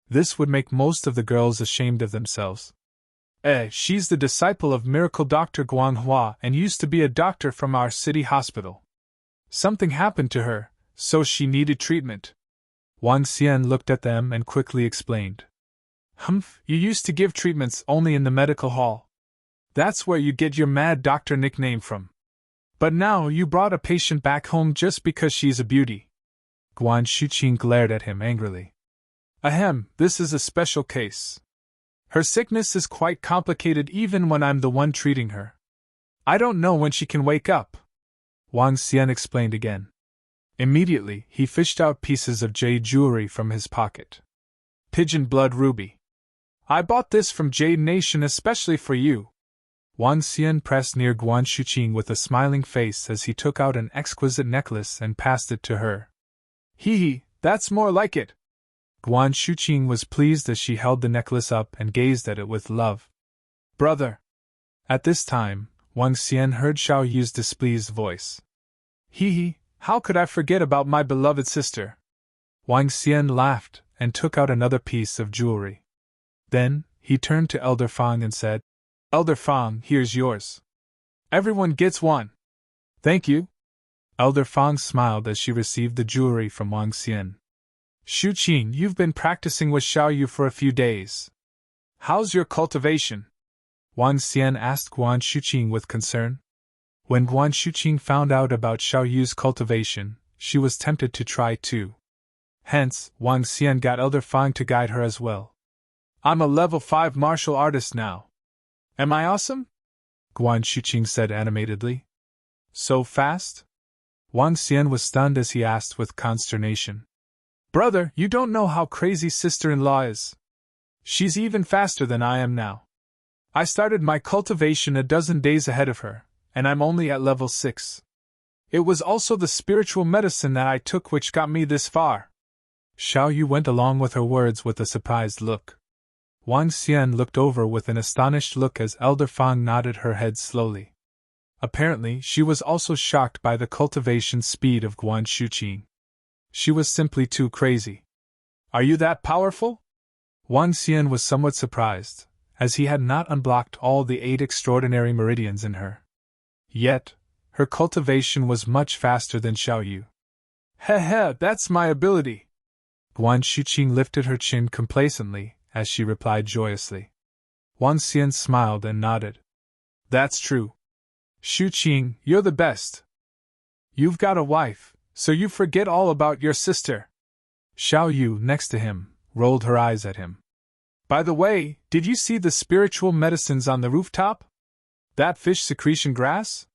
This would make most of the girls ashamed of themselves. She's the disciple of Miracle Dr. Guanghua and used to be a doctor from our city hospital. Something happened to her, so she needed treatment. Wang Xian looked at them and quickly explained. Humph, you used to give treatments only in the medical hall. That's where you get your mad doctor nickname from. But now you brought a patient back home just because she's a beauty. Guan Shuqing glared at him angrily. Ahem, this is a special case. Her sickness is quite complicated even when I'm the one treating her. I don't know when she can wake up. Wang Xian explained again. Immediately, he fished out pieces of jade jewelry from his pocket. Pigeon blood ruby. I bought this from Jade Nation especially for you. Wang Xian pressed near Guan Shuqing with a smiling face as he took out an exquisite necklace and passed it to her. Hee hee, that's more like it. Guan Shuqing was pleased as she held the necklace up and gazed at it with love. Brother! At this time, Wang Xian heard Xiao Yu's displeased voice. Hee hee, how could I forget about my beloved sister? Wang Xian laughed and took out another piece of jewelry. Then, he turned to Elder Fang and said, Elder Fang, here's yours. Everyone gets one. Thank you. Elder Fang smiled as she received the jewelry from Wang Xian. Shuqing, you've been practicing with Xiao Yu for a few days. How's your cultivation? Wang Xian asked Guan Shuqing with concern. When Guan Shuqing found out about Xiao Yu's cultivation, she was tempted to try too. Hence, Wang Xian got Elder Fang to guide her as well. I'm a level 5 martial artist now. Am I awesome? Guan Shuqing said animatedly. So fast? Wang Xian was stunned as he asked with consternation. Brother, you don't know how crazy sister-in-law is. She's even faster than I am now. I started my cultivation a dozen days ahead of her, and I'm only at level 6. It was also the spiritual medicine that I took which got me this far. Xiao Yu went along with her words with a surprised look. Wang Xian looked over with an astonished look as Elder Fang nodded her head slowly. Apparently, she was also shocked by the cultivation speed of Guan Shuqing. She was simply too crazy. Are you that powerful? Wang Xian was somewhat surprised, as he had not unblocked all the 8 extraordinary meridians in her. Yet, her cultivation was much faster than Xiao Yu. Heh, that's my ability. Guan Shuqing lifted her chin complacently, as she replied joyously. Wang Xian smiled and nodded. That's true. Shuqing, you're the best. You've got a wife, so you forget all about your sister. Xiao Yu, next to him, rolled her eyes at him. By the way, did you see the spiritual medicines on the rooftop? That fish secretion grass?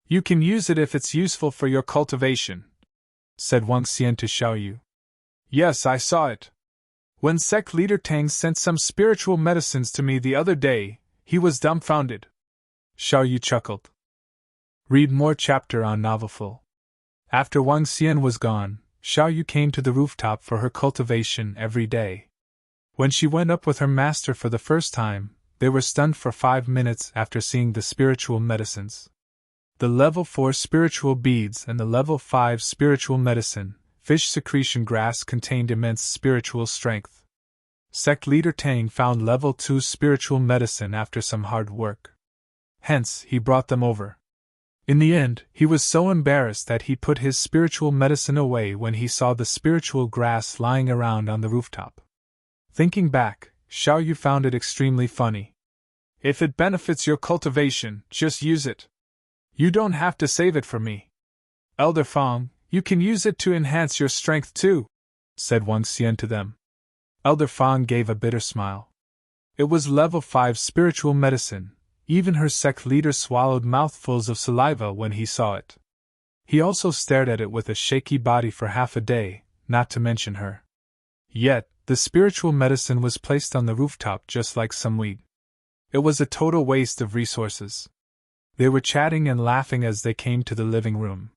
You can use it if it's useful for your cultivation, said Wang Xian to Xiao Yu. Yes, I saw it. When Sect Leader Tang sent some spiritual medicines to me the other day, he was dumbfounded. Xiao Yu chuckled. Read more chapter on Novelful. After Wang Xian was gone, Xiao Yu came to the rooftop for her cultivation every day. When she went up with her master for the first time, they were stunned for 5 minutes after seeing the spiritual medicines. The level 4 spiritual beads and the level 5 spiritual medicine, fish secretion grass, contained immense spiritual strength. Sect Leader Tang found level 2 spiritual medicine after some hard work. Hence, he brought them over. In the end, he was so embarrassed that he put his spiritual medicine away when he saw the spiritual grass lying around on the rooftop. Thinking back, Xiao Yu found it extremely funny. If it benefits your cultivation, just use it. You don't have to save it for me. Elder Fang, you can use it to enhance your strength too, said Wang Xian to them. Elder Fang gave a bitter smile. It was level 5 spiritual medicine. Even her sect leader swallowed mouthfuls of saliva when he saw it. He also stared at it with a shaky body for half a day, not to mention her. Yet, the spiritual medicine was placed on the rooftop just like some weed. It was a total waste of resources. They were chatting and laughing as they came to the living room.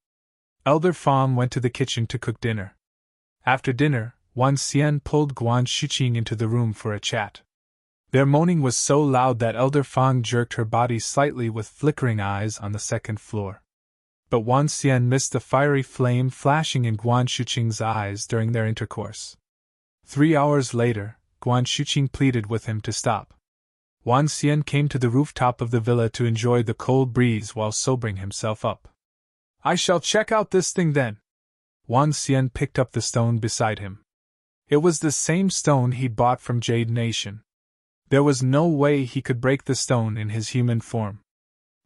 Elder Fang went to the kitchen to cook dinner. After dinner, Wang Xian pulled Guan Shuqing into the room for a chat. Their moaning was so loud that Elder Fang jerked her body slightly with flickering eyes on the second floor. But Wang Xian missed the fiery flame flashing in Guan Shuqing's eyes during their intercourse. 3 hours later, Guan Shuqing pleaded with him to stop. Wang Xian came to the rooftop of the villa to enjoy the cold breeze while sobering himself up. I shall check out this thing then. Wang Xian picked up the stone beside him. It was the same stone he'd bought from Jade Nation. There was no way he could break the stone in his human form.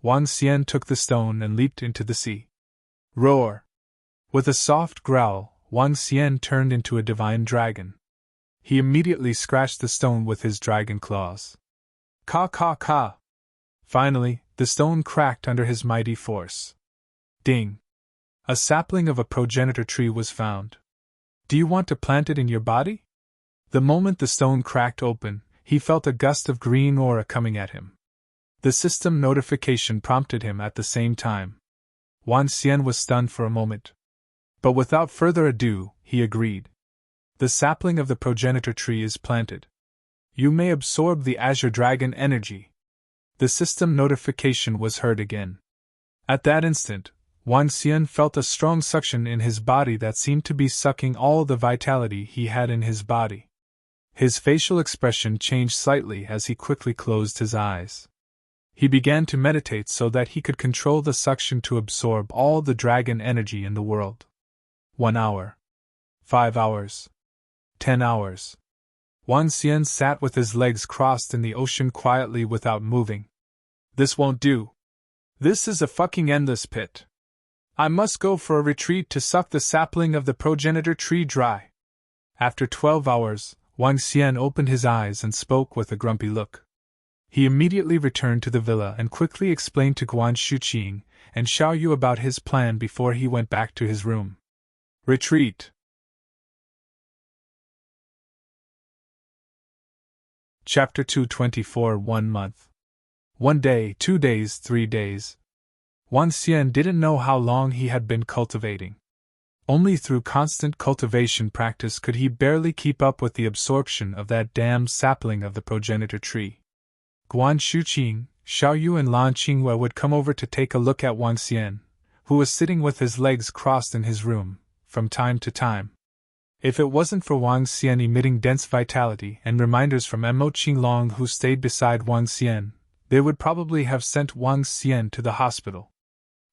Wang Xian took the stone and leaped into the sea. Roar! With a soft growl, Wang Xian turned into a divine dragon. He immediately scratched the stone with his dragon claws. Ka ka ka! Finally, the stone cracked under his mighty force. Ding! A sapling of a progenitor tree was found. Do you want to plant it in your body? The moment the stone cracked open, he felt a gust of green aura coming at him. The system notification prompted him at the same time. Wang Xian was stunned for a moment. But without further ado, he agreed. The sapling of the progenitor tree is planted. You may absorb the Azure Dragon energy. The system notification was heard again. At that instant, Wang Xian felt a strong suction in his body that seemed to be sucking all the vitality he had in his body. His facial expression changed slightly as he quickly closed his eyes. He began to meditate so that he could control the suction to absorb all the dragon energy in the world. 1 hour. 5 hours. 10 hours. Wang Xian sat with his legs crossed in the ocean quietly without moving. This won't do. This is a fucking endless pit. I must go for a retreat to suck the sapling of the progenitor tree dry. After 12 hours, Wang Xian opened his eyes and spoke with a grumpy look. He immediately returned to the villa and quickly explained to Guan Shuqing and Xiao Yu about his plan before he went back to his room. Retreat. Chapter 224 1 month. 1 day, 2 days, 3 days. Wang Xian didn't know how long he had been cultivating. Only through constant cultivation practice could he barely keep up with the absorption of that damned sapling of the progenitor tree. Guan Shuqing, Xiao Yu and Lan Qingwei would come over to take a look at Wang Xian, who was sitting with his legs crossed in his room, from time to time. If it wasn't for Wang Xian emitting dense vitality and reminders from Mo Qinglong who stayed beside Wang Xian, they would probably have sent Wang Xian to the hospital.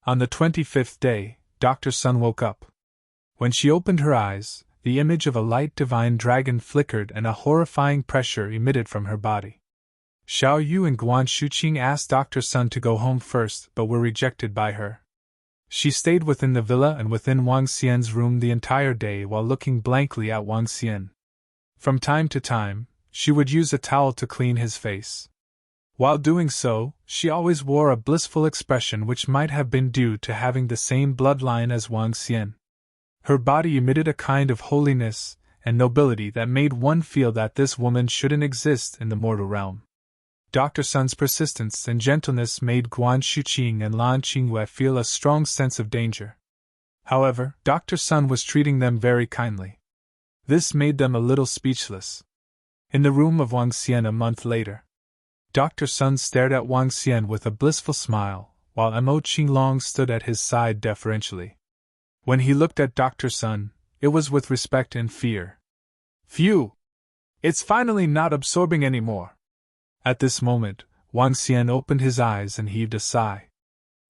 On the 25th day, Dr. Sun woke up. When she opened her eyes, the image of a light divine dragon flickered and a horrifying pressure emitted from her body. Xiao Yu and Guan Shuqing asked Dr. Sun to go home first but were rejected by her. She stayed within the villa and within Wang Xian's room the entire day while looking blankly at Wang Xian. From time to time, she would use a towel to clean his face. While doing so, she always wore a blissful expression which might have been due to having the same bloodline as Wang Xian. Her body emitted a kind of holiness and nobility that made one feel that this woman shouldn't exist in the mortal realm. Dr. Sun's persistence and gentleness made Guan Shuqing and Lan Qingwei feel a strong sense of danger. However, Dr. Sun was treating them very kindly. This made them a little speechless. In the room of Wang Xian a month later, Dr. Sun stared at Wang Xian with a blissful smile, while Mo Qinglong stood at his side deferentially. When he looked at Dr. Sun, it was with respect and fear. Phew! It's finally not absorbing anymore. At this moment, Wang Xian opened his eyes and heaved a sigh.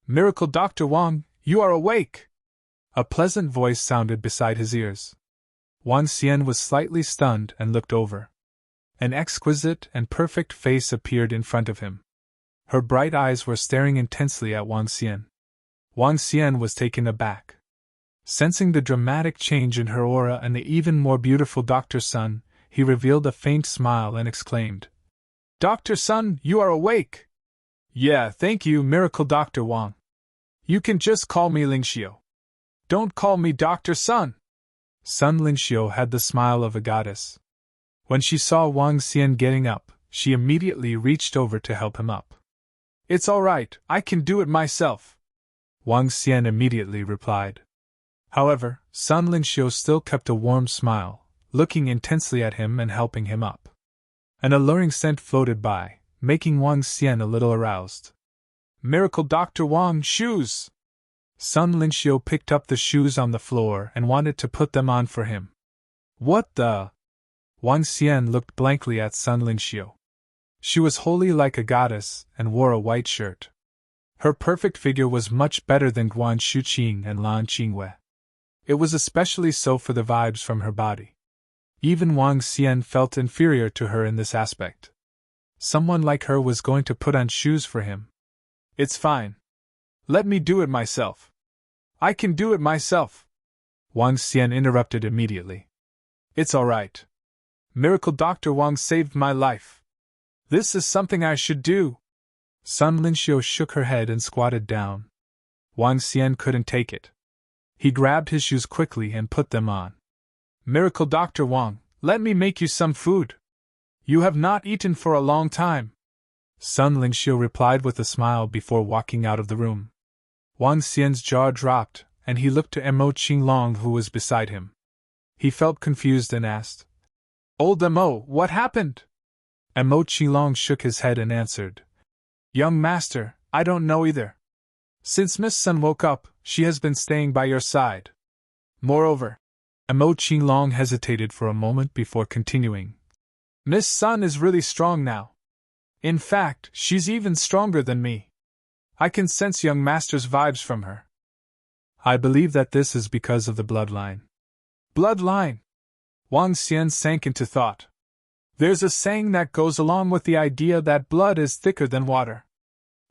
Miracle Dr. Wang, you are awake! A pleasant voice sounded beside his ears. Wang Xian was slightly stunned and looked over. An exquisite and perfect face appeared in front of him. Her bright eyes were staring intensely at Wang Xian. Wang Xian was taken aback. Sensing the dramatic change in her aura and the even more beautiful Dr. Sun, he revealed a faint smile and exclaimed, Dr. Sun, you are awake! Yeah, thank you, Miracle Dr. Wang. You can just call me Lingxiu. Don't call me Dr. Sun. Sun Lingxiu had the smile of a goddess. When she saw Wang Xian getting up, she immediately reached over to help him up. It's all right, I can do it myself. Wang Xian immediately replied. However, Sun Lingxiu still kept a warm smile, looking intensely at him and helping him up. An alluring scent floated by, making Wang Xian a little aroused. Miracle Dr. Wang, shoes! Sun Lingxiu picked up the shoes on the floor and wanted to put them on for him. What the? Wang Xian looked blankly at Sun Lingxiu. She was wholly like a goddess and wore a white shirt. Her perfect figure was much better than Guan Shuqing and Lan Qingwei. It was especially so for the vibes from her body. Even Wang Xian felt inferior to her in this aspect. Someone like her was going to put on shoes for him. It's fine. Let me do it myself. I can do it myself. Wang Xian interrupted immediately. It's all right. Miracle Dr. Wang saved my life. This is something I should do. Sun Lingxiu shook her head and squatted down. Wang Xian couldn't take it. He grabbed his shoes quickly and put them on. Miracle Dr. Wang, let me make you some food. You have not eaten for a long time, Sun Lingxiu replied with a smile before walking out of the room. Wang Xian's jaw dropped, and he looked to Mo Qinglong who was beside him. He felt confused and asked, Old Mo, what happened? Mo Qinglong shook his head and answered, Young master, I don't know either. Since Miss Sun woke up, she has been staying by your side. Moreover, Mo Qinglong hesitated for a moment before continuing. Miss Sun is really strong now. In fact, she's even stronger than me. I can sense young master's vibes from her. I believe that this is because of the bloodline. Bloodline? Wang Xian sank into thought. There's a saying that goes along with the idea that blood is thicker than water.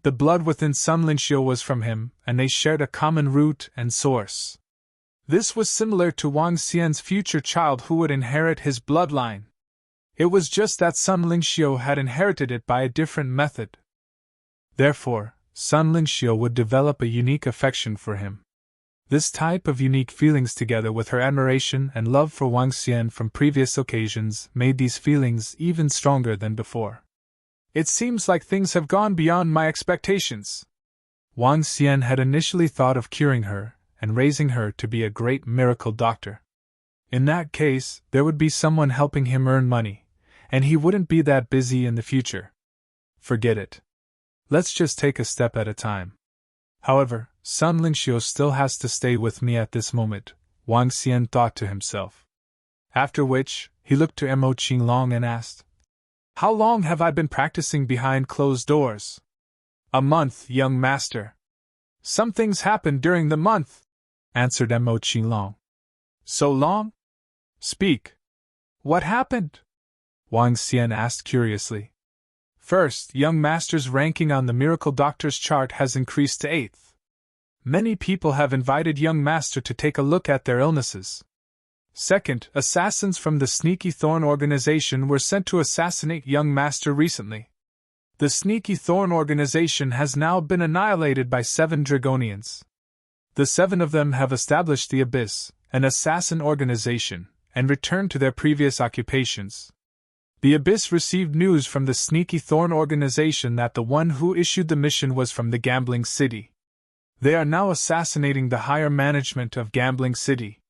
The blood within Sun Lingxiu was from him, and they shared a common root and source. This was similar to Wang Xian's future child who would inherit his bloodline. It was just that Sun Lingxiu had inherited it by a different method. Therefore, Sun Lingxiu would develop a unique affection for him. This type of unique feelings together with her admiration and love for Wang Xian from previous occasions made these feelings even stronger than before. It seems like things have gone beyond my expectations. Wang Xian had initially thought of curing her and raising her to be a great miracle doctor. In that case, there would be someone helping him earn money, and he wouldn't be that busy in the future. Forget it. Let's just take a step at a time. However, Sun Lingxiu still has to stay with me at this moment, Wang Xian thought to himself. After which, he looked to Mo Qinglong and asked, How long have I been practicing behind closed doors? A month, young master. Some things happened during the month, answered Mo Qinglong. So long? Speak. What happened? Wang Xian asked curiously. First, young master's ranking on the Miracle Doctor's chart has increased to 8th. Many people have invited young master to take a look at their illnesses. Second, assassins from the Sneaky Thorn organization were sent to assassinate young master recently. The Sneaky Thorn organization has now been annihilated by 7 Dragonians. The 7 of them have established the Abyss, an assassin organization, and returned to their previous occupations. The Abyss received news from the Sneaky Thorn organization that the one who issued the mission was from the Gambling City. They are now assassinating the higher management of Gambling City.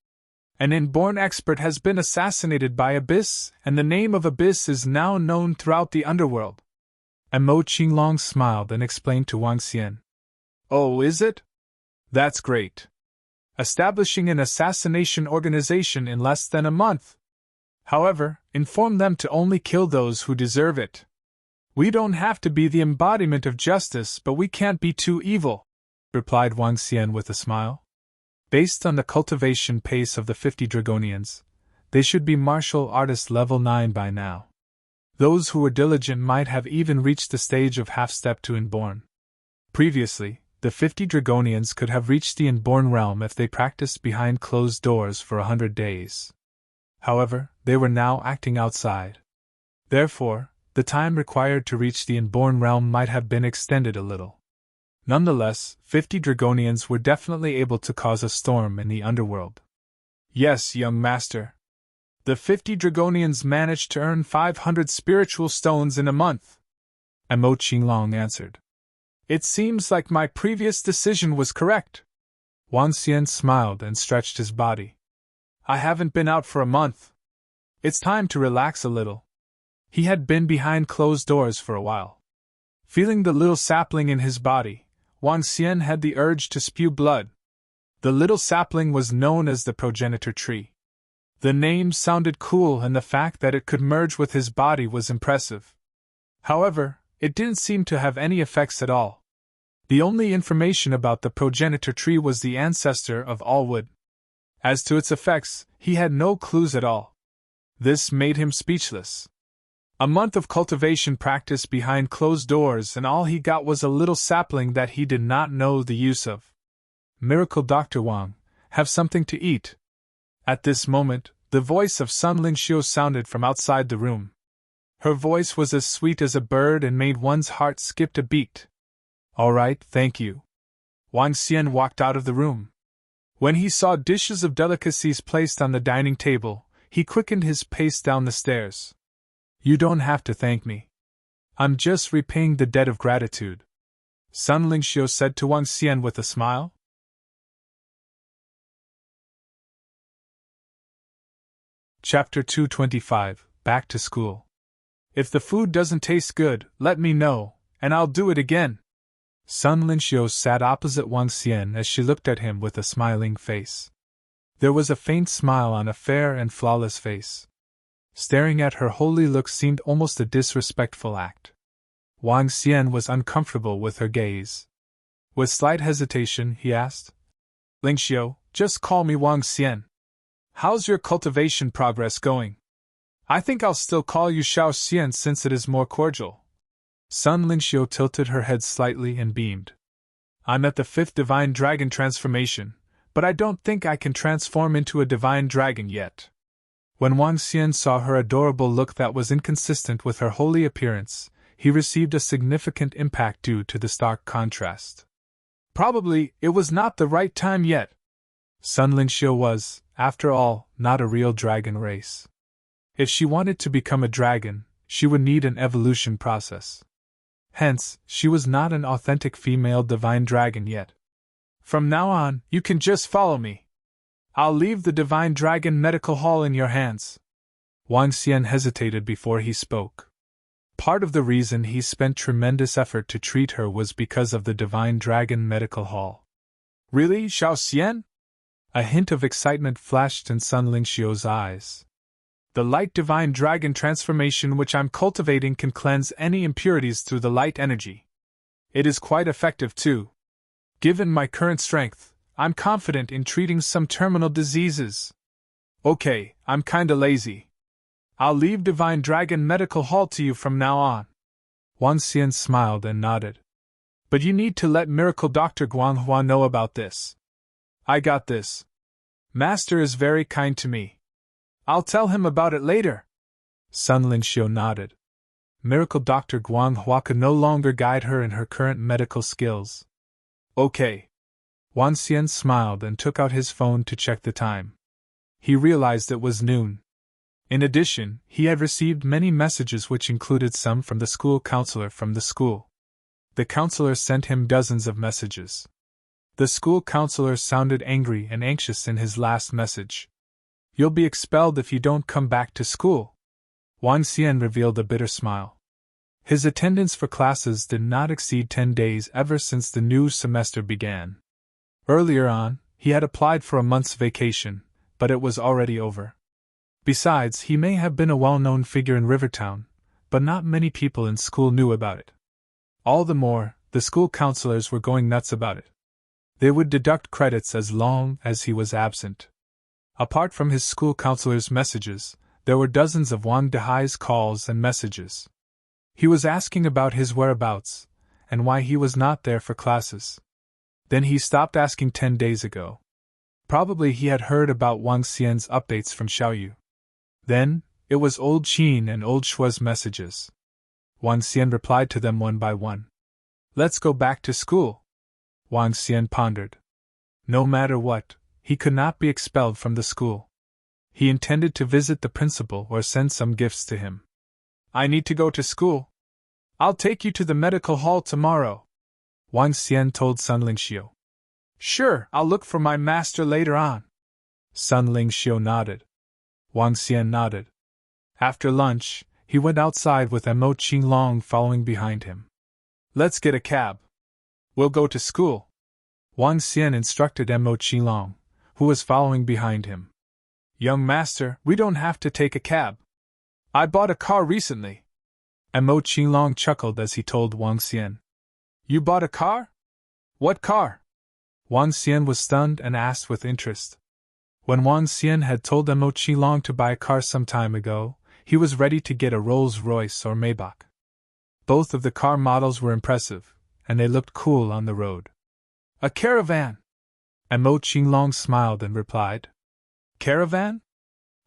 An inborn expert has been assassinated by Abyss, and the name of Abyss is now known throughout the underworld. Mo Qinglong smiled and explained to Wang Xian. Oh, is it? That's great. Establishing an assassination organization in less than a month. However, inform them to only kill those who deserve it. We don't have to be the embodiment of justice, but we can't be too evil, replied Wang Xian with a smile. Based on the cultivation pace of the 50 Dragonians, they should be martial artist level 9 by now. Those who were diligent might have even reached the stage of half-step to Inborn. Previously, the 50 Dragonians could have reached the Inborn realm if they practiced behind closed doors for 100 days. However, they were now acting outside. Therefore, the time required to reach the Inborn realm might have been extended a little. Nonetheless, 50 Dragonians were definitely able to cause a storm in the underworld. Yes, young master. The 50 Dragonians managed to earn 500 spiritual stones in a month, Mo Qinglong answered. It seems like my previous decision was correct. Wang Xian smiled and stretched his body. I haven't been out for a month. It's time to relax a little. He had been behind closed doors for a while. Feeling the little sapling in his body, Wang Xian had the urge to spew blood. The little sapling was known as the Progenitor tree. The name sounded cool, and the fact that it could merge with his body was impressive. However, it didn't seem to have any effects at all. The only information about the Progenitor tree was the ancestor of all wood. As to its effects, he had no clues at all. This made him speechless. A month of cultivation practice behind closed doors, and all he got was a little sapling that he did not know the use of. Miracle Dr. Wang, have something to eat. At this moment, the voice of Sun Lingxiu sounded from outside the room. Her voice was as sweet as a bird and made one's heart skip a beat. All right, thank you. Wang Xian walked out of the room. When he saw dishes of delicacies placed on the dining table, he quickened his pace down the stairs. You don't have to thank me. I'm just repaying the debt of gratitude, Sun Lingxiu said to Wang Xian with a smile. Chapter 225, Back to School. If the food doesn't taste good, let me know, and I'll do it again. Sun Lingxiu sat opposite Wang Xian as she looked at him with a smiling face. There was a faint smile on a fair and flawless face. Staring at her holy look seemed almost a disrespectful act. Wang Xian was uncomfortable with her gaze. With slight hesitation, he asked, Lingxiu, just call me Wang Xian. How's your cultivation progress going? I think I'll still call you Xiao Xian since it is more cordial. Sun Lingxiu tilted her head slightly and beamed. I'm at the 5th Divine Dragon transformation, but I don't think I can transform into a Divine Dragon yet. When Wang Xian saw her adorable look that was inconsistent with her holy appearance, he received a significant impact due to the stark contrast. Probably, it was not the right time yet. Sun Lingxiu was, after all, not a real dragon race. If she wanted to become a dragon, she would need an evolution process. Hence, she was not an authentic female divine dragon yet. From now on, you can just follow me. I'll leave the Divine Dragon Medical Hall in your hands. Wang Xian hesitated before he spoke. Part of the reason he spent tremendous effort to treat her was because of the Divine Dragon Medical Hall. Really, Xiao Xian? A hint of excitement flashed in Sun Lingxiu's eyes. The light divine dragon transformation which I'm cultivating can cleanse any impurities through the light energy. It is quite effective too. Given my current strength, I'm confident in treating some terminal diseases. Okay, I'm kinda lazy. I'll leave Divine Dragon Medical Hall to you from now on. Wang Xian smiled and nodded. But you need to let Miracle Dr. Guanghua know about this. I got this. Master is very kind to me. I'll tell him about it later. Sun Lingxiu nodded. Miracle Dr. Guanghua could no longer guide her in her current medical skills. Okay. Wang Xian smiled and took out his phone to check the time. He realized it was noon. In addition, he had received many messages which included some from the school counselor from the school. The counselor sent him dozens of messages. The school counselor sounded angry and anxious in his last message. You'll be expelled if you don't come back to school. Wang Xian revealed a bitter smile. His attendance for classes did not exceed 10 days ever since the new semester began. Earlier on, he had applied for a month's vacation, but it was already over. Besides, he may have been a well-known figure in Rivertown, but not many people in school knew about it. All the more, the school counselors were going nuts about it. They would deduct credits as long as he was absent. Apart from his school counselor's messages, there were dozens of Wang Dehai's calls and messages. He was asking about his whereabouts, and why he was not there for classes. Then he stopped asking 10 days ago. Probably he had heard about Wang Xian's updates from Xiaoyu. Then, it was old Qin and old Shua's messages. Wang Xian replied to them one by one. Let's go back to school. Wang Xian pondered. No matter what, he could not be expelled from the school. He intended to visit the principal or send some gifts to him. I need to go to school. I'll take you to the medical hall tomorrow, Wang Xian told Sun Lingxiu. Sure, I'll look for my master later on. Sun Lingxiu nodded. Wang Xian nodded. After lunch, he went outside with Mo Qinglong following behind him. Let's get a cab. We'll go to school. Wang Xian instructed Mo Qinglong, who was following behind him. Young master, we don't have to take a cab. I bought a car recently. Mo Qinglong chuckled as he told Wang Xian. You bought a car? What car? Wang Xian was stunned and asked with interest. When Wang Xian had told Mo Qinglong to buy a car some time ago, he was ready to get a Rolls-Royce or Maybach. Both of the car models were impressive, and they looked cool on the road. A caravan. Mo Qinglong smiled and replied. Caravan?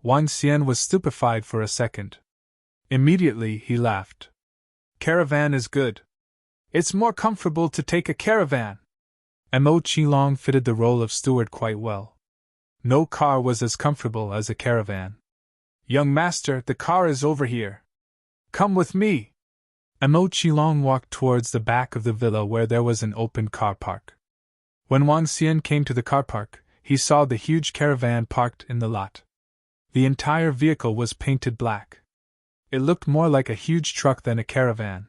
Wang Xian was stupefied for a second. Immediately he laughed. Caravan is good. It's more comfortable to take a caravan. Mo Qinglong fitted the role of steward quite well. No car was as comfortable as a caravan. Young master, the car is over here. Come with me. Mo Qilong walked towards the back of the villa where there was an open car park. When Wang Xian came to the car park, he saw the huge caravan parked in the lot. The entire vehicle was painted black. It looked more like a huge truck than a caravan.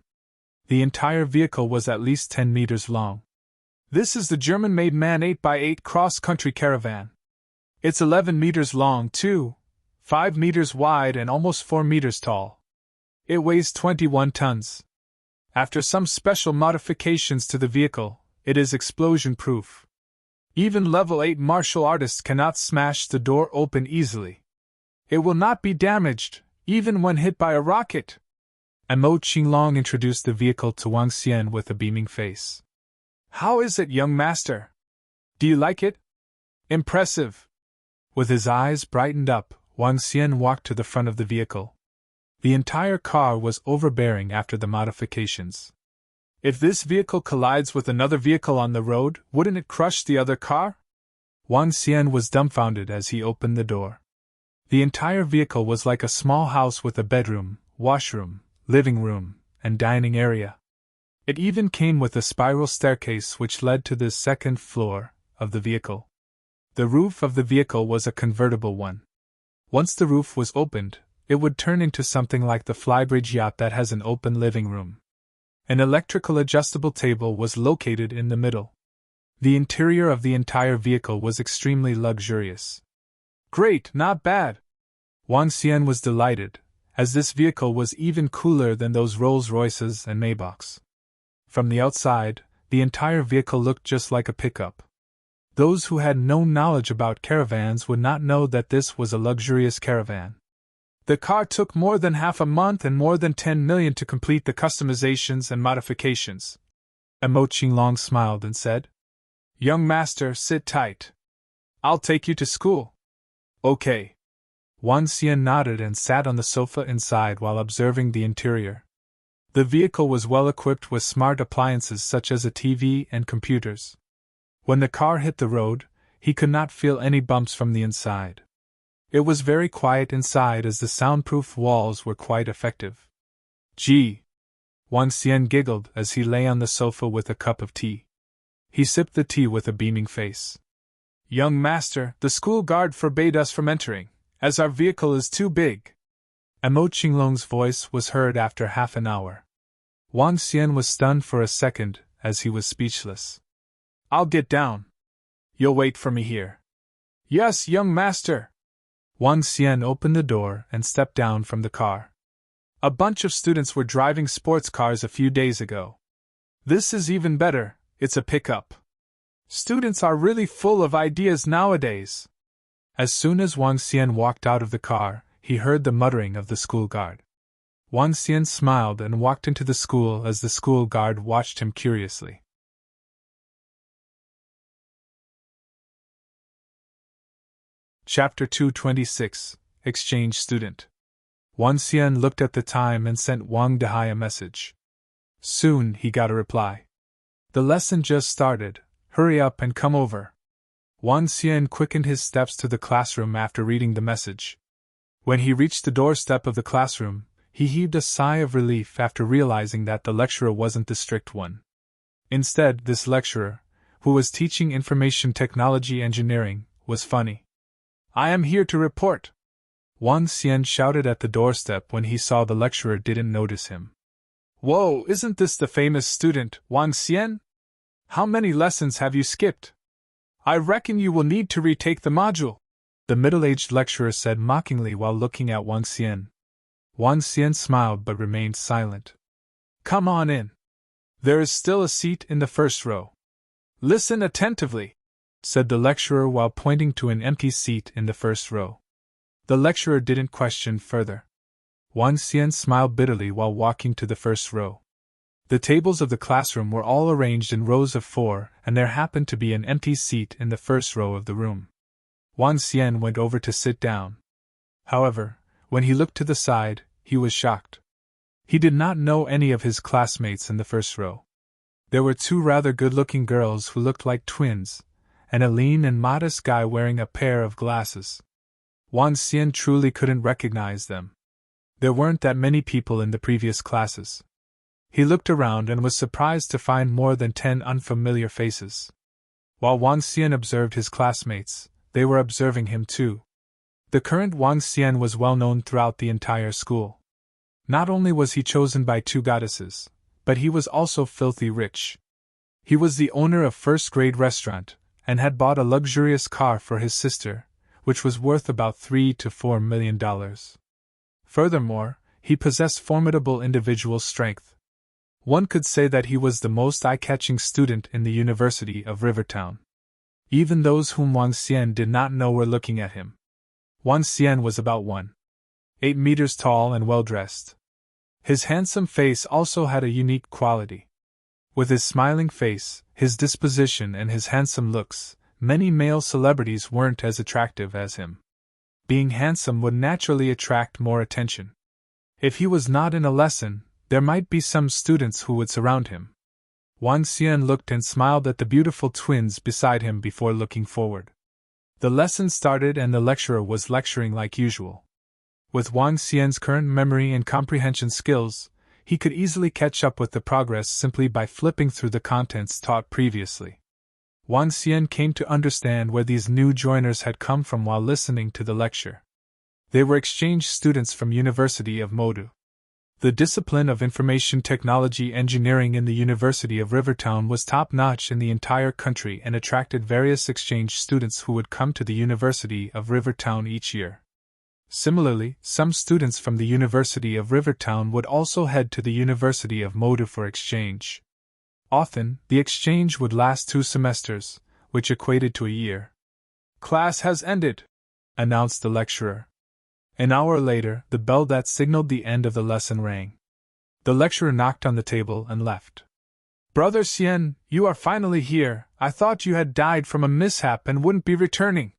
The entire vehicle was at least 10 meters long. This is the German-made MAN 8x8 cross-country caravan. It's 11 meters long, too, 5 meters wide and almost 4 meters tall. It weighs 21 tons. After some special modifications to the vehicle, it is explosion-proof. Even level 8 martial artists cannot smash the door open easily. It will not be damaged, even when hit by a rocket. Mo Qinglong introduced the vehicle to Wang Xian with a beaming face. How is it, young master? Do you like it? Impressive. With his eyes brightened up, Wang Xian walked to the front of the vehicle. The entire car was overbearing after the modifications. If this vehicle collides with another vehicle on the road, wouldn't it crush the other car? Wang Xian was dumbfounded as he opened the door. The entire vehicle was like a small house with a bedroom, washroom, living room, and dining area. It even came with a spiral staircase which led to the second floor of the vehicle. The roof of the vehicle was a convertible one. Once the roof was opened, it would turn into something like the flybridge yacht that has an open living room. An electrical adjustable table was located in the middle. The interior of the entire vehicle was extremely luxurious. Great, not bad! Wang Xian was delighted, as this vehicle was even cooler than those Rolls-Royces and Maybachs. From the outside, the entire vehicle looked just like a pickup. Those who had no knowledge about caravans would not know that this was a luxurious caravan. The car took more than half a month and more than 10 million to complete the customizations and modifications. Mo Qinglong smiled and said, Young master, sit tight. I'll take you to school. Okay. Wang Xian nodded and sat on the sofa inside while observing the interior. The vehicle was well equipped with smart appliances such as a TV and computers. When the car hit the road, he could not feel any bumps from the inside. It was very quiet inside as the soundproof walls were quite effective. Gee! Wang Xian giggled as he lay on the sofa with a cup of tea. He sipped the tea with a beaming face. Young master, the school guard forbade us from entering, as our vehicle is too big. Mo Qinglong's voice was heard after half an hour. Wang Xian was stunned for a second, as he was speechless. I'll get down. You'll wait for me here. Yes, young master. Wang Xian opened the door and stepped down from the car. A bunch of students were driving sports cars a few days ago. This is even better, it's a pickup. Students are really full of ideas nowadays. As soon as Wang Xian walked out of the car, he heard the muttering of the school guard. Wang Xian smiled and walked into the school as the school guard watched him curiously. Chapter 226, Exchange Student. Wang Xian looked at the time and sent Wang Dehai a message. Soon he got a reply. The lesson just started, hurry up and come over. Wang Xian quickened his steps to the classroom after reading the message. When he reached the doorstep of the classroom, he heaved a sigh of relief after realizing that the lecturer wasn't the strict one. Instead, this lecturer, who was teaching information technology engineering, was funny. I am here to report. Wang Xian shouted at the doorstep when he saw the lecturer didn't notice him. Whoa, isn't this the famous student, Wang Xian? How many lessons have you skipped? I reckon you will need to retake the module, the middle-aged lecturer said mockingly while looking at Wang Xian. Wang Xian smiled but remained silent. Come on in. There is still a seat in the first row. Listen attentively, said the lecturer while pointing to an empty seat in the first row. The lecturer didn't question further. Wang Xian smiled bitterly while walking to the first row. The tables of the classroom were all arranged in rows of 4, and there happened to be an empty seat in the first row of the room. Wang Xian went over to sit down. However, when he looked to the side, he was shocked. He did not know any of his classmates in the first row. There were 2 rather good-looking girls who looked like twins, and a lean and modest guy wearing a pair of glasses. Wang Xian truly couldn't recognize them. There weren't that many people in the previous classes. He looked around and was surprised to find more than 10 unfamiliar faces. While Wang Xian observed his classmates, they were observing him too. The current Wang Xian was well known throughout the entire school. Not only was he chosen by 2 goddesses, but he was also filthy rich. He was the owner of first-grade restaurant, and had bought a luxurious car for his sister, which was worth about $3 to $4 million. Furthermore, he possessed formidable individual strength. One could say that he was the most eye-catching student in the University of Rivertown. Even those whom Wang Xian did not know were looking at him. Wang Xian was about 1.8 meters tall and well-dressed. His handsome face also had a unique quality. With his smiling face, his disposition and his handsome looks, many male celebrities weren't as attractive as him. Being handsome would naturally attract more attention. If he was not in a lesson, there might be some students who would surround him. Wang Xian looked and smiled at the beautiful twins beside him before looking forward. The lesson started and the lecturer was lecturing like usual. With Wang Xian's current memory and comprehension skills, he could easily catch up with the progress simply by flipping through the contents taught previously. Wang Xian came to understand where these new joiners had come from while listening to the lecture. They were exchange students from University of Modu. The discipline of information technology engineering in the University of Rivertown was top-notch in the entire country and attracted various exchange students who would come to the University of Rivertown each year. Similarly, some students from the University of Rivertown would also head to the University of Modu for exchange. Often, the exchange would last 2 semesters, which equated to a year. "Class has ended," announced the lecturer. An hour later, the bell that signaled the end of the lesson rang. The lecturer knocked on the table and left. "Brother Xian, you are finally here. I thought you had died from a mishap and wouldn't be returning.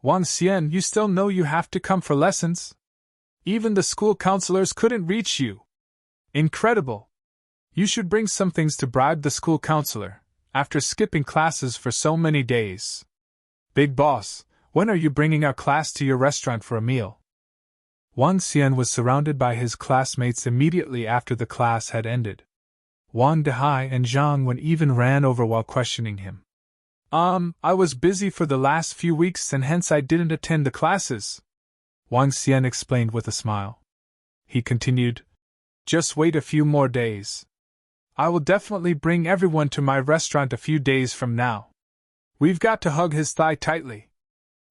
Wang Xian, you still know you have to come for lessons? Even the school counselors couldn't reach you. Incredible. You should bring some things to bribe the school counselor, after skipping classes for so many days. Big boss, when are you bringing our class to your restaurant for a meal?" Wang Xian was surrounded by his classmates immediately after the class had ended. Wang Dehai and Zhang Wen even ran over while questioning him. I was busy for the last few weeks and hence I didn't attend the classes," Wang Xian explained with a smile. He continued, "Just wait a few more days. I will definitely bring everyone to my restaurant a few days from now. We've got to hug his thigh tightly.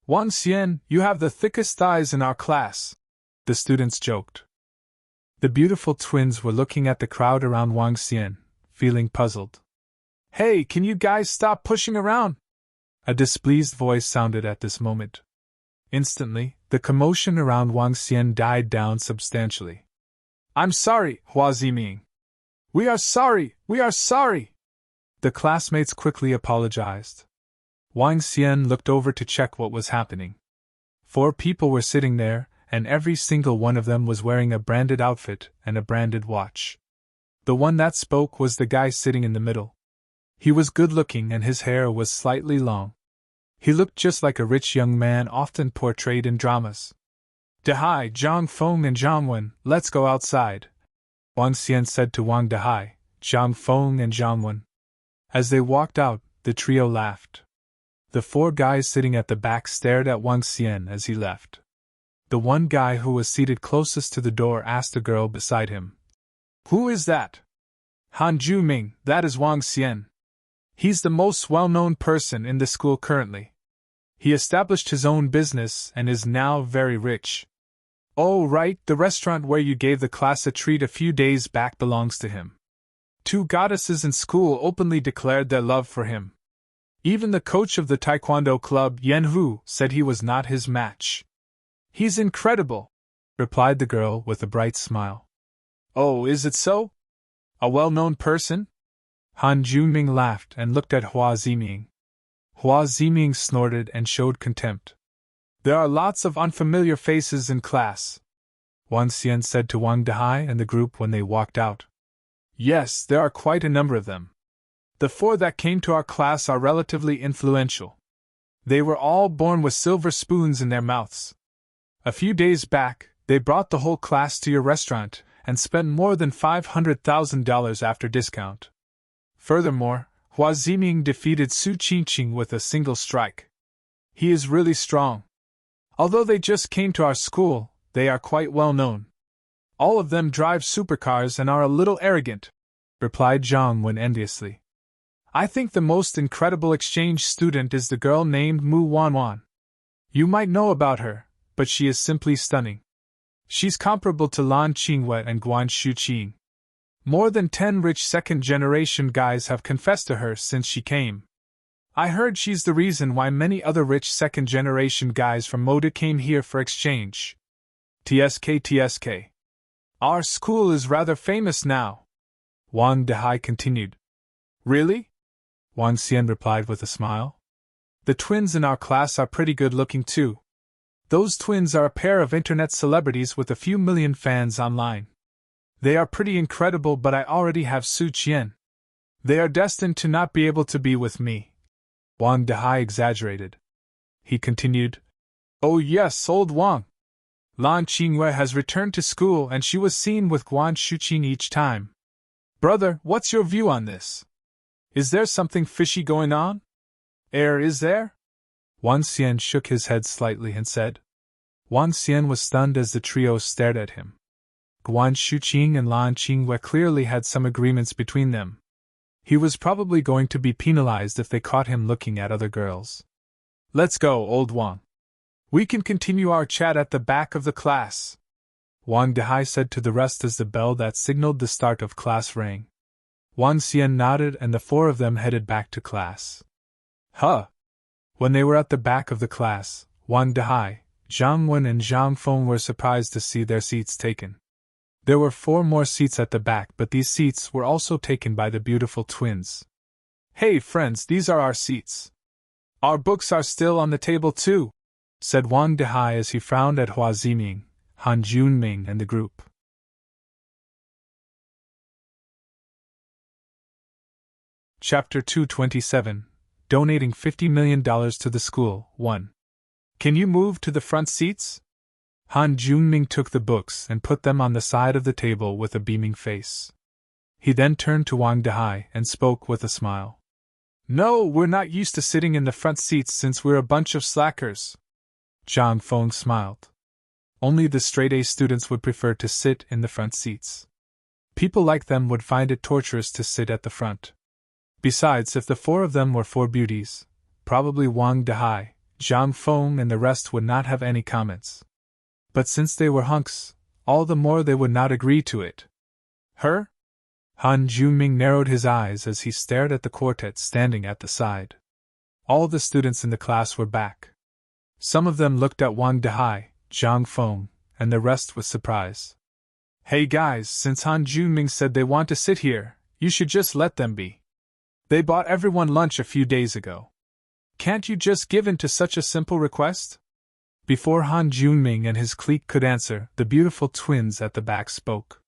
Wang Xian, you have the thickest thighs in our class," the students joked. The beautiful twins were looking at the crowd around Wang Xian, feeling puzzled. "Hey, can you guys stop pushing around?" A displeased voice sounded at this moment. Instantly, the commotion around Wang Xian died down substantially. "I'm sorry, Hua Ziming. We are sorry, we are sorry." The classmates quickly apologized. Wang Xian looked over to check what was happening. 4 people were sitting there, and every single one of them was wearing a branded outfit and a branded watch. The one that spoke was the guy sitting in the middle. He was good-looking and his hair was slightly long. He looked just like a rich young man often portrayed in dramas. "Dehai, Zhang Feng and Zhang Wen, let's go outside," Wang Xian said to Wang Dehai, Zhang Feng and Zhang Wen. As they walked out, the trio laughed. The 4 guys sitting at the back stared at Wang Xian as he left. The one guy who was seated closest to the door asked the girl beside him, "Who is that?" "Han Juming, that is Wang Xian. He's the most well-known person in the school currently. He established his own business and is now very rich." "Oh right, the restaurant where you gave the class a treat a few days back belongs to him. 2 goddesses in school openly declared their love for him. Even the coach of the taekwondo club, Yen Hu, said he was not his match." "He's incredible," replied the girl with a bright smile. "Oh, is it so? A well-known person?" Han Junming laughed and looked at Hua Ziming. Hua Ziming snorted and showed contempt. "There are lots of unfamiliar faces in class," Wang Xian said to Wang Dehai and the group when they walked out. "Yes, there are quite a number of them. The 4 that came to our class are relatively influential. They were all born with silver spoons in their mouths. A few days back, They brought the whole class to your restaurant and spent more than $500,000 after discount. Furthermore, Hua Ziming defeated Su Qingqing with a single strike. He is really strong. Although they just came to our school, they are quite well known. All of them drive supercars and are a little arrogant, replied Zhang Wen enviously. I think the most incredible exchange student is the girl named Mu Wanwan. You might know about her, but she is simply stunning. She's comparable to Lan Qingwei and Guan Shuqing. More than 10 rich second-generation guys have confessed to her since she came. I heard she's the reason why many other rich second-generation guys from Moda came here for exchange. TSK. Our school is rather famous now, Wang Dehai continued. Really? Wang Xian replied with a smile. The twins in our class are pretty good looking too. Those twins are a pair of internet celebrities with a few million fans online. They are pretty incredible, but I already have Su Qian. They are destined to not be able to be with me. Wang Dehai exaggerated. He continued, Oh yes, old Wang. Lan Qingwei has returned to school and she was seen with Guan Shuqing each time. Brother, what's your view on this? Is there something fishy going on? Is there? Wang Xian shook his head slightly and said. Wang Xian was stunned as the trio stared at him. Guan Shuqing and Lan Qingwei clearly had some agreements between them. He was probably going to be penalized if they caught him looking at other girls. Let's go, old Wang. We can continue our chat at the back of the class, Wang Dehai said to the rest as the bell that signaled the start of class rang. Wang Xian nodded and the four of them headed back to class. When they were at the back of the class, Wang Dehai, Zhang Wen and Zhang Feng were surprised to see their seats taken. There were 4 more seats at the back, but these seats were also taken by the beautiful twins. Hey friends, these are our seats. Our books are still on the table too, said Wang Dehai as he frowned at Hua Ziming, Han Junming and the group. Chapter 227, Donating $50 million to the school, 1. Can you move to the front seats? Han Junming took the books and put them on the side of the table with a beaming face. He then turned to Wang Dehai and spoke with a smile. No, we're not used to sitting in the front seats since we're a bunch of slackers. Zhang Feng smiled. Only the straight-A students would prefer to sit in the front seats. People like them would find it torturous to sit at the front. Besides, if the 4 of them were 4 beauties, probably Wang Dehai, Zhang Feng and the rest would not have any comments. But since they were hunks, all the more they would not agree to it. Her? Han Junming narrowed his eyes as he stared at the quartet standing at the side. All the students in the class were back. Some of them looked at Wang Dehai, Zhang Feng, and the rest with surprise. Hey guys, since Han Junming said they want to sit here, you should just let them be. They bought everyone lunch a few days ago. Can't you just give in to such a simple request? Before Han Junming and his clique could answer, the beautiful twins at the back spoke.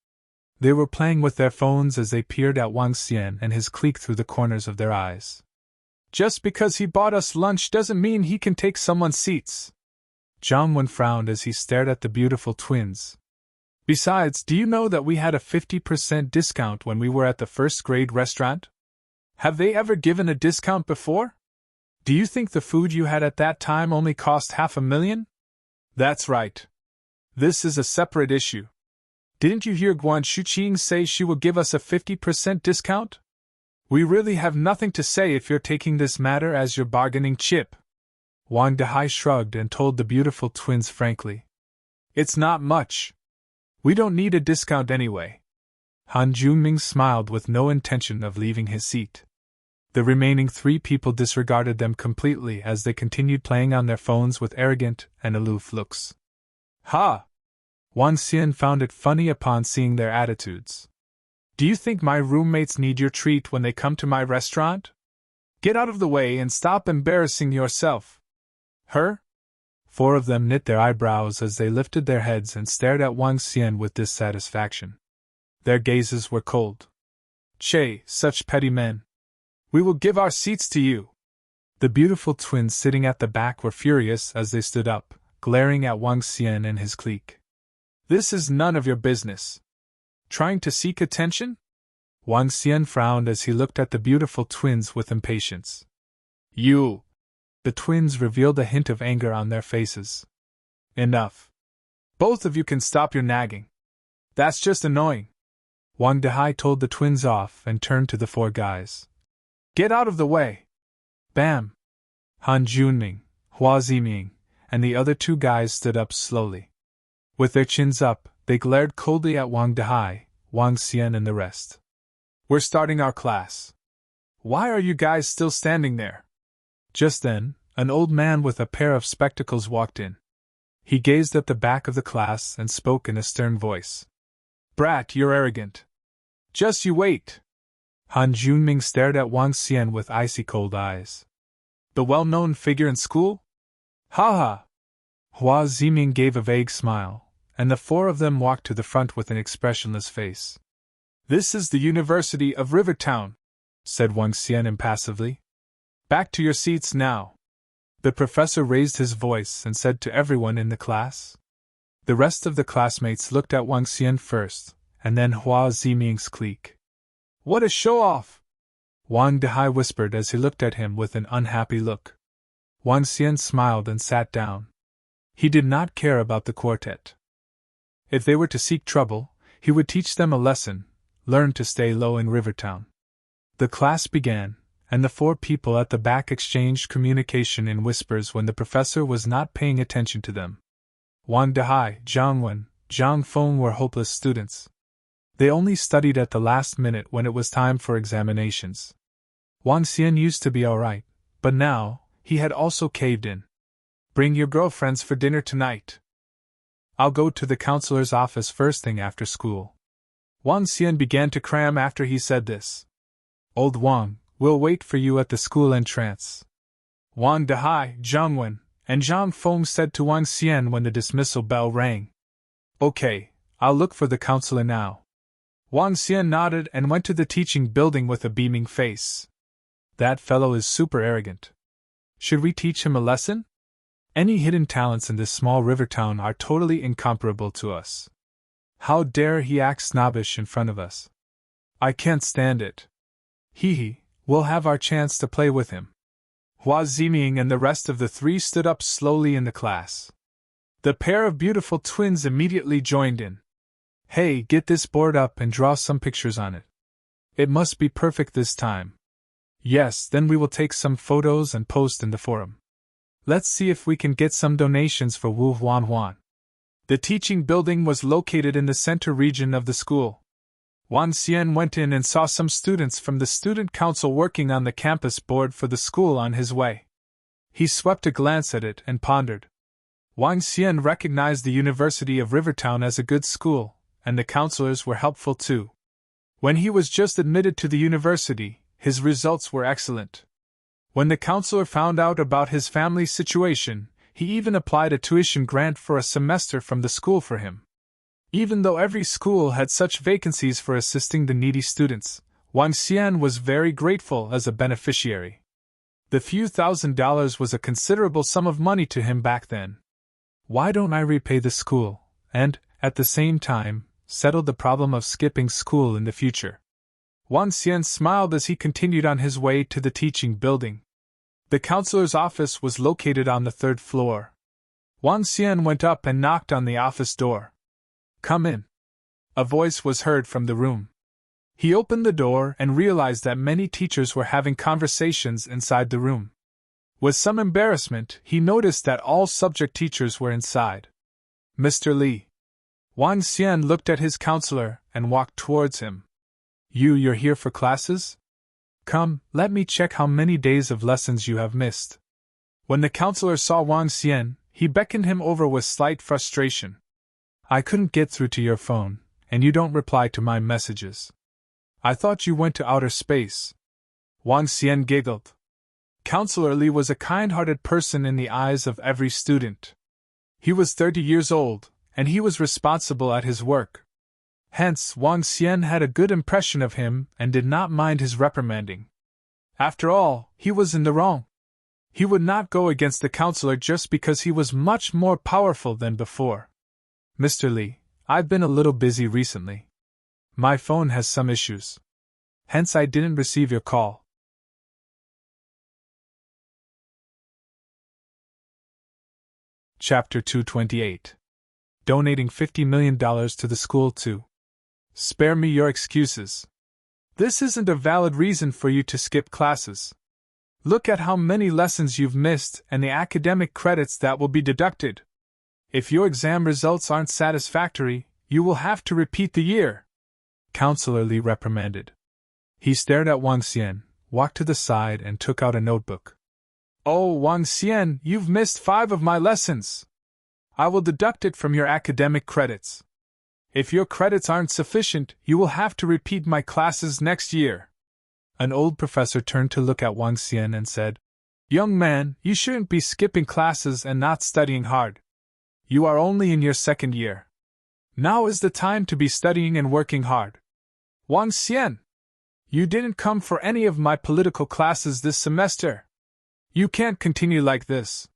They were playing with their phones as they peered at Wang Xian and his clique through the corners of their eyes. Just because he bought us lunch doesn't mean he can take someone's seats. Zhang Wen frowned as he stared at the beautiful twins. Besides, do you know that we had a 50% discount when we were at the first-grade restaurant? Have they ever given a discount before? Do you think the food you had at that time only cost $500,000? That's right. This is a separate issue. Didn't you hear Guan Shuqing say she will give us a 50% discount? We really have nothing to say if you're taking this matter as your bargaining chip. Wang Dehai shrugged and told the beautiful twins frankly. It's not much. We don't need a discount anyway. Han Junming smiled with no intention of leaving his seat. The remaining 3 people disregarded them completely as they continued playing on their phones with arrogant and aloof looks. Wang Xian found it funny upon seeing their attitudes. Do you think my roommates need your treat when they come to my restaurant? Get out of the way and stop embarrassing yourself. Her? 4 of them knit their eyebrows as they lifted their heads and stared at Wang Xian with dissatisfaction. Their gazes were cold. Che, such petty men. We will give our seats to you. The beautiful twins sitting at the back were furious as they stood up, glaring at Wang Xian and his clique. This is none of your business. Trying to seek attention? Wang Xian frowned as he looked at the beautiful twins with impatience. You! The twins revealed a hint of anger on their faces. Enough. Both of you can stop your nagging. That's just annoying. Wang Dehai told the twins off and turned to the four guys. Get out of the way! Bam! Han Junming, Hua Ziming, and the other two guys stood up slowly. With their chins up, they glared coldly at Wang Dehai, Wang Xian and the rest. We're starting our class. Why are you guys still standing there? Just then, an old man with a pair of spectacles walked in. He gazed at the back of the class and spoke in a stern voice. Brat, you're arrogant. Just you wait. Han Junming stared at Wang Xian with icy cold eyes. The well-known figure in school? Ha ha! Hua Ziming gave a vague smile, and the four of them walked to the front with an expressionless face. This is the University of Rivertown, said Wang Xian impassively. Back to your seats now. The professor raised his voice and said to everyone in the class. The rest of the classmates looked at Wang Xian first, and then Hua Ziming's clique. What a show-off! Wang Dehai whispered as he looked at him with an unhappy look. Wang Xian smiled and sat down. He did not care about the quartet. If they were to seek trouble, he would teach them a lesson, learn to stay low in Rivertown. The class began, and the four people at the back exchanged communication in whispers when the professor was not paying attention to them. Wang Dehai, Zhang Wen, Zhang Feng were hopeless students. They only studied at the last minute when it was time for examinations. Wang Xian used to be alright, but now, he had also caved in. Bring your girlfriends for dinner tonight. I'll go to the counselor's office first thing after school. Wang Xian began to cram after he said this. Old Wang, we'll wait for you at the school entrance. Wang Dehai, Zhang Wen, and Zhang Feng said to Wang Xian when the dismissal bell rang. Okay, I'll look for the counselor now. Wang Xian nodded and went to the teaching building with a beaming face. That fellow is super arrogant. Should we teach him a lesson? Any hidden talents in this small river town are totally incomparable to us. How dare he act snobbish in front of us? I can't stand it. Hee, we'll have our chance to play with him. Hua Ziming and the rest of the three stood up slowly in the class. The pair of beautiful twins immediately joined in. Hey, get this board up and draw some pictures on it. It must be perfect this time. Yes, then we will take some photos and post in the forum. Let's see if we can get some donations for Wu Huan Huan. The teaching building was located in the center region of the school. Wang Xian went in and saw some students from the student council working on the campus board for the school on his way. He swept a glance at it and pondered. Wang Xian recognized the University of Rivertown as a good school, and the counselors were helpful too. When he was just admitted to the university, his results were excellent. When the counselor found out about his family's situation, he even applied a tuition grant for a semester from the school for him. Even though every school had such vacancies for assisting the needy students, Wang Xian was very grateful as a beneficiary. The few $1,000s was a considerable sum of money to him back then. Why don't I repay the school, and, at the same time, settle the problem of skipping school in the future? Wang Xian smiled as he continued on his way to the teaching building. The counselor's office was located on the third floor. Wang Xian went up and knocked on the office door. Come in. A voice was heard from the room. He opened the door and realized that many teachers were having conversations inside the room. With some embarrassment, he noticed that all subject teachers were inside. Mr. Li. Wang Xian looked at his counselor and walked towards him. You're here for classes? Come, let me check how many days of lessons you have missed. When the counselor saw Wang Xian, he beckoned him over with slight frustration. I couldn't get through to your phone, and you don't reply to my messages. I thought you went to outer space. Wang Xian giggled. Counselor Li was a kind-hearted person in the eyes of every student. He was 30 years old, and he was responsible at his work. Hence, Wang Xian had a good impression of him and did not mind his reprimanding. After all, he was in the wrong. He would not go against the counselor just because he was much more powerful than before. Mr. Li, I've been a little busy recently. My phone has some issues. Hence I didn't receive your call. Chapter 228. Donating $50 million to the school too. Spare me your excuses. This isn't a valid reason for you to skip classes. Look at how many lessons you've missed and the academic credits that will be deducted. If your exam results aren't satisfactory, you will have to repeat the year. Counselor Li reprimanded. He stared at Wang Xian, walked to the side and took out a notebook. Oh, Wang Xian, you've missed 5 of my lessons. I will deduct it from your academic credits. If your credits aren't sufficient, you will have to repeat my classes next year. An old professor turned to look at Wang Xian and said, Young man, you shouldn't be skipping classes and not studying hard. You are only in your 2nd year. Now is the time to be studying and working hard. Wang Xian, you didn't come for any of my political classes this semester. You can't continue like this.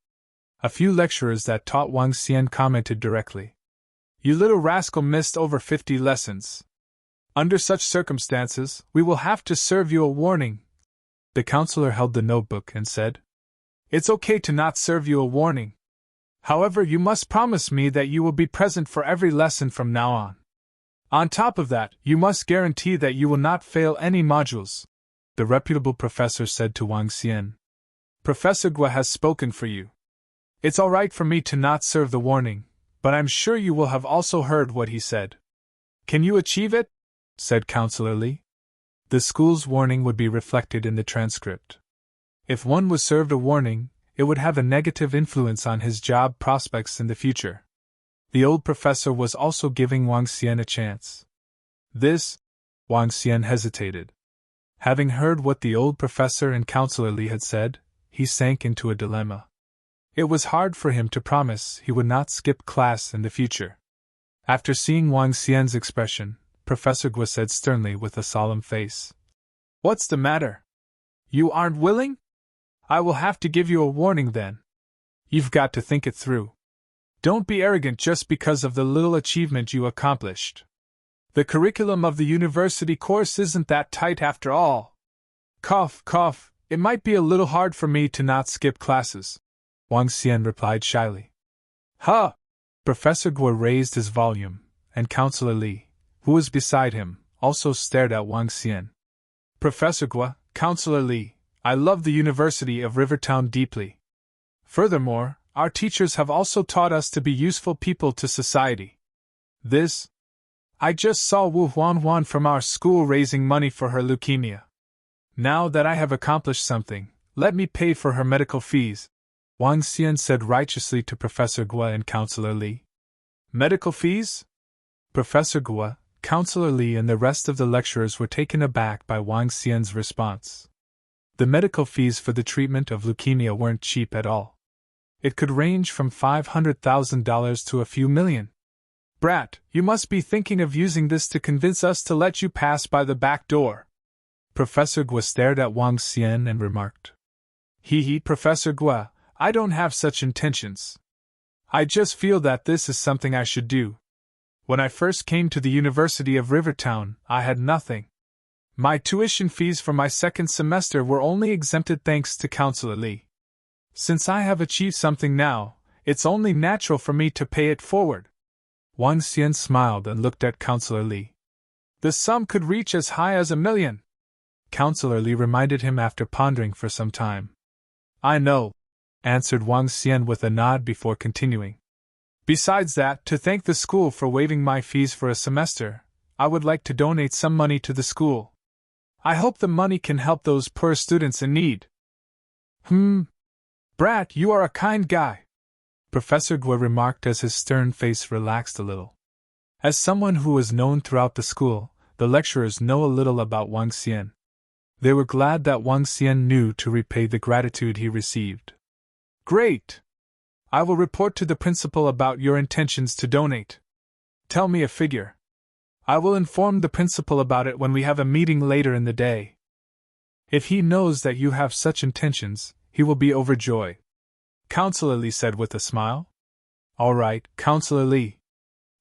A few lecturers that taught Wang Xian commented directly. You little rascal missed over 50 lessons. Under such circumstances, we will have to serve you a warning. The counselor held the notebook and said, It's okay to not serve you a warning. However, you must promise me that you will be present for every lesson from now on. On top of that, you must guarantee that you will not fail any modules. The reputable professor said to Wang Xian. Professor Gua has spoken for you. It's all right for me to not serve the warning, but I'm sure you will have also heard what he said. Can you achieve it? Said Counselor Li. The school's warning would be reflected in the transcript. If one was served a warning, it would have a negative influence on his job prospects in the future. The old professor was also giving Wang Xian a chance. Wang Xian hesitated. Having heard what the old professor and Counselor Li had said, he sank into a dilemma. It was hard for him to promise he would not skip class in the future. After seeing Wang Xian's expression, Professor Gua said sternly with a solemn face. What's the matter? You aren't willing? I will have to give you a warning then. You've got to think it through. Don't be arrogant just because of the little achievement you accomplished. The curriculum of the university course isn't that tight after all. Cough, cough, it might be a little hard for me to not skip classes, Wang Xian replied shyly. Huh! Professor Gua raised his volume, and Counselor Li, who was beside him, also stared at Wang Xian. Professor Gua, Counselor Li, I love the University of Rivertown deeply. Furthermore, our teachers have also taught us to be useful people to society. I just saw Wu Huan from our school raising money for her leukemia. Now that I have accomplished something, let me pay for her medical fees, Wang Xian said righteously to Professor Gua and Counselor Li. Medical fees? Professor Gua, Counselor Li and the rest of the lecturers were taken aback by Wang Xian's response. The medical fees for the treatment of leukemia weren't cheap at all. It could range from $500,000 to a few million. Brat, you must be thinking of using this to convince us to let you pass by the back door. Professor Gua stared at Wang Xian and remarked. Professor Gua, I don't have such intentions. I just feel that this is something I should do. When I first came to the University of Rivertown, I had nothing. My tuition fees for my 2nd semester were only exempted thanks to Counselor Li. Since I have achieved something now, it's only natural for me to pay it forward. Wang Xian smiled and looked at Counselor Li. The sum could reach as high as $1 million. Counselor Li reminded him after pondering for some time. I know, answered Wang Xian with a nod before continuing. Besides that, to thank the school for waiving my fees for a semester, I would like to donate some money to the school. I hope the money can help those poor students in need. Brat, you are a kind guy, Professor Gua remarked as his stern face relaxed a little. As someone who was known throughout the school, the lecturers know a little about Wang Xian. They were glad that Wang Xian knew to repay the gratitude he received. Great! I will report to the principal about your intentions to donate. Tell me a figure. I will inform the principal about it when we have a meeting later in the day. If he knows that you have such intentions, he will be overjoyed, Counselor Li said with a smile. All right, Counselor Li.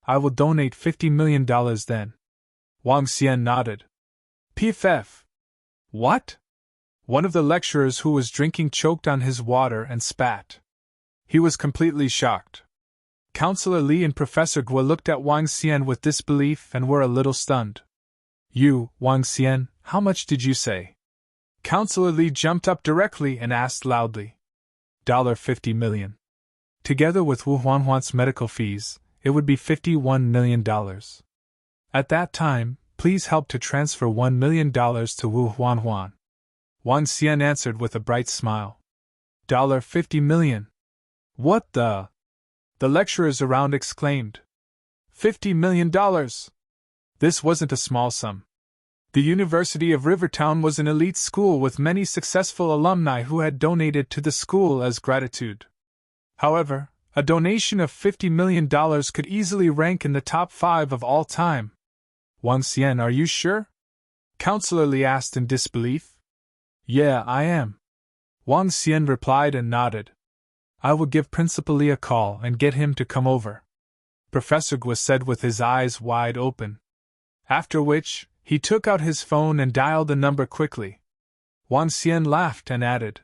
I will donate $50 million then. Wang Xian nodded. PFF. What? One of the lecturers who was drinking choked on his water and spat. He was completely shocked. Counselor Li and Professor Gua looked at Wang Xian with disbelief and were a little stunned. You, Wang Xian, how much did you say? Counselor Li jumped up directly and asked loudly. $50 million. Together with Wu Huanhuan's medical fees, it would be $51 million. At that time, please help to transfer $1 million to Wu Huanhuan. Wang Xian answered with a bright smile. $50 million. What the? The lecturers around exclaimed. $50 million! This wasn't a small sum. The University of Rivertown was an elite school with many successful alumni who had donated to the school as gratitude. However, a donation of $50 million could easily rank in the top 5 of all time. Wang Xian, are you sure? Counselor Li asked in disbelief. Yeah, I am. Wang Xian replied and nodded. I will give Principal Li a call and get him to come over. Professor Gua said with his eyes wide open. After which, he took out his phone and dialed the number quickly. Wang Xian laughed and added,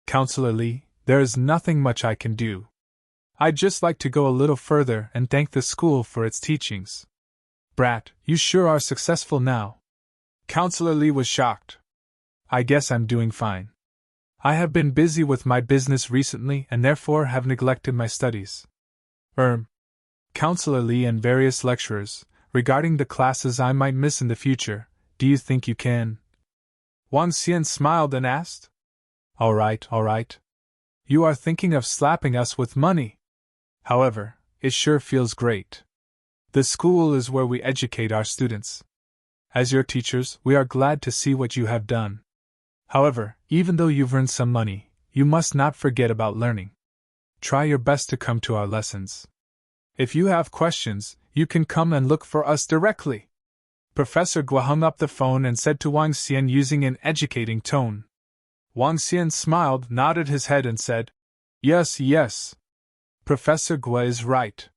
Counselor Li, there is nothing much I can do. I'd just like to go a little further and thank the school for its teachings. Brat, you sure are successful now. Counselor Li was shocked. I guess I'm doing fine. I have been busy with my business recently and therefore have neglected my studies. Counselor Li and various lecturers, regarding the classes I might miss in the future, do you think you can? Wang Xian smiled and asked. All right. You are thinking of slapping us with money. However, it sure feels great. The school is where we educate our students. As your teachers, we are glad to see what you have done. However, even though you've earned some money, you must not forget about learning. Try your best to come to our lessons. If you have questions, you can come and look for us directly. Professor Gua hung up the phone and said to Wang Xian using an educating tone. Wang Xian smiled, nodded his head and said, Yes. Professor Gua is right.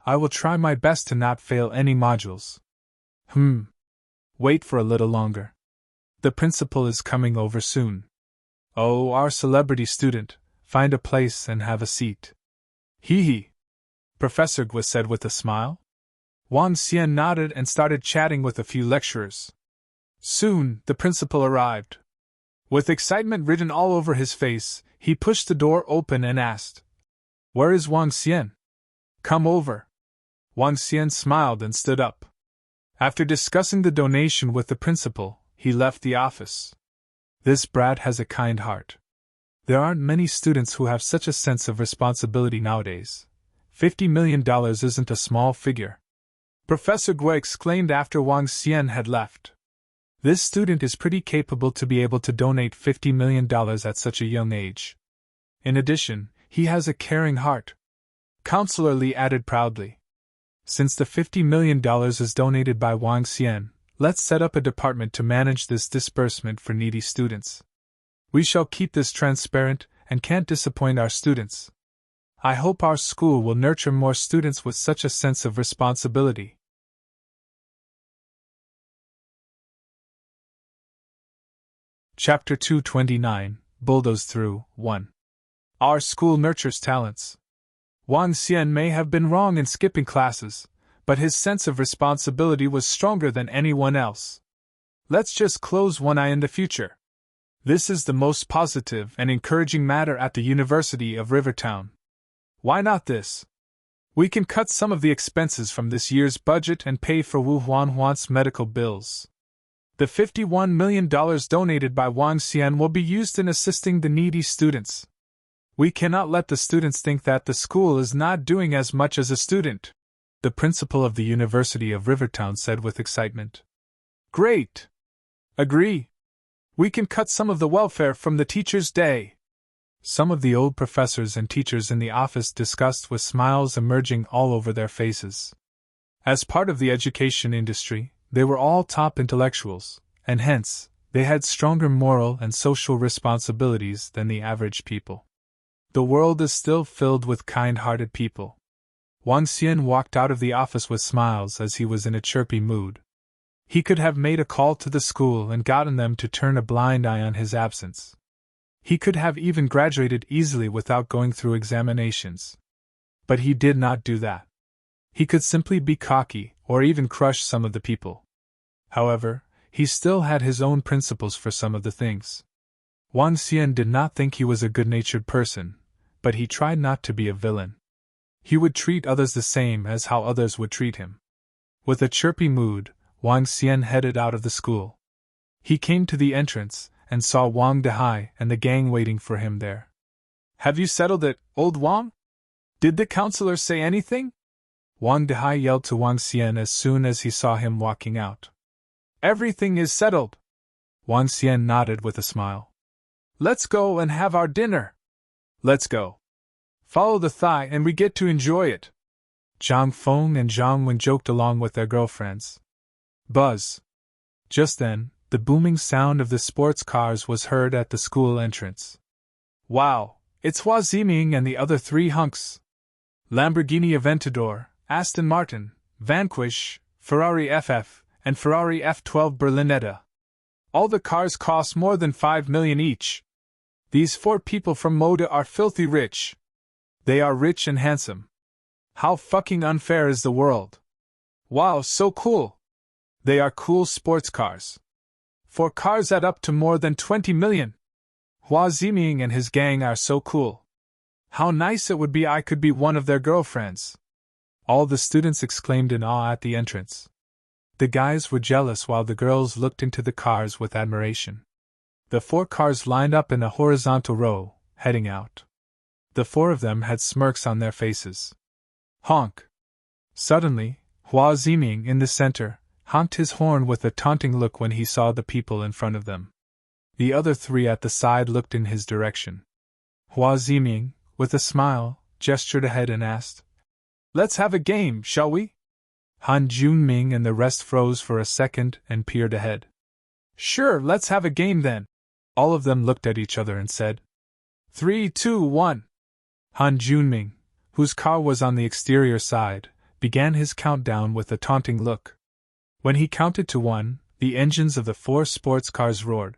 I will try my best to not fail any modules. Wait for a little longer. The principal is coming over soon. Oh, our celebrity student, find a place and have a seat. Hee. Professor Gua said with a smile. Wang Xian nodded and started chatting with a few lecturers. Soon, the principal arrived. With excitement written all over his face, he pushed the door open and asked, Where is Wang Xian? Come over. Wang Xian smiled and stood up. After discussing the donation with the principal, he left the office. This brat has a kind heart. There aren't many students who have such a sense of responsibility nowadays. $50 million isn't a small figure. Professor Gua exclaimed after Wang Xian had left. This student is pretty capable to be able to donate $50 million at such a young age. In addition, he has a caring heart. Counselor Li added proudly. Since the $50 million is donated by Wang Xian, let's set up a department to manage this disbursement for needy students. We shall keep this transparent and can't disappoint our students. I hope our school will nurture more students with such a sense of responsibility. Chapter 229, Bulldozed Through 1. Our school nurtures talents. Wang Xian may have been wrong in skipping classes, but his sense of responsibility was stronger than anyone else. Let's just close one eye in the future. This is the most positive and encouraging matter at the University of Rivertown. Why not this? We can cut some of the expenses from this year's budget and pay for Wu Huanhuan's medical bills. The $51 million donated by Wang Xian will be used in assisting the needy students. We cannot let the students think that the school is not doing as much as a student, the principal of the University of Rivertown said with excitement. Great! Agree! We can cut some of the welfare from the teacher's day. Some of the old professors and teachers in the office discussed with smiles emerging all over their faces. As part of the education industry, they were all top intellectuals, and hence, they had stronger moral and social responsibilities than the average people. The world is still filled with kind-hearted people. Wang Xian walked out of the office with smiles as he was in a chirpy mood. He could have made a call to the school and gotten them to turn a blind eye on his absence. He could have even graduated easily without going through examinations. But he did not do that. He could simply be cocky, or even crush some of the people. However, he still had his own principles for some of the things. Wang Xian did not think he was a good-natured person, but he tried not to be a villain. He would treat others the same as how others would treat him. With a chirpy mood, Wang Xian headed out of the school. He came to the entrance and saw Wang Dehai and the gang waiting for him there. "Have you settled it, old Wang? Did the counselor say anything?" Wang Dehai yelled to Wang Xian as soon as he saw him walking out. "Everything is settled." Wang Xian nodded with a smile. "Let's go and have our dinner." "Let's go. Follow the thigh and we get to enjoy it." Zhang Feng and Zhang Wen joked along with their girlfriends. Buzz. Just then, the booming sound of the sports cars was heard at the school entrance. "Wow, it's Hua Ziming and the other three hunks. Lamborghini Aventador, Aston Martin, Vanquish, Ferrari FF, and Ferrari F12 Berlinetta. All the cars cost more than 5 million each. These 4 people from Moda are filthy rich. They are rich and handsome. How fucking unfair is the world. Wow, so cool. They are cool sports cars. 4 cars add up to more than 20 million. Hua Ziming and his gang are so cool. How nice it would be I could be one of their girlfriends." All the students exclaimed in awe at the entrance. The guys were jealous while the girls looked into the cars with admiration. The 4 cars lined up in a horizontal row, heading out. The 4 of them had smirks on their faces. Honk! Suddenly, Hua Ziming, in the center, honked his horn with a taunting look when he saw the people in front of them. The other 3 at the side looked in his direction. Hua Ziming, with a smile, gestured ahead and asked, "Let's have a game, shall we?" Han Junming and the rest froze for a second and peered ahead. "Sure, let's have a game then." All of them looked at each other and said, 3, 2, 1. Han Junming, whose car was on the exterior side, began his countdown with a taunting look. When he counted to 1, the engines of the 4 sports cars roared.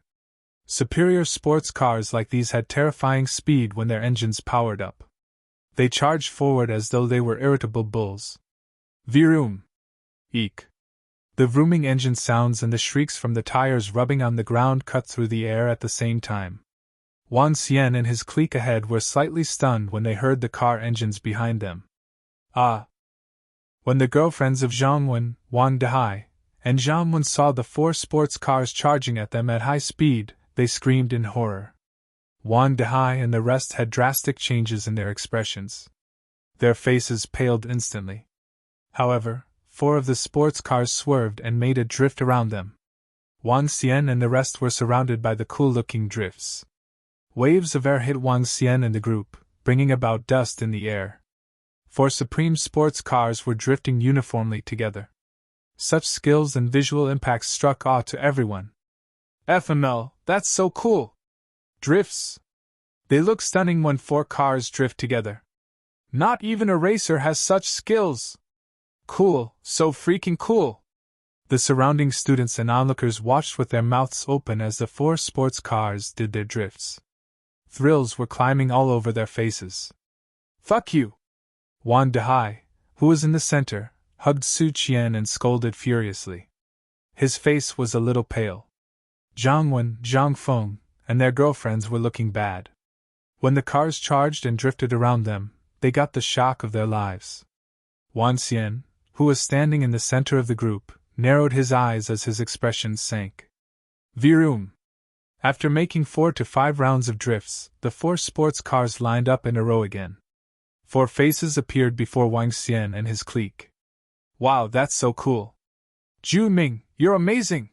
Superior sports cars like these had terrifying speed when their engines powered up. They charged forward as though they were irritable bulls. Vroom! Eek! The vrooming engine sounds and the shrieks from the tires rubbing on the ground cut through the air at the same time. Wang Xian and his clique ahead were slightly stunned when they heard the car engines behind them. Ah! When the girlfriends of Zhang Wen, Wang Dehai, and Zhang Wen saw the 4 sports cars charging at them at high speed, they screamed in horror. Wang Dehai and the rest had drastic changes in their expressions. Their faces paled instantly. However, 4 of the sports cars swerved and made a drift around them. Wang Xian and the rest were surrounded by the cool-looking drifts. Waves of air hit Wang Xian and the group, bringing about dust in the air. 4 supreme sports cars were drifting uniformly together. Such skills and visual impacts struck awe to everyone. FML, that's so cool! Drifts! They look stunning when 4 cars drift together. Not even a racer has such skills! Cool, so freaking cool! The surrounding students and onlookers watched with their mouths open as the 4 sports cars did their drifts. Thrills were climbing all over their faces. Fuck you! Wang Dehai, who was in the center, hugged Su Qian and scolded furiously. His face was a little pale. Zhang Wen, Zhang Feng, and their girlfriends were looking bad. When the cars charged and drifted around them, they got the shock of their lives. Wang Xian, who was standing in the center of the group, narrowed his eyes as his expression sank. Vroom! After making 4 to 5 rounds of drifts, the 4 sports cars lined up in a row again. 4 faces appeared before Wang Xian and his clique. Wow, that's so cool! Junming, you're amazing!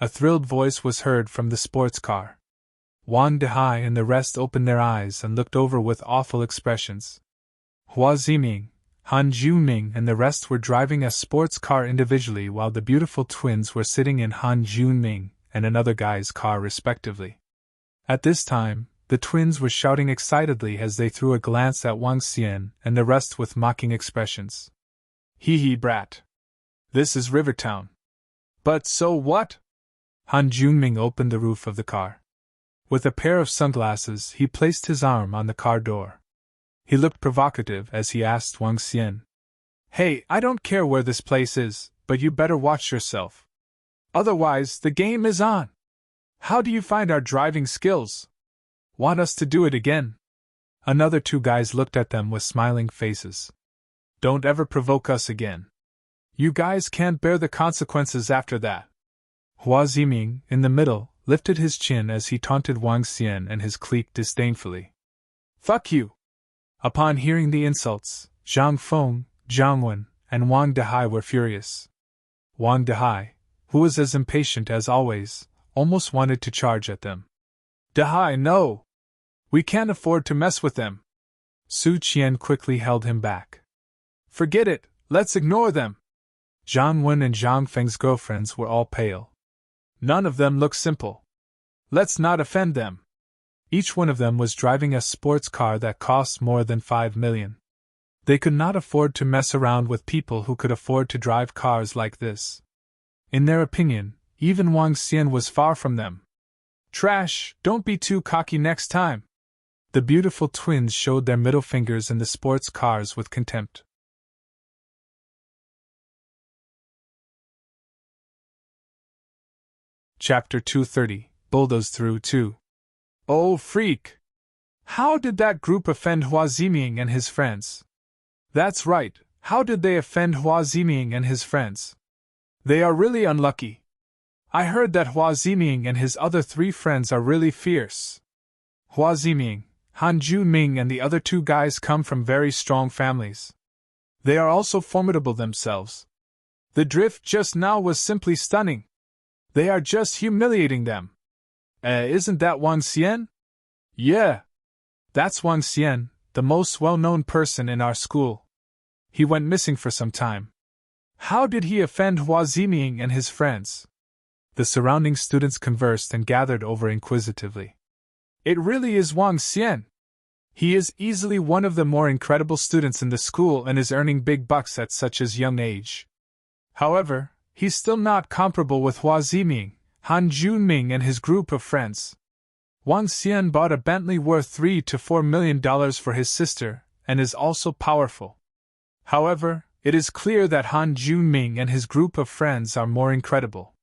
A thrilled voice was heard from the sports car. Wang Dehai and the rest opened their eyes and looked over with awful expressions. Hua Ziming, Han Junming and the rest were driving a sports car individually while the beautiful twins were sitting in Han Junming and another guy's car respectively. At this time, The twins were shouting excitedly as they threw a glance at Wang Xian and the rest with mocking expressions. Hee hee, brat. This is Rivertown. But so what? Han Junming opened the roof of the car. With a pair of sunglasses, he placed his arm on the car door. He looked provocative as he asked Wang Xian. Hey, I don't care where this place is, but you better watch yourself. Otherwise, the game is on. How do you find our driving skills? Want us to do it again? Another two guys looked at them with smiling faces. Don't ever provoke us again. You guys can't bear the consequences after that. Hua Ziming, in the middle, lifted his chin as he taunted Wang Xian and his clique disdainfully. Fuck you! Upon hearing the insults, Zhang Feng, Zhang Wen, and Wang Dehai were furious. Wang Dehai, who was as impatient as always, almost wanted to charge at them. Dehai, no! We can't afford to mess with them. Su Qian quickly held him back. Forget it, let's ignore them. Zhang Wen and Zhang Feng's girlfriends were all pale. None of them look simple. Let's not offend them. Each one of them was driving a sports car that cost more than 5 million. They could not afford to mess around with people who could afford to drive cars like this. In their opinion, even Wang Xian was far from them. Trash, don't be too cocky next time. The beautiful twins showed their middle fingers in the sports cars with contempt. Chapter 230, Bulldozed through 2. Oh, freak! How did that group offend Hua Ziming and his friends? That's right, how did they offend Hua Ziming and his friends? They are really unlucky. I heard that Hua Ziming and his other 3 friends are really fierce. Hua Ziming, Han Junming and the other 2 guys come from very strong families. They are also formidable themselves. The drift just now was simply stunning. They are just humiliating them. Isn't that Wang Xian? Yeah. That's Wang Xian, the most well-known person in our school. He went missing for some time. How did he offend Hua Ziming and his friends? The surrounding students conversed and gathered over inquisitively. It really is Wang Xian. He is easily one of the more incredible students in the school and is earning big bucks at such a young age. However, he's still not comparable with Hua Ziming, Han Junming and his group of friends. Wang Xian bought a Bentley worth $3 to $4 million for his sister, and is also powerful. However, it is clear that Han Junming and his group of friends are more incredible.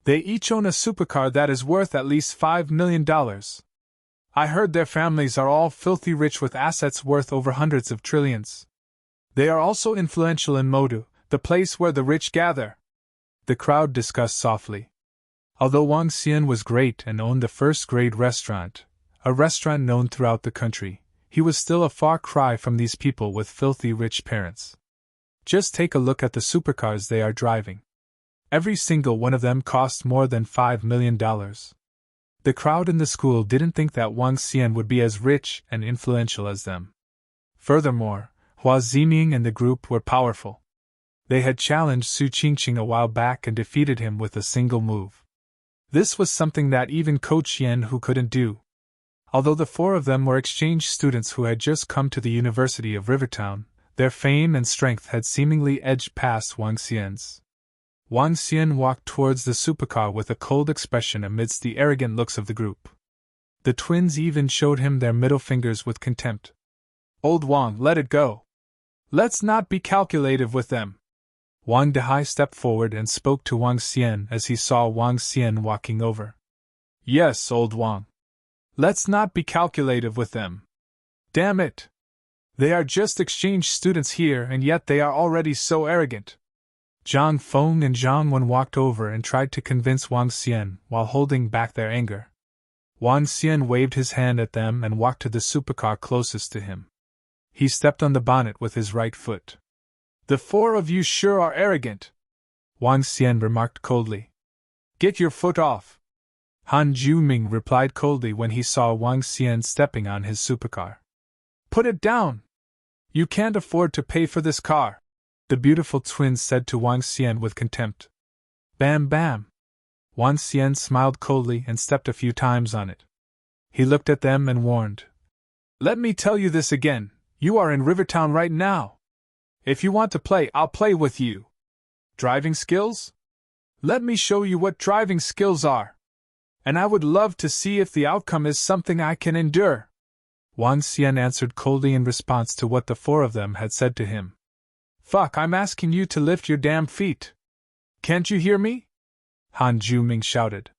They each own a supercar that is worth at least $5 million. I heard their families are all filthy rich with assets worth over hundreds of trillions. They are also influential in Modu, the place where the rich gather. The crowd discussed softly. Although Wang Xian was great and owned the first-grade restaurant, a restaurant known throughout the country, he was still a far cry from these people with filthy rich parents. Just take a look at the supercars they are driving. Every single one of them cost more than $5 million. The crowd in the school didn't think that Wang Xian would be as rich and influential as them. Furthermore, Hua Ziming and the group were powerful. They had challenged Su Qingqing a while back and defeated him with a single move. This was something that even Coach Yen Hu couldn't do. Although the 4 of them were exchange students who had just come to the University of Rivertown, their fame and strength had seemingly edged past Wang Xian's. Wang Xian walked towards the supercar with a cold expression amidst the arrogant looks of the group. The twins even showed him their middle fingers with contempt. Old Wang, let it go. Let's not be calculative with them. Wang Dehai stepped forward and spoke to Wang Xian as he saw Wang Xian walking over. Yes, old Wang. Let's not be calculative with them. Damn it! They are just exchange students here and yet they are already so arrogant. Zhang Feng and Zhang Wen walked over and tried to convince Wang Xian while holding back their anger. Wang Xian waved his hand at them and walked to the supercar closest to him. He stepped on the bonnet with his right foot. The 4 of you sure are arrogant, Wang Xian remarked coldly. Get your foot off. Han Junming replied coldly when he saw Wang Xian stepping on his supercar. Put it down. You can't afford to pay for this car, the beautiful twins said to Wang Xian with contempt. Bam bam. Wang Xian smiled coldly and stepped a few times on it. He looked at them and warned. Let me tell you this again, you are in Rivertown right now. If you want to play, I'll play with you. Driving skills? Let me show you what driving skills are. And I would love to see if the outcome is something I can endure. Wang Xian answered coldly in response to what the four of them had said to him. Fuck, I'm asking you to lift your damn feet. Can't you hear me? Han Zhuming shouted.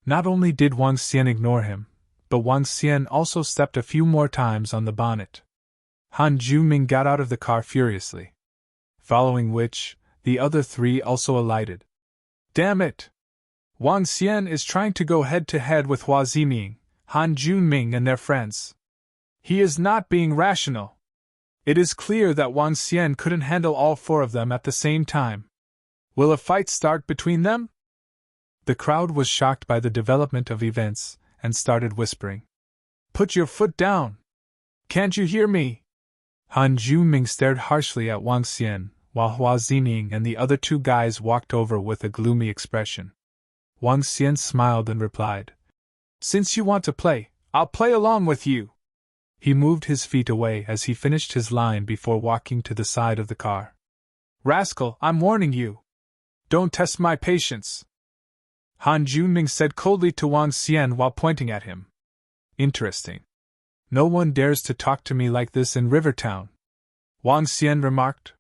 Not only did Wang Xian ignore him, but Wang Xian also stepped a few more times on the bonnet. Han Zhuming got out of the car furiously. Following which, the other three also alighted. Damn it! Wang Xian is trying to go head-to-head with Hua Ziming, Han Junming and their friends. He is not being rational. It is clear that Wang Xian couldn't handle all four of them at the same time. Will a fight start between them? The crowd was shocked by the development of events, and started whispering. Put your foot down! Can't you hear me? Han Junming stared harshly at Wang Xian, while Hua Ziming and the other two guys walked over with a gloomy expression. Wang Xian smiled and replied, Since you want to play, I'll play along with you. He moved his feet away as he finished his line before walking to the side of the car. Rascal, I'm warning you. Don't test my patience. Han Junming said coldly to Wang Xian while pointing at him. Interesting. No one dares to talk to me like this in Rivertown, Wang Xian remarked.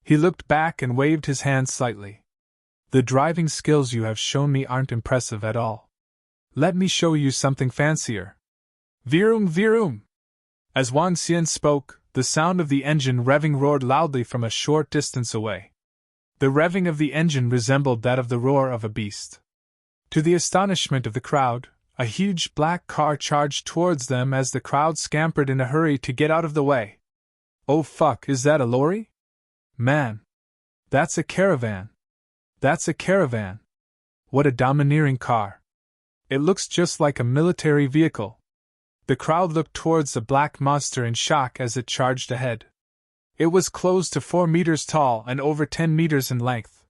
He looked back and waved his hand slightly. The driving skills you have shown me aren't impressive at all. Let me show you something fancier. Virum virum! As Wang Xian spoke, the sound of the engine revving roared loudly from a short distance away. The revving of the engine resembled that of the roar of a beast. To the astonishment of the crowd, a huge black car charged towards them as the crowd scampered in a hurry to get out of the way. Oh fuck, is that a lorry? Man! That's a caravan! That's a caravan! What a domineering car! It looks just like a military vehicle. The crowd looked towards the black monster in shock as it charged ahead. It was close to 4 meters tall and over 10 meters in length.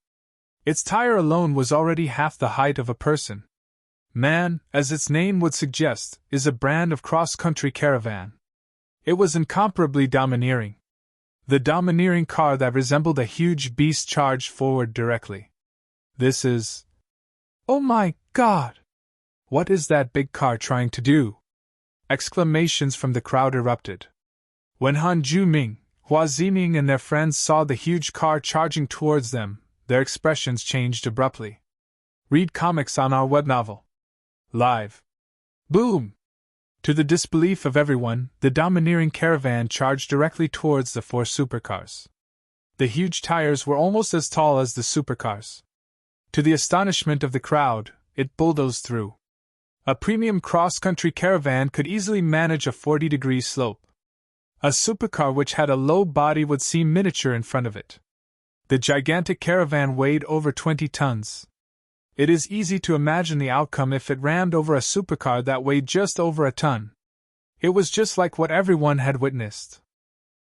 Its tire alone was already half the height of a person. Man, as its name would suggest, is a brand of cross-country caravan. It was incomparably domineering. The domineering car that resembled a huge beast charged forward directly. This is... Oh my God! What is that big car trying to do? Exclamations from the crowd erupted. When Han Junming, Hua Ziming and their friends saw the huge car charging towards them, their expressions changed abruptly. Read comics on our web novel. Live. Boom! To the disbelief of everyone, the domineering caravan charged directly towards the 4 supercars. The huge tires were almost as tall as the supercars. To the astonishment of the crowd, it bulldozed through. A premium cross-country caravan could easily manage a 40-degree slope. A supercar which had a low body would seem miniature in front of it. The gigantic caravan weighed over 20 tons. It is easy to imagine the outcome if it rammed over a supercar that weighed just over a ton. It was just like what everyone had witnessed.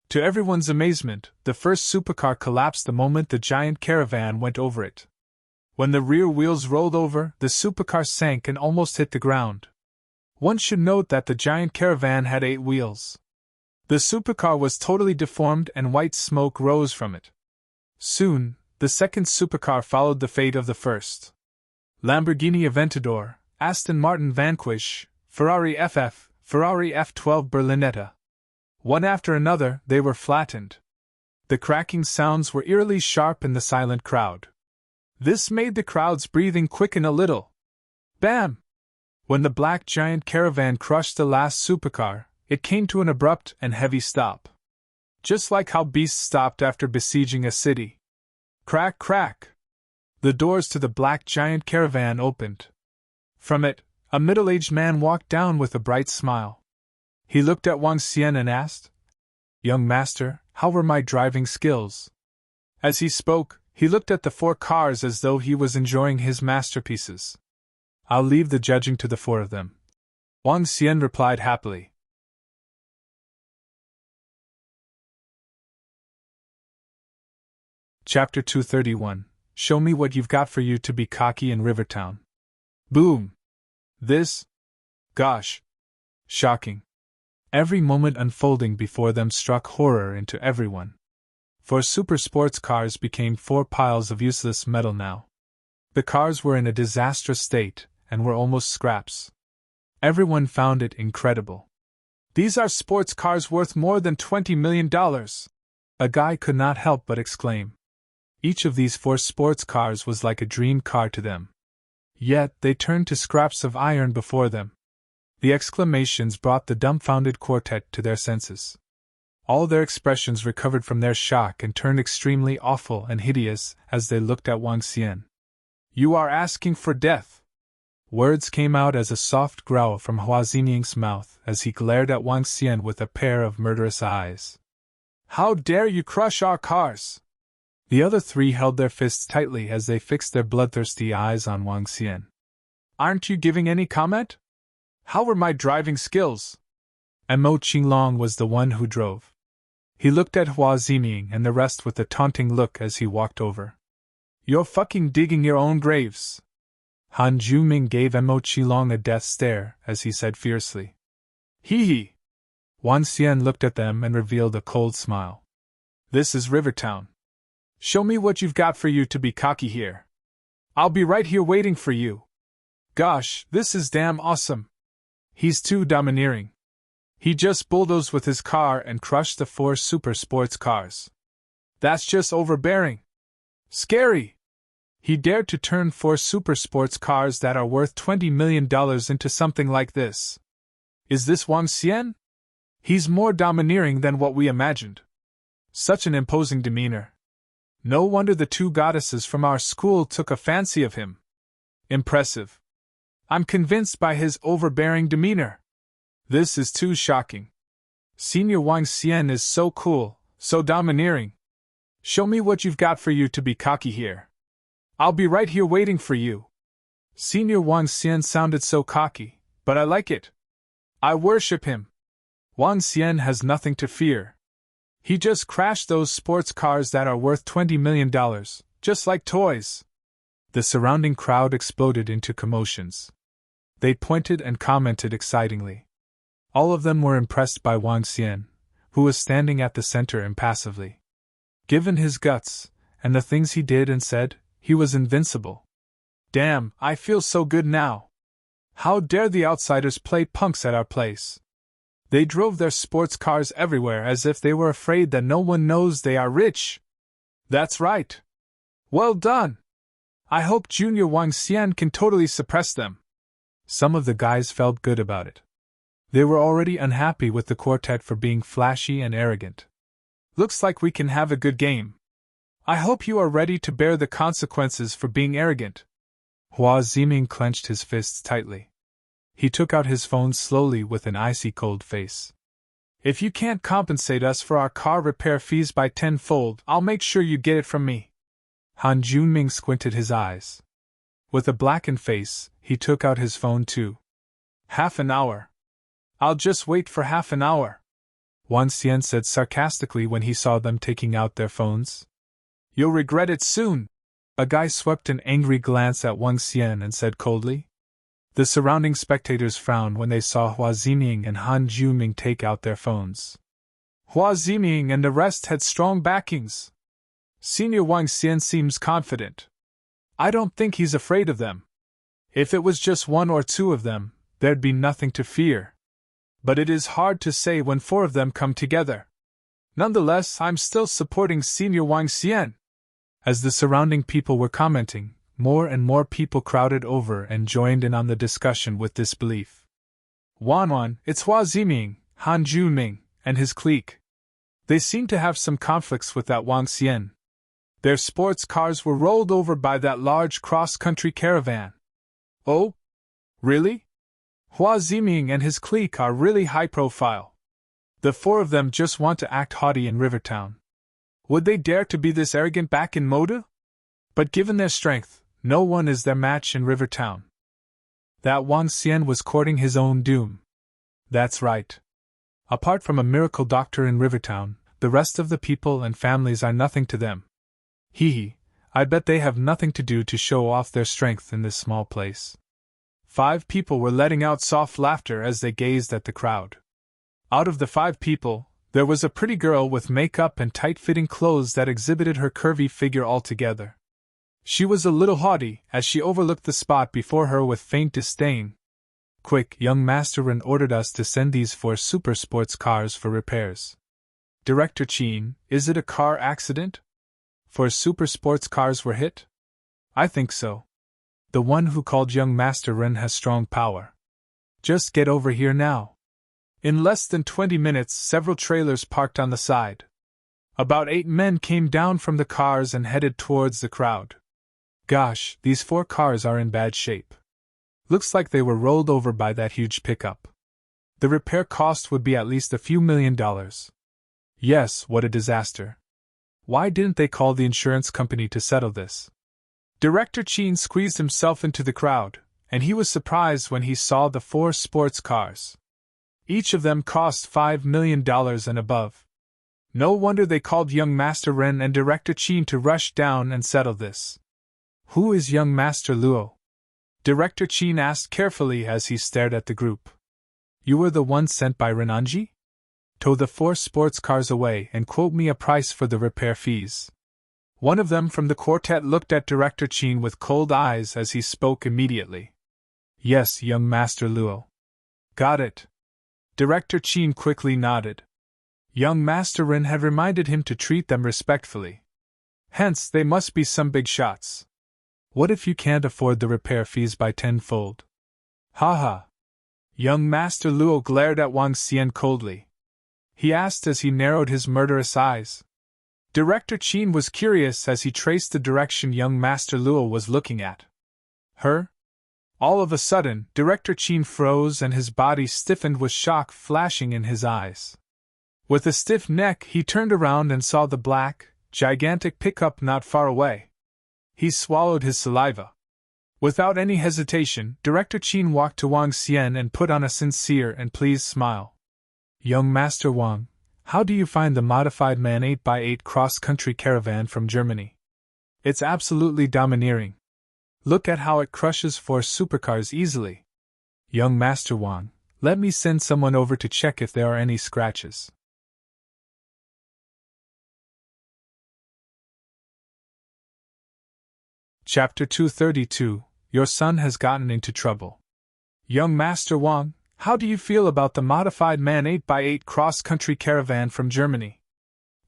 To everyone's amazement, the first supercar collapsed the moment the giant caravan went over it. When the rear wheels rolled over, the supercar sank and almost hit the ground. One should note that the giant caravan had 8 wheels. The supercar was totally deformed and white smoke rose from it. Soon, the second supercar followed the fate of the first. Lamborghini Aventador, Aston Martin Vanquish, Ferrari FF, Ferrari F12 Berlinetta. One after another, they were flattened. The cracking sounds were eerily sharp in the silent crowd. This made the crowd's breathing quicken a little. Bam! When the black giant caravan crushed the last supercar, it came to an abrupt and heavy stop. Just like how beasts stopped after besieging a city. Crack, crack! The doors to the black giant caravan opened. From it, a middle-aged man walked down with a bright smile. He looked at Wang Xian and asked, Young master, how were my driving skills? As he spoke, he looked at the 4 cars as though he was enjoying his masterpieces. I'll leave the judging to the 4 of them. Wang Xian replied happily. Chapter 231. Show me what you've got for you to be cocky in Rivertown. Boom! This? Gosh! Shocking. Every moment unfolding before them struck horror into everyone. 4 super sports cars became 4 piles of useless metal now. The cars were in a disastrous state, and were almost scraps. Everyone found it incredible. "These are sports cars worth more than $20 million!" A guy could not help but exclaim. Each of these 4 sports cars was like a dream car to them. Yet they turned to scraps of iron before them. The exclamations brought the dumbfounded quartet to their senses. All their expressions recovered from their shock and turned extremely awful and hideous as they looked at Wang Xian. "You are asking for death!" Words came out as a soft growl from Hua Xinying's mouth as he glared at Wang Xian with a pair of murderous eyes. "How dare you crush our cars!" The other 3 held their fists tightly as they fixed their bloodthirsty eyes on Wang Xian. "Aren't you giving any comment? How were my driving skills?" And Mo Qinglong was the one who drove. He looked at Hua Xinying and the rest with a taunting look as he walked over. "You're fucking digging your own graves." Han Juming gave Mo Qinglong a death stare as he said fiercely. "Hee hee." Wang Xian looked at them and revealed a cold smile. "This is Rivertown. Show me what you've got for you to be cocky here. I'll be right here waiting for you. Gosh, this is damn awesome. He's too domineering. He just bulldozed with his car and crushed the 4 super sports cars. That's just overbearing. Scary. He dared to turn 4 super sports cars that are worth $20 million into something like this. Is this Wang Xian? He's more domineering than what we imagined. Such an imposing demeanor. No wonder the 2 goddesses from our school took a fancy of him. Impressive. I'm convinced by his overbearing demeanor. This is too shocking. Senior Wang Xian is so cool, so domineering. Show me what you've got for you to be cocky here. I'll be right here waiting for you. Senior Wang Xian sounded so cocky, but I like it. I worship him. Wang Xian has nothing to fear. He just crashed those sports cars that are worth $20 million, just like toys. The surrounding crowd exploded into commotions. They pointed and commented excitingly. All of them were impressed by Wang Xian, who was standing at the center impassively. Given his guts, and the things he did and said, he was invincible. Damn, I feel so good now. How dare the outsiders play punks at our place? They drove their sports cars everywhere as if they were afraid that no one knows they are rich. That's right. Well done. I hope Junior Wang Xian can totally suppress them. Some of the guys felt good about it. They were already unhappy with the quartet for being flashy and arrogant. Looks like we can have a good game. I hope you are ready to bear the consequences for being arrogant. Hua Ziming clenched his fists tightly. He took out his phone slowly with an icy cold face. If you can't compensate us for our car repair fees by 10-fold, I'll make sure you get it from me. Han Junming squinted his eyes. With a blackened face, he took out his phone too. Half an hour. I'll just wait for half an hour, Wang Xian said sarcastically when he saw them taking out their phones. You'll regret it soon. A guy swept an angry glance at Wang Xian and said coldly. The surrounding spectators frowned when they saw Hua Ziming and Han Juming take out their phones. Hua Ziming and the rest had strong backings. Senior Wang Xian seems confident. I don't think he's afraid of them. If it was just 1 or 2 of them, there'd be nothing to fear. But it is hard to say when 4 of them come together. Nonetheless, I'm still supporting Senior Wang Xian. As the surrounding people were commenting, more and more people crowded over and joined in on the discussion with disbelief. Wan, it's Hua Ziming, Han Junming, and his clique. They seem to have some conflicts with that Wang Xian. Their sports cars were rolled over by that large cross-country caravan. Oh? Really? Hua Ziming and his clique are really high-profile. The 4 of them just want to act haughty in Rivertown. Would they dare to be this arrogant back in Moda? But given their strength, no one is their match in Rivertown. That Wang Xian was courting his own doom. That's right. Apart from a miracle doctor in Rivertown, the rest of the people and families are nothing to them. Hee hee, I bet they have nothing to do to show off their strength in this small place. 5 people were letting out soft laughter as they gazed at the crowd. Out of the 5 people, there was a pretty girl with makeup and tight-fitting clothes that exhibited her curvy figure altogether. She was a little haughty as she overlooked the spot before her with faint disdain. "Quick, young Master Ren ordered us to send these 4 super sports cars for repairs. Director Chin, is it a car accident? 4 super sports cars were hit? I think so. The one who called young Master Ren has strong power. Just get over here now." In less than 20 minutes, several trailers parked on the side. About 8 men came down from the cars and headed towards the crowd. "Gosh, these 4 cars are in bad shape. Looks like they were rolled over by that huge pickup. The repair cost would be at least a few $1,000,000. Yes, what a disaster. Why didn't they call the insurance company to settle this?" Director Chin squeezed himself into the crowd, and he was surprised when he saw the 4 sports cars. Each of them cost $5 million and above. No wonder they called young Master Ren and Director Chin to rush down and settle this. "Who is young Master Luo?" Director Chin asked carefully as he stared at the group. "You were the one sent by Renanji? Tow the 4 sports cars away and quote me a price for the repair fees." One of them from the quartet looked at Director Chin with cold eyes as he spoke immediately. "Yes, young Master Luo." "Got it." Director Chin quickly nodded. Young Master Ren had reminded him to treat them respectfully. Hence, they must be some big shots. "What if you can't afford the repair fees by 10-fold? Ha ha." Young Master Luo glared at Wang Xian coldly. He asked as he narrowed his murderous eyes. Director Chin was curious as he traced the direction young Master Luo was looking at. Her? All of a sudden, Director Chin froze and his body stiffened with shock flashing in his eyes. With a stiff neck, he turned around and saw the black, gigantic pickup not far away. He swallowed his saliva. Without any hesitation, Director Chin walked to Wang Xian and put on a sincere and pleased smile. "Young Master Wang, how do you find the modified Man 8x8 cross-country caravan from Germany? It's absolutely domineering. Look at how it crushes 4 supercars easily. Young Master Wang, let me send someone over to check if there are any scratches." Chapter 232, Your son has gotten into trouble. "Young Master Wang, how do you feel about the modified Man 8x8 cross-country caravan from Germany?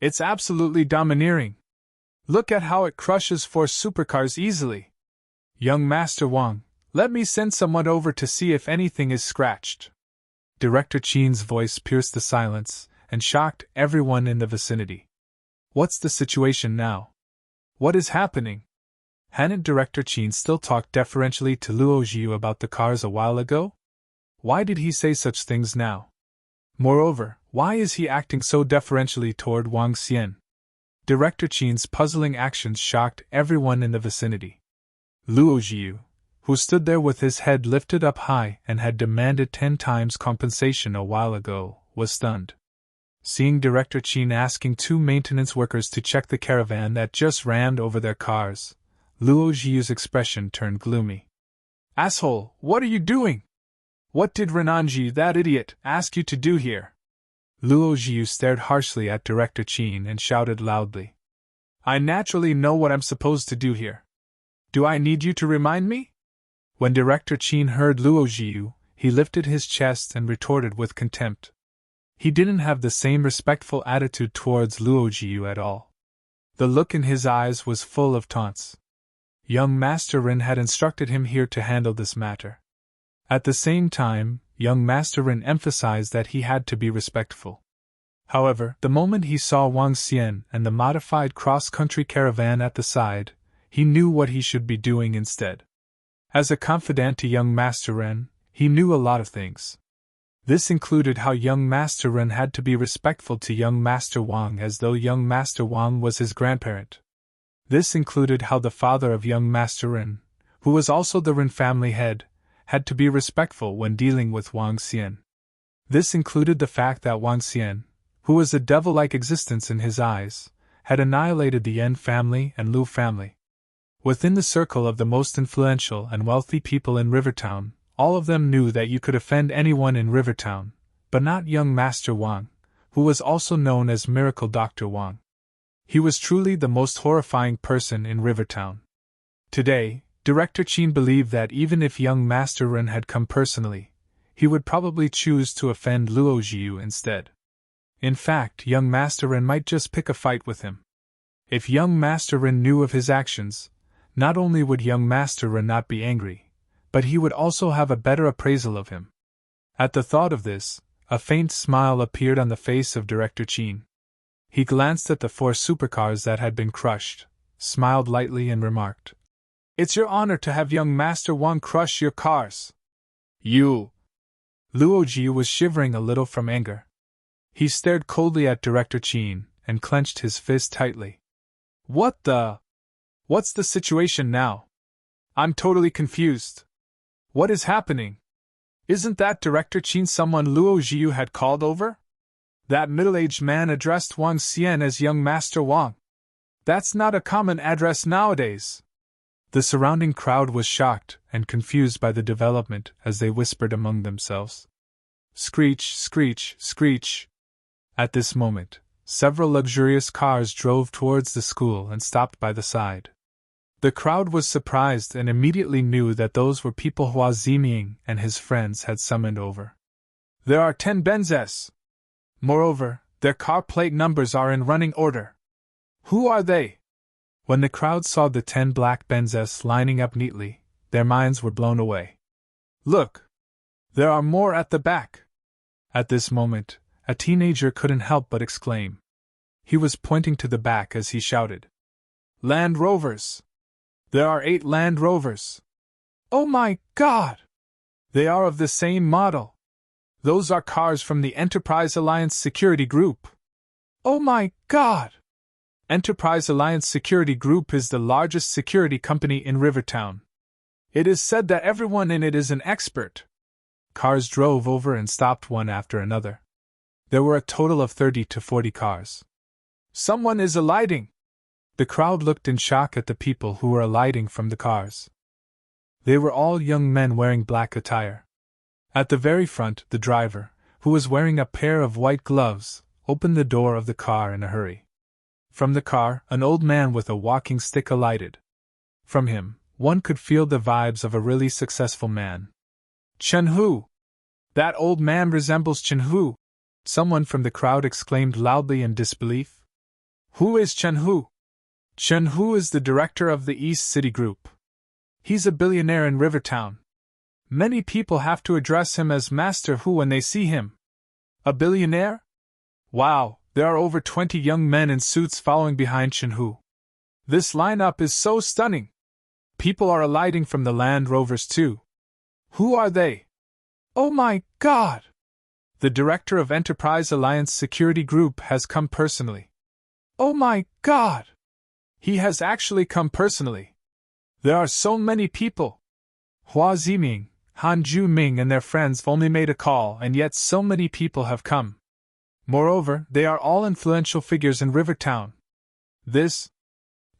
It's absolutely domineering. Look at how it crushes 4 supercars easily. Young Master Wang, let me send someone over to see if anything is scratched." Director Chin's voice pierced the silence and shocked everyone in the vicinity. What's the situation now? What is happening? Hadn't Director Chin still talked deferentially to Luo Jiu about the cars a while ago? Why did he say such things now? Moreover, why is he acting so deferentially toward Wang Xian? Director Chin's puzzling actions shocked everyone in the vicinity. Luo Jiu, who stood there with his head lifted up high and had demanded 10 times compensation a while ago, was stunned. Seeing Director Chin asking 2 maintenance workers to check the caravan that just rammed over their cars, Luo Jiu's expression turned gloomy. "Asshole, what are you doing? What did Renanji, that idiot, ask you to do here?" Luo Jiu stared harshly at Director Chin and shouted loudly. "I naturally know what I'm supposed to do here. Do I need you to remind me?" When Director Chin heard Luo Jiu, he lifted his chest and retorted with contempt. He didn't have the same respectful attitude towards Luo Jiu at all. The look in his eyes was full of taunts. Young Master Ren had instructed him here to handle this matter. At the same time, young Master Ren emphasized that he had to be respectful. However, the moment he saw Wang Xian and the modified cross-country caravan at the side, he knew what he should be doing instead. As a confidant to young Master Ren, he knew a lot of things. This included how young Master Ren had to be respectful to young Master Wang as though young Master Wang was his grandparent. This included how the father of young Master Ren, who was also the Ren family head, had to be respectful when dealing with Wang Xian. This included the fact that Wang Xian, who was a devil-like existence in his eyes, had annihilated the Yan family and Lu family. Within the circle of the most influential and wealthy people in Rivertown, all of them knew that you could offend anyone in Rivertown, but not young Master Wang, who was also known as Miracle Dr. Wang. He was truly the most horrifying person in Rivertown. Today, Director Qin believed that even if young Master Ren had come personally, he would probably choose to offend Luo Jiu instead. In fact, young Master Ren might just pick a fight with him. If young Master Ren knew of his actions, not only would young Master Ren not be angry, but he would also have a better appraisal of him. At the thought of this, a faint smile appeared on the face of Director Qin. He glanced at the 4 supercars that had been crushed, smiled lightly and remarked, "It's your honor to have young Master Wang crush your cars." "You!" Luo Jiu was shivering a little from anger. He stared coldly at Director Qin and clenched his fist tightly. What's the situation now? I'm totally confused. What is happening? Isn't that Director Qin someone Luo Jiu had called over? That middle-aged man addressed Wang Xian as young Master Wang. That's not a common address nowadays. The surrounding crowd was shocked and confused by the development as they whispered among themselves. Screech, screech, screech. At this moment, several luxurious cars drove towards the school and stopped by the side. The crowd was surprised and immediately knew that those were people Hua Ziming and his friends had summoned over. There are 10 Benzes. Moreover, their car plate numbers are in running order. Who are they? When the crowd saw the 10 black Benzes lining up neatly, their minds were blown away. Look! There are more at the back! At this moment, a teenager couldn't help but exclaim. He was pointing to the back as he shouted. Land Rovers! There are 8 Land Rovers! Oh my God! They are of the same model! Those are cars from the Enterprise Alliance Security Group! Oh my God! Enterprise Alliance Security Group is the largest security company in Rivertown. It is said that everyone in it is an expert. Cars drove over and stopped one after another. There were a total of 30 to 40 cars. Someone is alighting! The crowd looked in shock at the people who were alighting from the cars. They were all young men wearing black attire. At the very front, the driver, who was wearing a pair of white gloves, opened the door of the car in a hurry. From the car, an old man with a walking stick alighted. From him, one could feel the vibes of a really successful man. Chen Hu! That old man resembles Chen Hu! Someone from the crowd exclaimed loudly in disbelief. Who is Chen Hu? Chen Hu is the director of the East City Group. He's a billionaire in Rivertown. Many people have to address him as Master Hu when they see him. A billionaire? Wow, there are over 20 young men in suits following behind Chen Hu. This lineup is so stunning. People are alighting from the Land Rovers too. Who are they? Oh my God! The director of Enterprise Alliance Security Group has come personally. Oh my God! He has actually come personally. There are so many people. Hua Ziming, Han Ju-ming and their friends have only made a call, and yet so many people have come. Moreover, they are all influential figures in Rivertown.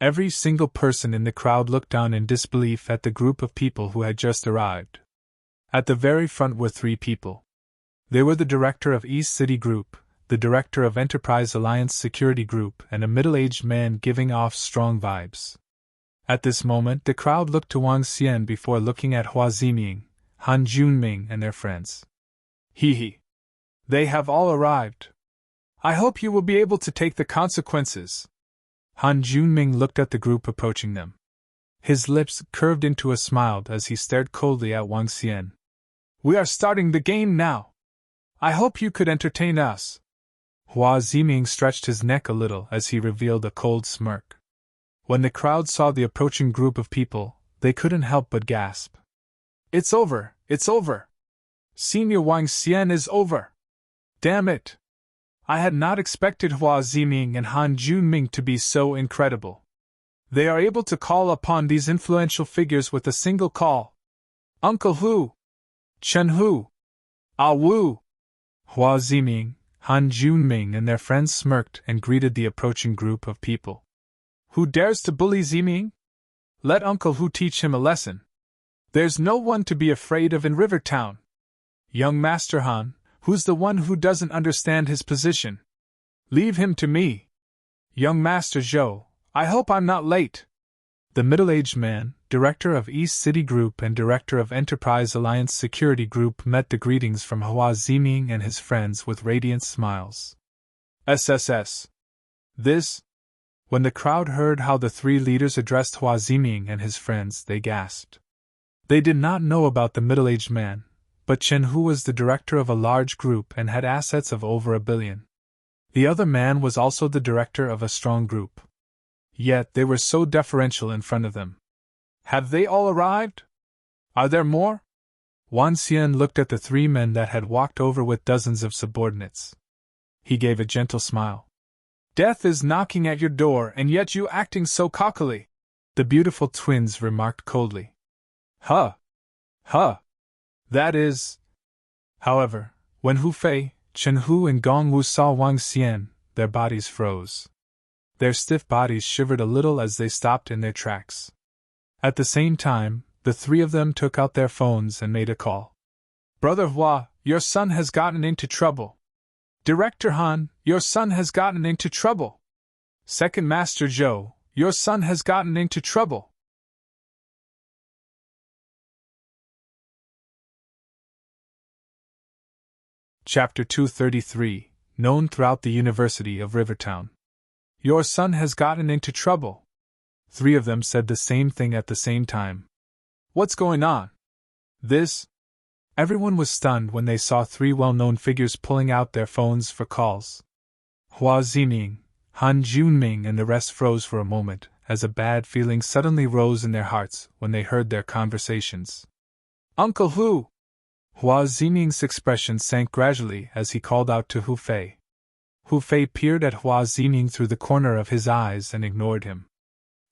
Every single person in the crowd looked down in disbelief at the group of people who had just arrived. At the very front were 3 people. They were the director of East City Group, the director of Enterprise Alliance Security Group, and a middle-aged man giving off strong vibes. At this moment, the crowd looked to Wang Xian before looking at Hua Ziming, Han Junming, and their friends. He. They have all arrived. I hope you will be able to take the consequences. Han Junming looked at the group approaching them. His lips curved into a smile as he stared coldly at Wang Xian. We are starting the game now. I hope you could entertain us. Hua Ziming stretched his neck a little as he revealed a cold smirk. When the crowd saw the approaching group of people, they couldn't help but gasp. It's over, it's over. Senior Wang Xian is over. Damn it. I had not expected Hua Ziming and Han Junming to be so incredible. They are able to call upon these influential figures with a single call. Uncle Hu! Chen Hu! Ah Wu! Hua Ziming, Han Junming and their friends smirked and greeted the approaching group of people. Who dares to bully Ziming? Let Uncle Hu teach him a lesson. There's no one to be afraid of in Rivertown. Young Master Han, who's the one who doesn't understand his position? Leave him to me. Young Master Zhou, I hope I'm not late. The middle-aged man, director of East City Group and director of Enterprise Alliance Security Group, met the greetings from Hua Ziming and his friends with radiant smiles. SSS. This? When the crowd heard how the three leaders addressed Hua Ziming and his friends, they gasped. They did not know about the middle-aged man, but Chen Hu was the director of a large group and had assets of over $1 billion. The other man was also the director of a strong group. Yet they were so deferential in front of them. Have they all arrived? Are there more? Wang Xian looked at the three men that had walked over with dozens of subordinates. He gave a gentle smile. Death is knocking at your door, and yet you acting so cockily, the beautiful twins remarked coldly. Huh. That is. However, when Hu Fei, Chen Hu, and Gong Wu saw Wang Xian, their bodies froze. Their stiff bodies shivered a little as they stopped in their tracks. At the same time, the three of them took out their phones and made a call. Brother Hua, your son has gotten into trouble. Director Han, your son has gotten into trouble. Second Master Zhou, your son has gotten into trouble. Chapter 233, known throughout the University of Rivertown. Your son has gotten into trouble. Three of them said the same thing at the same time. What's going on? This? Everyone was stunned when they saw three well-known figures pulling out their phones for calls. Hua Ziming, Han Junming, and the rest froze for a moment, as a bad feeling suddenly rose in their hearts when they heard their conversations. Uncle Hu! Hua Ziming's expression sank gradually as he called out to Hu Fei. Hu Fei peered at Hua Ziming through the corner of his eyes and ignored him.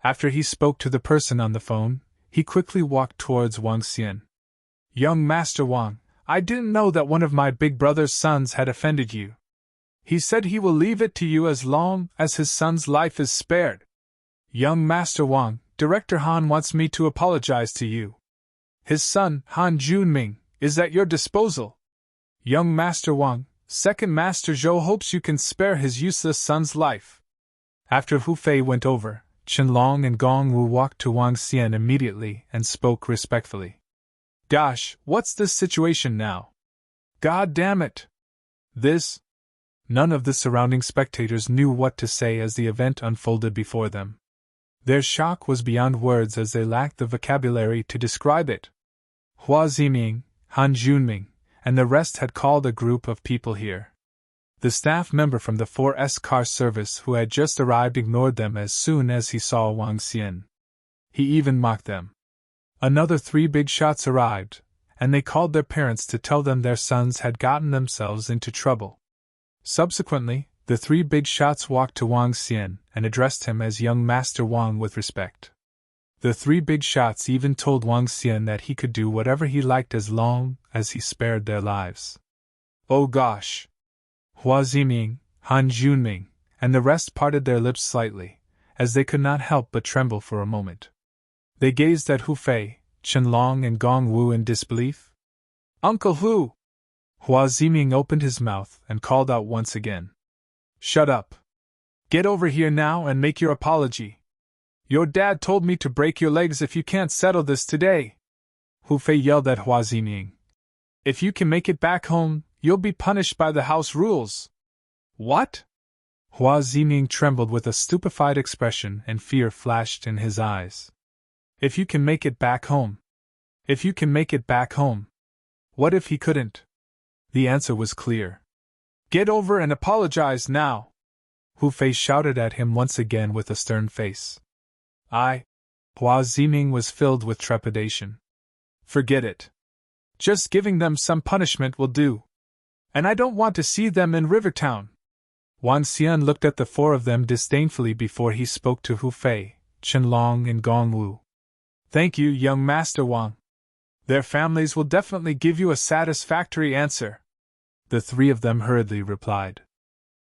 After he spoke to the person on the phone, he quickly walked towards Wang Xian. Young Master Wang, I didn't know that one of my big brother's sons had offended you. He said he will leave it to you as long as his son's life is spared. Young Master Wang, Director Han wants me to apologize to you. His son, Han Junming, is at your disposal. Young Master Wang, Second Master Zhou hopes you can spare his useless son's life. After Hu Fei went over, Qianlong and Gong Wu walked to Wang Xian immediately and spoke respectfully. Gosh, what's this situation now? God damn it! This? None of the surrounding spectators knew what to say as the event unfolded before them. Their shock was beyond words as they lacked the vocabulary to describe it. Hua Ziming, Han Junming, and the rest had called a group of people here. The staff member from the 4S car service who had just arrived ignored them as soon as he saw Wang Xian. He even mocked them. Another 3 big shots arrived, and they called their parents to tell them their sons had gotten themselves into trouble. Subsequently, the 3 big shots walked to Wang Xian and addressed him as Young Master Wang with respect. The 3 big shots even told Wang Xian that he could do whatever he liked as long as he spared their lives. Oh gosh! Hua Ziming, Han Junming, and the rest parted their lips slightly, as they could not help but tremble for a moment. They gazed at Hu Fei, Qianlong, and Gong Wu in disbelief. Uncle Hu! Hua Ziming opened his mouth and called out once again. Shut up! Get over here now and make your apology. Your dad told me to break your legs if you can't settle this today. Hu Fei yelled at Hua Ziming. If you can make it back home, you'll be punished by the house rules. What? Hua Ziming trembled with a stupefied expression and fear flashed in his eyes. If you can make it back home. If you can make it back home. What if he couldn't? The answer was clear. Get over and apologize now. Hu Fei shouted at him once again with a stern face. Hua Ziming was filled with trepidation. Forget it. Just giving them some punishment will do. And I don't want to see them in Rivertown. Wang Xian looked at the 4 of them disdainfully before he spoke to Hu Fei, Qianlong, and Gong Wu. Thank you, young Master Wang. Their families will definitely give you a satisfactory answer. The 3 of them hurriedly replied.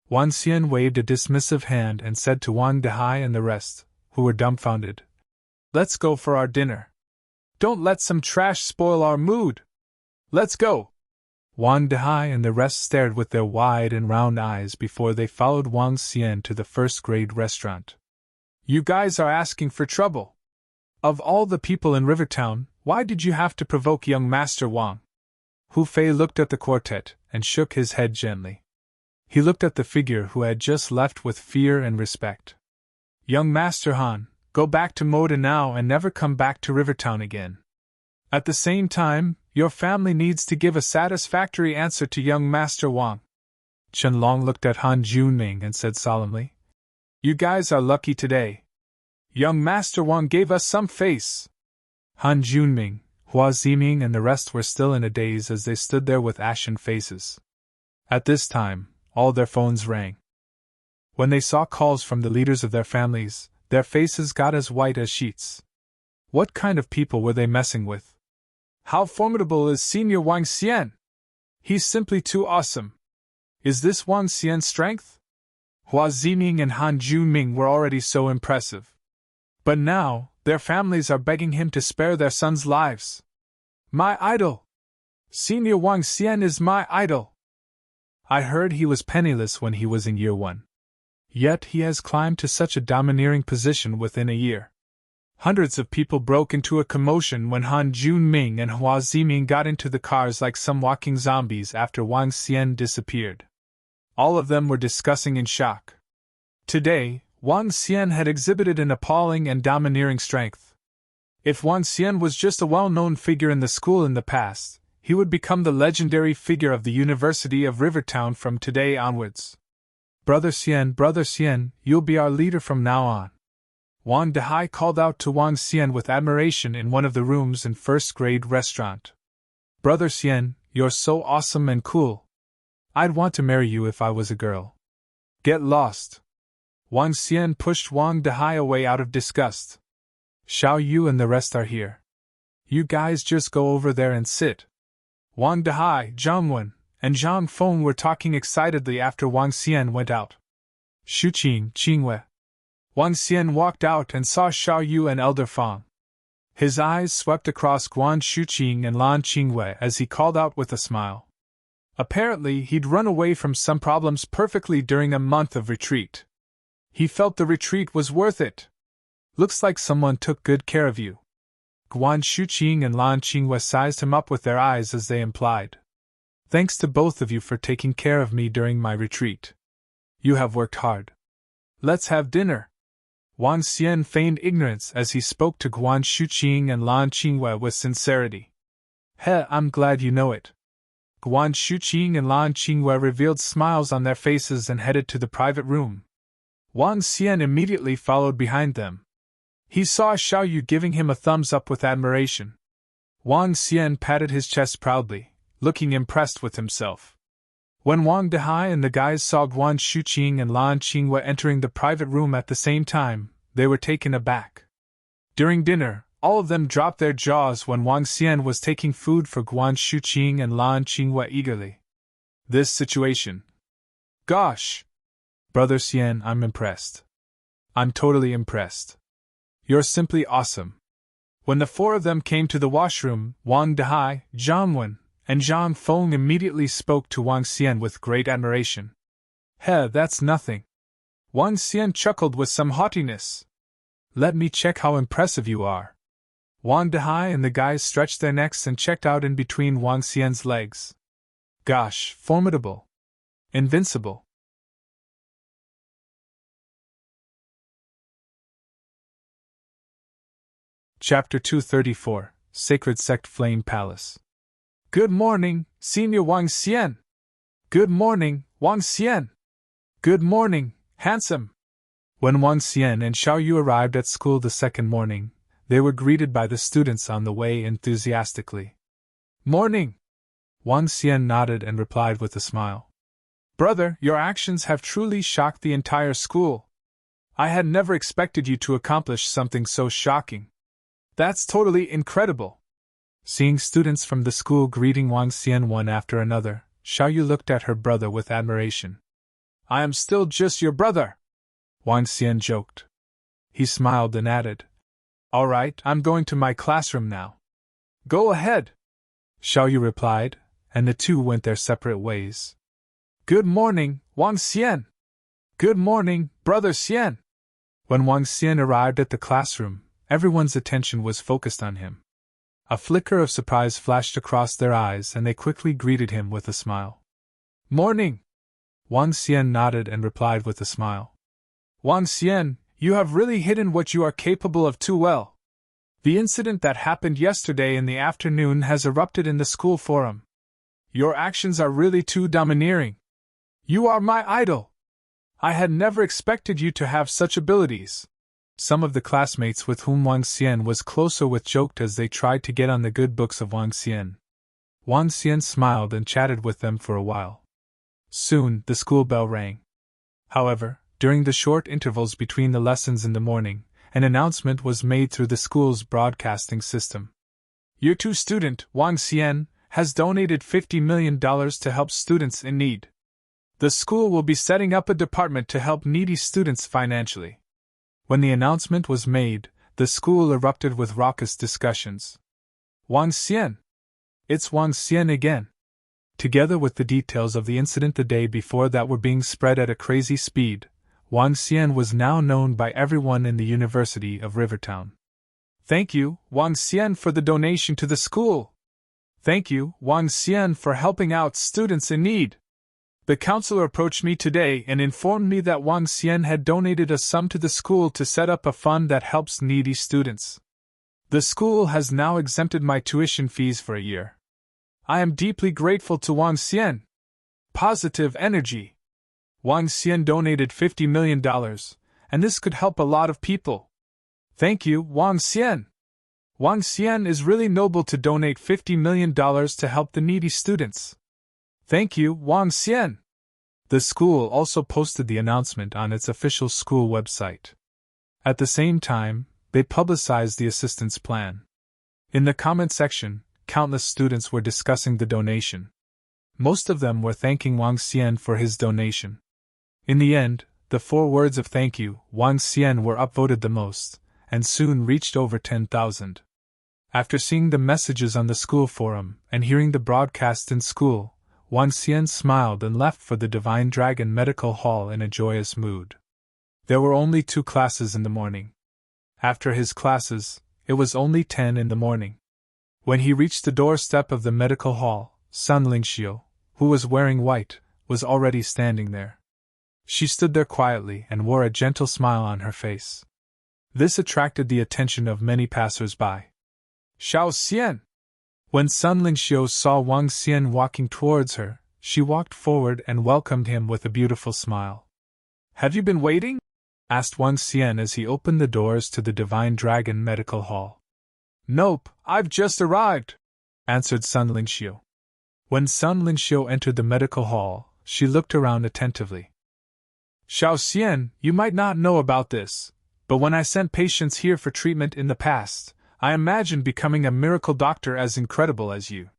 Wang Xian waved a dismissive hand and said to Wang Dehai and the rest, who were dumbfounded, Let's go for our dinner. Don't let some trash spoil our mood. Let's go. Wang Dehai and the rest stared with their wide and round eyes before they followed Wang Xian to the first-grade restaurant. You guys are asking for trouble. Of all the people in Rivertown, why did you have to provoke young Master Wang? Hu Fei looked at the quartet and shook his head gently. He looked at the figure who had just left with fear and respect. Young Master Han, go back to Moda now and never come back to Rivertown again. At the same time, your family needs to give a satisfactory answer to young Master Wang. Chen Long looked at Han Junming and said solemnly, You guys are lucky today. Young Master Wang gave us some face. Han Junming, Hua Ziming and the rest were still in a daze as they stood there with ashen faces. At this time, all their phones rang. When they saw calls from the leaders of their families, their faces got as white as sheets. What kind of people were they messing with? How formidable is Senior Wang Xian? He's simply too awesome. Is this Wang Xian's strength? Hua Ziming and Han Junming were already so impressive. But now, their families are begging him to spare their sons' lives. My idol! Senior Wang Xian is my idol! I heard he was penniless when he was in year 1. Yet he has climbed to such a domineering position within a year. Hundreds of people broke into a commotion when Han Junming and Hua Ziming got into the cars like some walking zombies after Wang Xian disappeared. All of them were discussing in shock. Today, Wang Xian had exhibited an appalling and domineering strength. If Wang Xian was just a well-known figure in the school in the past, he would become the legendary figure of the University of Rivertown from today onwards. Brother Xian, you'll be our leader from now on. Wang Dehai called out to Wang Xian with admiration in one of the rooms in first-grade restaurant. Brother Xian, you're so awesome and cool. I'd want to marry you if I was a girl. Get lost. Wang Xian pushed Wang Dehai away out of disgust. Xiao Yu and the rest are here. You guys just go over there and sit. Wang Dehai, Zhang Wen, and Zhang Feng were talking excitedly after Wang Xian went out. Shu Qing, Qingwei. Wang Xian walked out and saw Xiao Yu and Elder Fang. His eyes swept across Guan Shuqing and Lan Qingwei as he called out with a smile. Apparently, he'd run away from some problems perfectly during a month of retreat. He felt the retreat was worth it. Looks like someone took good care of you. Guan Shuqing and Lan Qingwei sized him up with their eyes as they implied. Thanks to both of you for taking care of me during my retreat. You have worked hard. Let's have dinner. Wang Xian feigned ignorance as he spoke to Guan Shuqing and Lan Qingwei with sincerity. I'm glad you know it. Guan Shuqing and Lan Qingwei revealed smiles on their faces and headed to the private room. Wang Xian immediately followed behind them. He saw Xiao Yu giving him a thumbs up with admiration. Wang Xian patted his chest proudly, looking impressed with himself. When Wang Dehai and the guys saw Guan Shuqing and Lan Qingwei entering the private room at the same time, they were taken aback. During dinner, all of them dropped their jaws when Wang Xian was taking food for Guan Shuqing and Lan Qingwei eagerly. This situation. Gosh! Brother Xian, I'm impressed. I'm totally impressed. You're simply awesome. When the four of them came to the washroom, Wang Dehai, Zhang Wen, and Zhang Feng immediately spoke to Wang Xian with great admiration. That's nothing. Wang Xian chuckled with some haughtiness. Let me check how impressive you are. Wang Dehai and the guys stretched their necks and checked out in between Wang Xian's legs. Gosh, formidable. Invincible. Chapter 234, Sacred Sect Flame Palace. Good morning, Senior Wang Xian. Good morning, Wang Xian. Good morning, handsome. When Wang Xian and Xiao Yu arrived at school the second morning, they were greeted by the students on the way enthusiastically. Morning! Wang Xian nodded and replied with a smile. Brother, your actions have truly shocked the entire school. I had never expected you to accomplish something so shocking. That's totally incredible. Seeing students from the school greeting Wang Xian one after another, Xiao Yu looked at her brother with admiration. I am still just your brother, Wang Xian joked. He smiled and added, All right, I'm going to my classroom now. Go ahead, Xiao Yu replied, and the two went their separate ways. Good morning, Wang Xian. Good morning, Brother Xian. When Wang Xian arrived at the classroom, everyone's attention was focused on him. A flicker of surprise flashed across their eyes and they quickly greeted him with a smile. Morning! Wang Xian nodded and replied with a smile. Wang Xian, you have really hidden what you are capable of too well. The incident that happened yesterday in the afternoon has erupted in the school forum. Your actions are really too domineering. You are my idol. I had never expected you to have such abilities. Some of the classmates with whom Wang Xian was closer with joked as they tried to get on the good books of Wang Xian. Wang Xian smiled and chatted with them for a while. Soon, the school bell rang. However, during the short intervals between the lessons in the morning, an announcement was made through the school's broadcasting system. Year 2 student, Wang Xian, has donated $50 million to help students in need. The school will be setting up a department to help needy students financially. When the announcement was made, the school erupted with raucous discussions. Wang Xian! It's Wang Xian again! Together with the details of the incident the day before that were being spread at a crazy speed, Wang Xian was now known by everyone in the University of Rivertown. Thank you, Wang Xian, for the donation to the school. Thank you, Wang Xian, for helping out students in need. The counselor approached me today and informed me that Wang Xian had donated a sum to the school to set up a fund that helps needy students. The school has now exempted my tuition fees for a year. I am deeply grateful to Wang Xian. Positive energy. Wang Xian donated $50 million, and this could help a lot of people. Thank you, Wang Xian. Wang Xian is really noble to donate $50 million to help the needy students. Thank you, Wang Xian. The school also posted the announcement on its official school website. At the same time, they publicized the assistance plan. In the comment section, countless students were discussing the donation. Most of them were thanking Wang Xian for his donation. In the end, the 4 words of thank you, Wang Xian, were upvoted the most, and soon reached over 10,000. After seeing the messages on the school forum and hearing the broadcast in school, Wang Xian smiled and left for the Divine Dragon Medical Hall in a joyous mood. There were only 2 classes in the morning. After his classes, it was only 10 in the morning. When he reached the doorstep of the medical hall, Sun Lingxiu, who was wearing white, was already standing there. She stood there quietly and wore a gentle smile on her face. This attracted the attention of many passers-by. Xiao Xian! When Sun Lingxiu saw Wang Xian walking towards her, she walked forward and welcomed him with a beautiful smile. Have you been waiting? Asked Wang Xian as he opened the doors to the Divine Dragon Medical Hall. Nope, I've just arrived, answered Sun Lingxiu. When Sun Lingxiu entered the medical hall, she looked around attentively. Xiao Xian, you might not know about this, but when I sent patients here for treatment in the past, I imagined becoming a miracle doctor as incredible as you.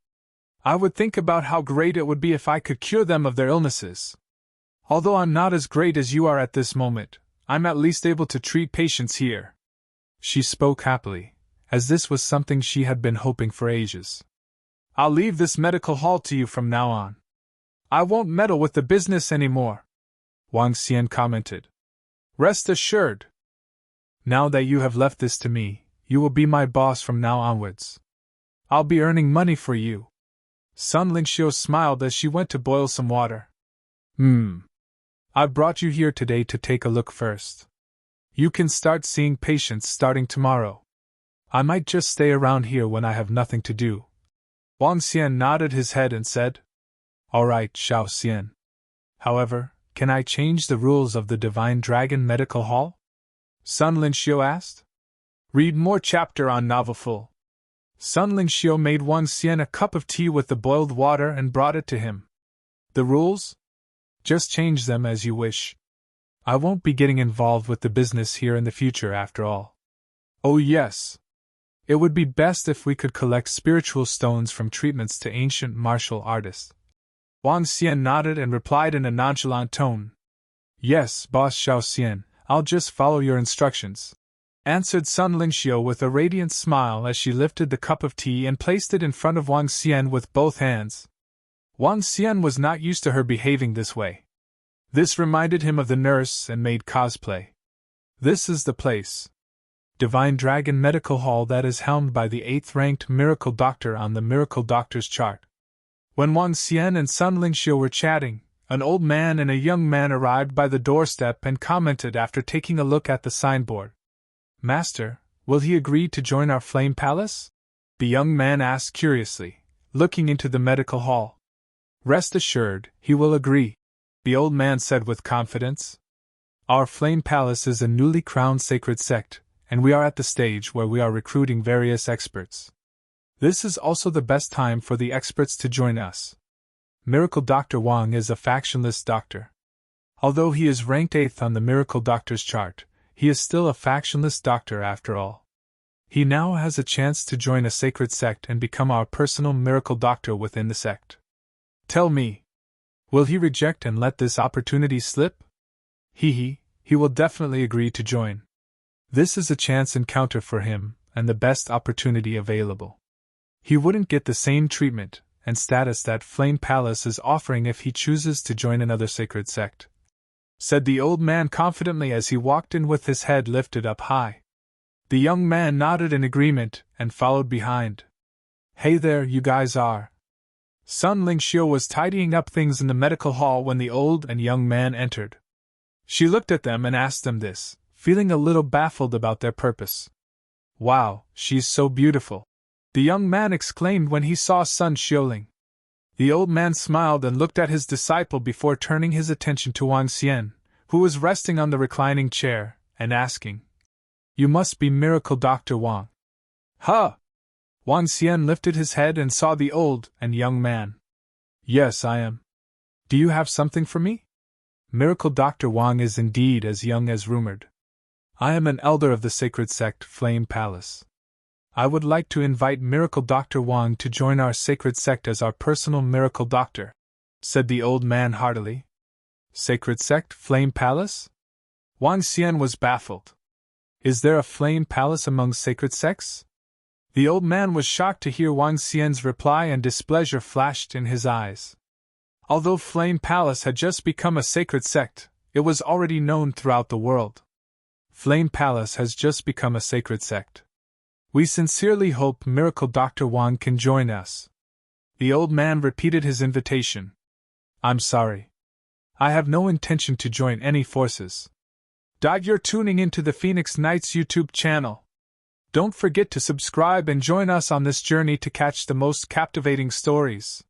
I would think about how great it would be if I could cure them of their illnesses. Although I'm not as great as you are at this moment, I'm at least able to treat patients here. She spoke happily, as this was something she had been hoping for ages. I'll leave this medical hall to you from now on. I won't meddle with the business anymore, Wang Xian commented. Rest assured. Now that you have left this to me, you will be my boss from now onwards. I'll be earning money for you. Sun Lingxiu smiled as she went to boil some water. I brought you here today to take a look first. You can start seeing patients starting tomorrow. I might just stay around here when I have nothing to do. Wang Xian nodded his head and said, All right, Xiao Xian. However, can I change the rules of the Divine Dragon Medical Hall? Sun Lingxiu asked. Read more chapter on novel full. Sun Lingxiu made Wang Xian a cup of tea with the boiled water and brought it to him. The rules? Just change them as you wish. I won't be getting involved with the business here in the future after all. Oh yes. It would be best if we could collect spiritual stones from treatments to ancient martial artists. Wang Xian nodded and replied in a nonchalant tone. Yes, Boss Xiao Xian, I'll just follow your instructions. answered Sun Lingxiu with a radiant smile as she lifted the cup of tea and placed it in front of Wang Xian with both hands. Wang Xian was not used to her behaving this way. This reminded him of the nurse and maid cosplay. This is the place. Divine Dragon Medical Hall that is helmed by the 8th-ranked Miracle Doctor on the Miracle Doctor's chart. When Wang Xian and Sun Lingxiu were chatting, an old man and a young man arrived by the doorstep and commented after taking a look at the signboard. Master, will he agree to join our Flame Palace? The young man asked curiously, looking into the medical hall. Rest assured, he will agree, the old man said with confidence. Our Flame Palace is a newly crowned sacred sect, and we are at the stage where we are recruiting various experts. This is also the best time for the experts to join us. Miracle Dr. Wang is a factionless doctor. Although he is ranked 8th on the Miracle Doctor's chart, he is still a factionless doctor after all. He now has a chance to join a sacred sect and become our personal miracle doctor within the sect. Tell me, will he reject and let this opportunity slip? He will definitely agree to join. This is a chance encounter for him, and the best opportunity available. He wouldn't get the same treatment and status that Flame Palace is offering if he chooses to join another sacred sect, said the old man confidently as he walked in with his head lifted up high. The young man nodded in agreement and followed behind. Hey there, you guys are. Sun Lingxiu was tidying up things in the medical hall when the old and young man entered. She looked at them and asked them this, feeling a little baffled about their purpose. Wow, she's so beautiful, the young man exclaimed when he saw Sun Xiuling. The old man smiled and looked at his disciple before turning his attention to Wang Xian, who was resting on the reclining chair, and asking, You must be Miracle Dr. Wang. Huh! Wang Xian lifted his head and saw the old and young man. Yes, I am. Do you have something for me? Miracle Dr. Wang is indeed as young as rumored. I am an elder of the sacred sect Flame Palace. I would like to invite Miracle Dr. Wang to join our sacred sect as our personal miracle doctor, said the old man heartily. Sacred sect Flame Palace? Wang Xian was baffled. Is there a Flame Palace among sacred sects? The old man was shocked to hear Wang Xian's reply and displeasure flashed in his eyes. Although Flame Palace had just become a sacred sect, it was already known throughout the world. Flame Palace has just become a sacred sect. We sincerely hope Miracle Dr. Wang can join us. The old man repeated his invitation. I'm sorry. I have no intention to join any forces. You're tuning into the Phoenix Knights YouTube channel. Don't forget to subscribe and join us on this journey to catch the most captivating stories.